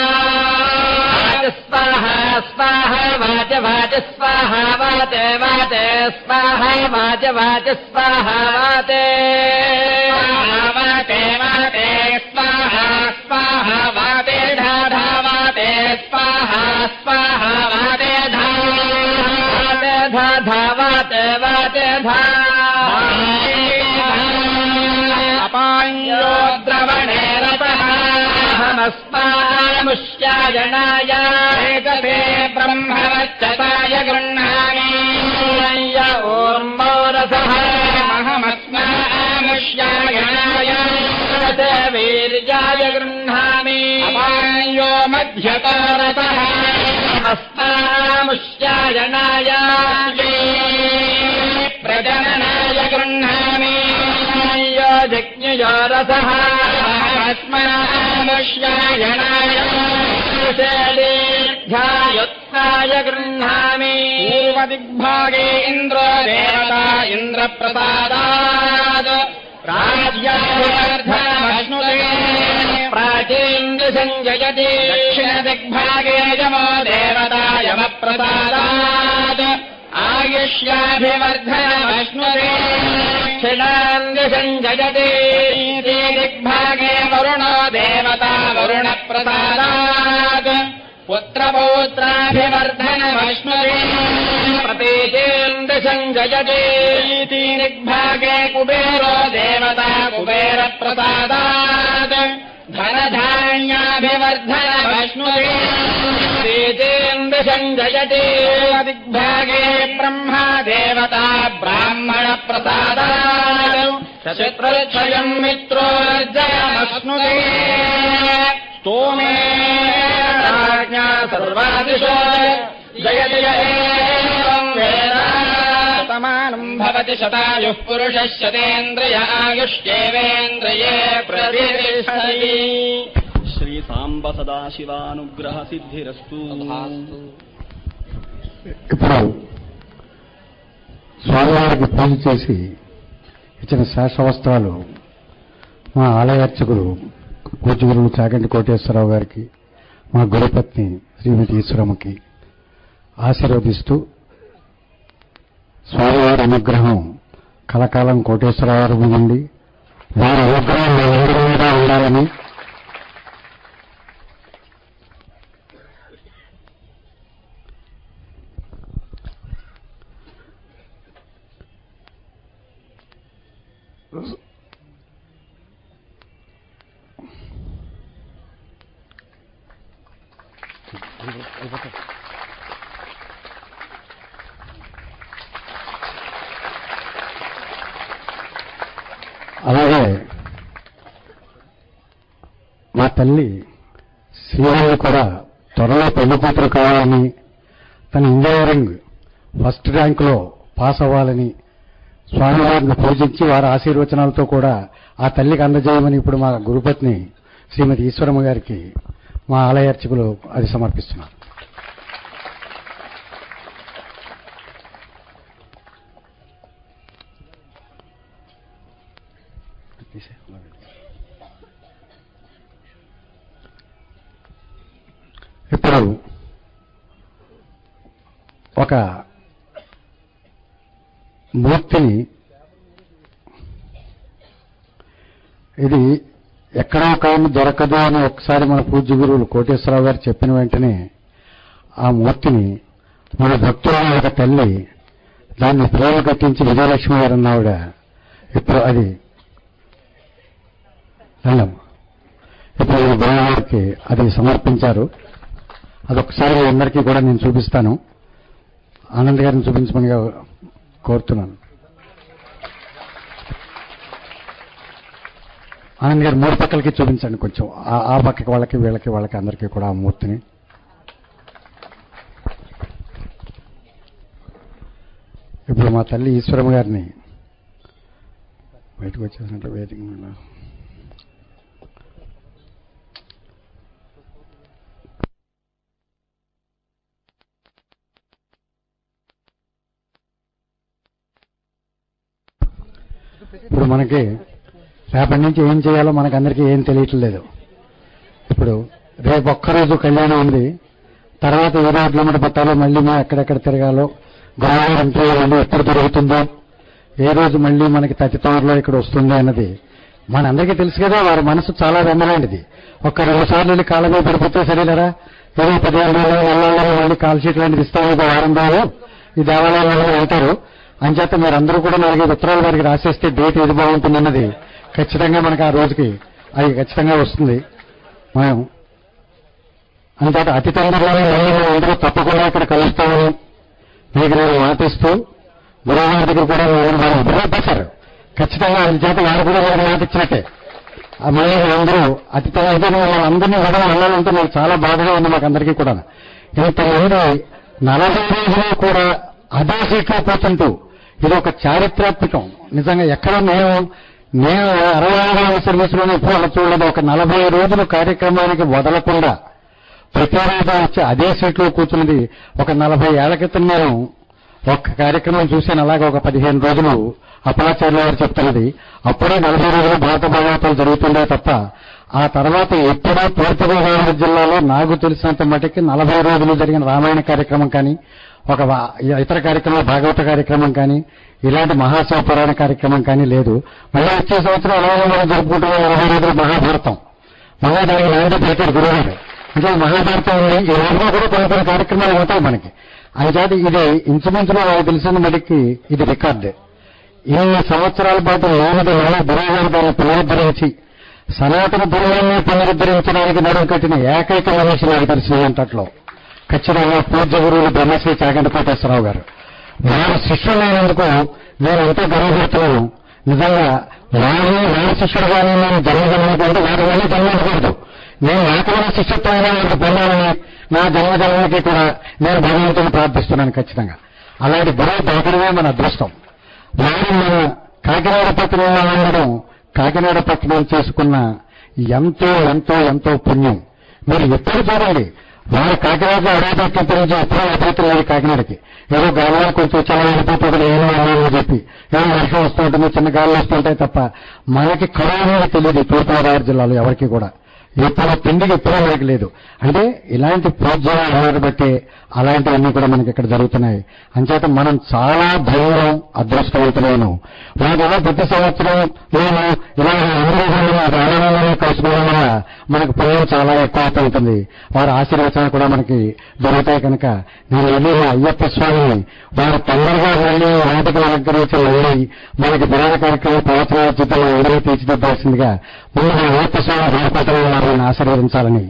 स्वाहा स्वाहा वाच वाच स्वाहा वाते वाते स्वाहा वाच वाच स्वाहा वाते वाते वाते स्वाहा स्वाहा वाते धा धा वाते स्वाहा स्वाहा वाते धा धा धा वाते वाते धा अपाञ्यो द्रवणे रतः अहमस्मामुष्यायणाय एकते ब्रह्मवच्चताय गृह्णामि ऊर्मोरसः अहमस्मामुष्यायणाय वीर्याय गृह्णामि अपाञ्यो मध्यतो रतः अस्मामुष्यायणाय प्रजननाय गृह्णामि जज्ञयो रसः अस्मामुष्यायणाय दीर्घायुत्थाय गृह्णामि पूर्वदिग्भागे इन्द्रो देवता इन्द्रप्रसादात् राज्यार्थमश्नुते प्राचीन्द्रसञ्जयति दक्षिणदिग्भागे यमो देवता यमप्रसादात् आयुष्याभिवर्धनमश्नुते दक्षिणान्द्रसञ्जयति दिग्भागे वरुणो देवता वरुणप्रसादात् पुत्रपौत्राभिवर्धनमश्नुते प्रतीचेन्द्रसञ्जयति दिग्भागे कुबेरो देवता कुबेरप्रसादात् धनधान्याभिवर्धनमश्नुते प्रतीचेन्द्रसञ्जयति दिग्भागे ब्रह्मा देवता ब्राह्मणप्रसादात् चतुर्क्षयम् मित्रोर्जयमश्नुते स्तोमे राज्ञा सर्वादिशो जयति एवम् वेद शतमानम् भवति शतायुः पुरुषः शतेन्द्रिय आयुष्येवेन्द्रिये प्रतिष्ठति శ్రీ సాంబ సదాశివానుగ్రహ సిద్ధిరస్తు. ఇప్పుడు స్వామివారికి పూజ చేసి ఇచ్చిన శేషవస్త్రాలు మా ఆలయ అర్చకులు పూజ్యగురువు చాగంటి కోటేశ్వరరావు గారికి, మా గురుపత్ని శ్రీమతి ఈశ్వరమ్మకి ఆశీర్వదిస్తూ స్వామివారి అనుగ్రహం కలకాలం కోటేశ్వరరావు నుండి వారి అనుగ్రహం ఎదురుగా ఉండాలని అలాగే మా తల్లి శ్రీవాణి కూడా త్వరలో పెళ్లి కూతురు కావాలని తన ఇంజనీరింగ్ ఫస్ట్ ర్యాంకులో పాస్ అవ్వాలని స్వామివారిని పూజించి వారి ఆశీర్వచనాలతో కూడా ఆ తల్లికి అందజేయమని ఇప్పుడు మా గురుపత్ని శ్రీమతి ఈశ్వరమ్మ గారికి మా ఆలయ అర్చకులు అది సమర్పిస్తున్నారు. ఇప్పుడు ఒక మూర్తిని ఇది ఎక్కడో కానీ దొరకదు అని ఒకసారి మన పూజ్య గురువులు కోటేశ్వరరావు గారు చెప్పిన వెంటనే ఆ మూర్తిని మన భక్తుల ఒక తల్లి దాన్ని ప్రేమ కట్టించి విజయలక్ష్మి గారు అన్నావిడ ఇప్పుడు అది ఇప్పుడు బాలవారికి అది సమర్పించారు. అదొకసారి అందరికీ కూడా నేను చూపిస్తాను. ఆనంద్ గారిని చూపించమని కోరుతున్నాను. ఆనంద్ గారు 3 పక్కలకి చూపించండి కొంచెం, ఆ పక్కకి వాళ్ళకి వీళ్ళకి అందరికీ కూడా ఆ మూర్తిని. ఇప్పుడు మా తల్లి ఈశ్వరమ్మ గారిని బయటకు వచ్చేసినట్టు వేదిక మీద ఇప్పుడు మనకి రేపటి నుంచి ఏం చేయాలో మనకందరికీ ఏం తెలియట్లేదు. ఇప్పుడు రేపు ఒక్కరోజు కళ్యాణం ఉంది, తర్వాత ఏ రోడ్లమ్మట పట్టాలో మళ్ళీ మనం ఎక్కడెక్కడ తిరగాలో గోదావరి ఇంటర్వ్యూలు ఎప్పుడు జరుగుతుందో ఏ రోజు మళ్ళీ మనకి 34లో ఇక్కడ వస్తుంది అన్నది మనందరికీ తెలుసు కదా. వారి మనసు చాలా వెన్నలాంటిది. ఒక్క 2 సార్లు వెళ్ళి కాళ్ళ మీద పడిపోతే సరేలేరా, ఏదో 15 నెలల్లో మళ్ళీ కాల్ షీట్ లాంటిది ఇస్తాము, వారం రోజులు ఈ దేవాలయాల్లో వెళ్తారు. అంచేత మీరందరూ కూడా 4-5 ఉత్తరాలు వారికి రాసేస్తే డేట్ ఏది బాగుంటుందన్నది ఖచ్చితంగా మనకు ఆ రోజుకి అది ఖచ్చితంగా వస్తుంది. మనం అంతేత అతి తొందరలోనే అందరూ తప్పకుండా ఇక్కడ కలుస్తామని మీకు నేను మాటిస్తూ గురువారి దగ్గర కూడా ఉపయోగపడ్డారు. ఖచ్చితంగా అది చేత వారు కూడా వారికి మాట ఇచ్చినట్టే మళ్ళీ అందరూ అతి తొందరగా వాళ్ళందరినీ కూడా వెళ్ళాలంటే నాకు చాలా బాధగా ఉంది. మాకు అందరికీ కూడా ఇంతమంది 40 రోజులు కూడా అదే సీట్లో పోతుంటూ ఇది ఒక చారిత్రాత్మకం. నిజంగా ఎక్కడ నేను 65వ సర్వీసులోనే ఎప్పుడు అలా చూడలేదు. ఒక 40 రోజులు కార్యక్రమానికి వదలకుండా ప్రతిరోజు వచ్చి అదే సీట్లో కూర్చున్నది. ఒక 40 ఏళ్ల క్రితం నేను ఒక కార్యక్రమం చూశాను. అలాగే ఒక 15 రోజులు అప్పలాచార్యుల వారు చెప్తున్నది. అప్పుడే 40 రోజులు భారత భాగవతాలు జరుగుతుండే తప్ప ఆ తర్వాత ఎప్పుడో తూర్పుగోదావరి జిల్లాలో నాకు తెలిసినంత మటుకి 40 రోజులు జరిగిన రామాయణ కార్యక్రమం కానీ, ఒక ఇతర కార్యక్రమం భాగవత కార్యక్రమం కానీ, ఇలాంటి మహాశివ పురాణ కార్యక్రమం కానీ లేదు. మళ్ళీ వచ్చే సంవత్సరం అలాగే మనం జరుపుకుంటున్న 40 రోజులు మహాభారతం దానికి నాంది పెట్టారు గురువుగారు. అంటే మహాభారతం ఈ రోజులో కూడా కొన్ని కార్యక్రమాలు ఉంటాయి మనకి. అంచేత ఇది ఇంచుమించులో నాకు తెలిసిన మటుకి ఇది రికార్డు. 2 సంవత్సరాల పాటు గురువుగారు దాన్ని పునరుద్ధరించి సనాతన ధర్మాన్ని పునరుద్ధరించడానికి నడుము కట్టిన ఏకైక మనిషి నాకు తెలిసినంతట్లో ఖచ్చితంగా పూజ్య గురువులు బ్రహ్మశ్రీ చాగంటి కోటేశ్వరరావు గారు. వారి శిష్యులైనందుకు నేను ఎంతో గర్వపడుతున్నాను. నిజంగా వారి శిష్యుడుగానే నేను జన్మజన్మకంటే వారి వల్ల జన్మించకూడదు. నేను నాకమైన శిష్యత్వంగా వారికి పొందాలని నా జన్మజన్మకి కూడా నేను భగవంతుని ప్రార్థిస్తున్నాను. ఖచ్చితంగా అలాంటి గురువు దొరకడమే మన అదృష్టం. వారు మన కాకినాడ పట్టణంలో ఉండడం, కాకినాడ పట్టణం చేసుకున్న ఎంతో ఎంతో ఎంతో పుణ్యం. మీరు ఎప్పుడు చూడండి, వారు కాకినాడలో అడగబెట్టినప్పటి నుంచి ఎప్పుడో అభివృద్ధి కాకినాడకి ఏదో గాలిలో కొంచెం చల్లబడిపోతుంది ఏమో అని చెప్పి ఏమో వర్షం వస్తూ ఉంటుంది, చిన్న గాలు వస్తుంటాయి తప్ప మనకి కరోనా తెలియదు. తూర్పుగోదావరి జిల్లాలో ఎవరికి కూడా ఎప్పుడు తిండికి ఎప్పుడూ మనకి లేదు. అంటే ఇలాంటి ప్రోత్సాహాలు బట్టి అలాంటివన్నీ కూడా మనకి ఇక్కడ జరుగుతున్నాయి. అంచేత మనం చాలా ధైర్యం అదృష్టవంతులను. వాటి ఎలా ప్రతి సంవత్సరం నేను ఇలా ఆనందంగా కలుసుకోవడం వల్ల మనకు పుణ్యం చాలా ఎక్కువ ఉంటుంది. వారి ఆశీర్వచనాలు కూడా మనకి దొరుకుతాయి. కనుక నేను వెళ్ళి అయ్యప్ప స్వామిని వారు తొందరగా వెళ్ళి నాటకం అనుగ్రహించి వెళ్ళి మనకి విరాట కార్యక్రమం ప్రవచనాల చిత్రంలో అందరూ తీర్చిదిద్దాల్సిందిగా ముందు అయ్యప్ప స్వామి రాకపోవడం వారిని ఆశీర్వదించాలని.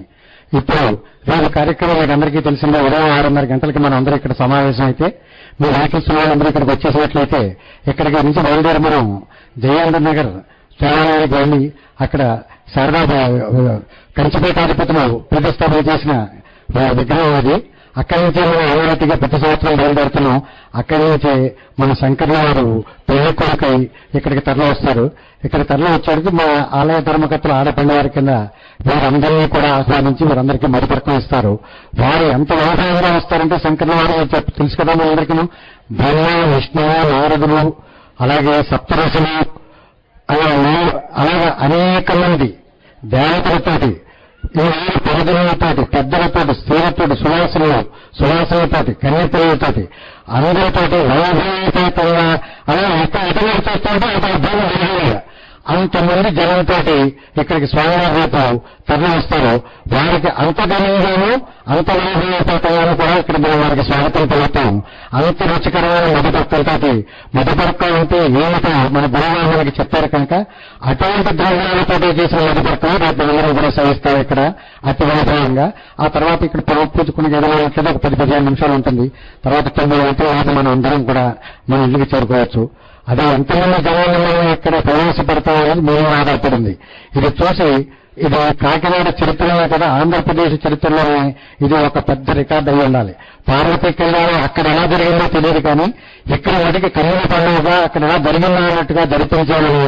ఇప్పుడు రేపు కార్యక్రమం మీకు అందరికీ తెలిసిందే. ఉదయం 6:30 గంటలకి మనం అందరూ ఇక్కడ సమావేశం అయితే మీ వెహికల్స్ వాళ్ళందరూ ఇక్కడికి వచ్చేసినట్లయితే ఇక్కడికి నుంచి బయలుదేరి మనం జయేంద్ర నగర్ దేవాలయానికి వెళ్ళి అక్కడ శారదా కంచిపేటాధిపతులు ప్రతిష్టాపన చేసిన విగ్రహం అది. అక్కడి నుంచి మనం అమరావతిగా ప్రతి సంవత్సరం బయలుదేరుతున్నాం. అక్కడి నుంచి మన శంకర్ల వారు పెళ్లి కొడుకై ఇక్కడికి తరలి వస్తారు. ఇక్కడ తరలి వచ్చేటికి మా ఆలయ ధర్మకర్తలు ఆడపల్లి వారి కింద వీరందరినీ కూడా ఆహ్వానించి వీరందరికీ మరిపర్కం ఇస్తారు. వారు ఎంత వ్యవసాయంగా వస్తారంటే శంకర్ల వారు తెలుసు కదా మనందరికీ బ్రహ్మ, విష్ణువు, నారదులు, అలాగే సప్తఋషులు, అలాగే అనేక మంది దేవతలతోటి, ఈ పెద్దలతోటి, పెద్దలతోటి, స్త్రీలతోటి, సువాసులతోటి, కన్యపిల్లలతోటి, అందరితోటి వైభవీకరంగా అలా ఎటువంటి చేస్తుంటే అంత అంతమంది జనంతోటి ఇక్కడికి స్వామివారి రేపు తరలి వస్తారు. వారికి అంత ఘనంగాను అంత వైభవీకరంగాను కూడా ఇక్కడ మనం వారికి స్వాగతం పలుకుతాం. అంత రుచికరమైన మధుపర్కంతో మధుపర్కం అంటే ఏమిటో మన గురువు మనకి చెప్పారు కనుక అటువంటి ద్రవ్యాలతో చేసిన మధుపర్కం రేపు అందరం కూడా సేవిస్తాం ఇక్కడ అతి వైభవంగా. ఆ తర్వాత ఇక్కడ పూజకుని గడవట్లేదు ఒక 10-15 నిమిషాలు ఉంటుంది. తర్వాత 9 గంటల మనం అందరం కూడా మన ఇంటికి చేరుకోవచ్చు. అదే ఎంతమంది జనాన్ని మనం ఇక్కడ ప్రవేశపెడతామనేది మేము ఆధారపడింది. ఇది చూసి ఇది కాకినాడ చరిత్రలో కదా ఆంధ్రప్రదేశ్ చరిత్రలోనే ఇది ఒక పెద్ద రికార్డు అయి ఉండాలి. పార్వతీ కళ్యాణం అక్కడ ఎలా జరిగిందో తెలియదు కానీ ఇక్కడ వాటికి కన్నుల పండుగగా అక్కడ ఎలా జరిగిందో అన్నట్టుగా జరిపించాలని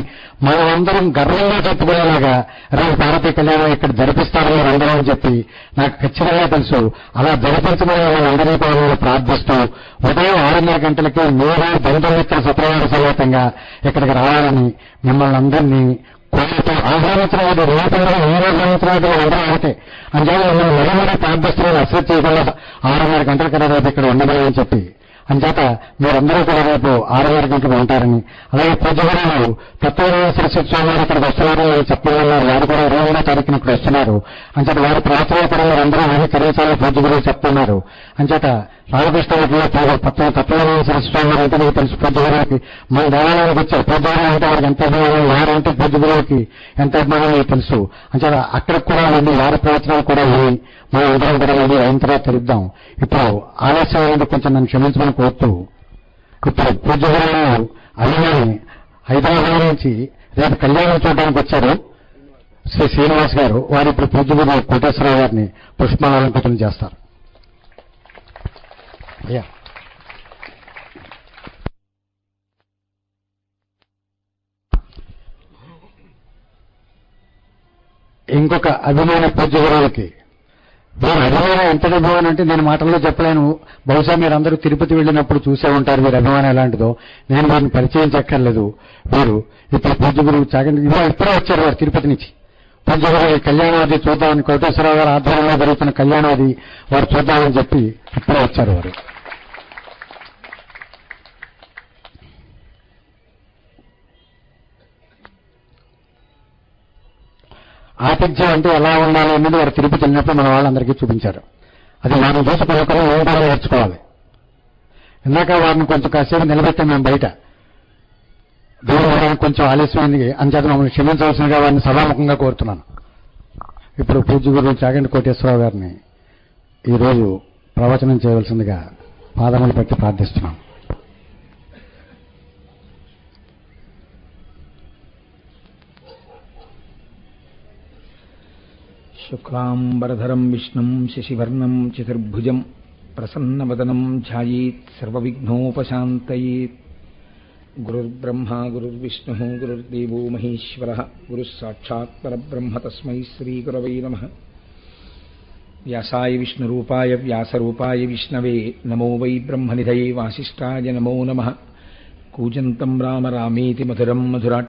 మనం అందరం గర్వంగా చెప్పుకునేలాగా రేపు పార్వతీ కళ్యాణం ఇక్కడ జరిపిస్తారని అందరం అని చెప్పి నాకు ఖచ్చితంగా తెలుసు. అలా జరిపించమని మనందరినీ కూడా ప్రార్థిస్తూ ఉదయం 6:30 గంటలకి మీరు బంధుమిత్ర సత్రవార సమేతంగా ఇక్కడికి రావాలని మిమ్మల్ని అందరినీ కోరుతూ ఆహ్వానించిన రేపంగా ఏ సంవత్సరాలు అందరూ ఒకటే అంచేత మిమ్మల్ని మరీ ప్రార్థిస్తున్నారు అశ్రద్ధ చేయకుండా 6:30 గంటల కదా రేపు ఇక్కడ ఉండమని చెప్పి అంచేత మీరందరూ కూడా రేపు 6:30 గంటలకు ఉంటారని. అలాగే పూజగారు తత్వజ్ఞాన సరస్వతి స్వామి వారు ఇక్కడికి వస్తున్నారని చెప్పమన్నారు. వారు కూడా 22వ తారీఖున ఇక్కడ వస్తున్నారు. అంచేత వారి ప్రార్థన కూడా మీరందరూ అంగీకరించాలని పూజ గురువు చెప్తున్నారు. అంచేత రామకృష్ణ తత్వజ్ఞాన సరస్వతి స్వామి వారు అంటే మీకు తెలుసు. పూజ గురువుకి మన దేవాలయానికి వచ్చారు. పూజ గురువు అంటే వారికి ఎంత అభిమానం, వారంటే పూజ గురువుకి ఎంత అభిమానం మీకు తెలుసు. అంచేత అక్కడికి కూడా వెళ్ళి వారి ప్రవచనాలు కూడా విని మనం అందరం కూడా వెళ్ళి అయిన తర్వాత తెలుద్దాం. ఇప్పుడు ఆలస్యం అనేది కొంచెం నన్ను క్షమించమని కోరుతూ ఇప్పుడు పూజ గురువు అభిమాని హైదరాబాద్ నుంచి రేపు కళ్యాణం చూడడానికి వచ్చారు శ్రీ శ్రీనివాస్ గారు. వారు ఇప్పుడు పూజ గురువు కోటేశ్వరరావు గారిని పుష్పాలంకృతం చేస్తారు. అయ్యా ఇంకొక అభిమాన పూజ్య గురువులకి వీరు అభిమానం ఎంతటి అభిమానం అంటే నేను మాటల్లో చెప్పలేను. బహుశా మీరందరూ తిరుపతి వెళ్ళినప్పుడు చూసే ఉంటారు వీరి అభిమానం ఎలాంటిదో. నేను వారిని పరిచయం చెక్కర్లేదు. వీరు ఇప్పుడు పూజ్య గురువు చాగండి ఇప్పుడే వచ్చారు వారు తిరుపతి నుంచి. పూజ్య గురువు కళ్యాణాది చూద్దామని కోటేశ్వరరావు గారు ఆధ్వర్యంలో జరుగుతున్న కళ్యాణాది వారు చూద్దామని చెప్పి ఇప్పుడే వచ్చారు వారు. ఆతిథ్యం అంటే ఎలా ఉండాలి అన్నది వారు తిరుపతి వెళ్ళినప్పుడు మన వాళ్ళందరికీ చూపించారు. అది వారిని చూసి పలుకరం ఏం కూడా నేర్చుకోవాలి. ఇందాక వారిని కొంచెం కాసేపు నిలబెట్టాం మేము బయట. దూరం కొంచెం ఆలస్యమైంది అంచేత మమ్మల్ని క్షమించవలసిందిగా వారిని సభాముఖంగా కోరుతున్నాను. ఇప్పుడు పూజ్య గురువు చాగంటి కోటేశ్వరరావు గారిని ఈరోజు ప్రవచనం చేయవలసిందిగా పాదములు పెట్టి ప్రార్థిస్తున్నాం. శుక్లాంబరధరం విష్ణుం శశివర్ణం చతుర్భుజం ప్రసన్నవదనం ధ్యాయేత్ సర్వవిఘ్నోపశాంతయేత్. గురుర్బ్రహ్మ గురుర్విష్ణుః గురుర్దేవో మహేశ్వరః గురుః సాక్షాత్ పరబ్రహ్మ తస్మై శ్రీగురవై నమః. వ్యాసాయ విష్ణురూపాయ వ్యాసరూపాయ విష్ణవే నమో వై బ్రహ్మనిధయే వాసిష్ఠాయ నమో నమః. కూజంతం రామ రామేతి మధురం మధురాట్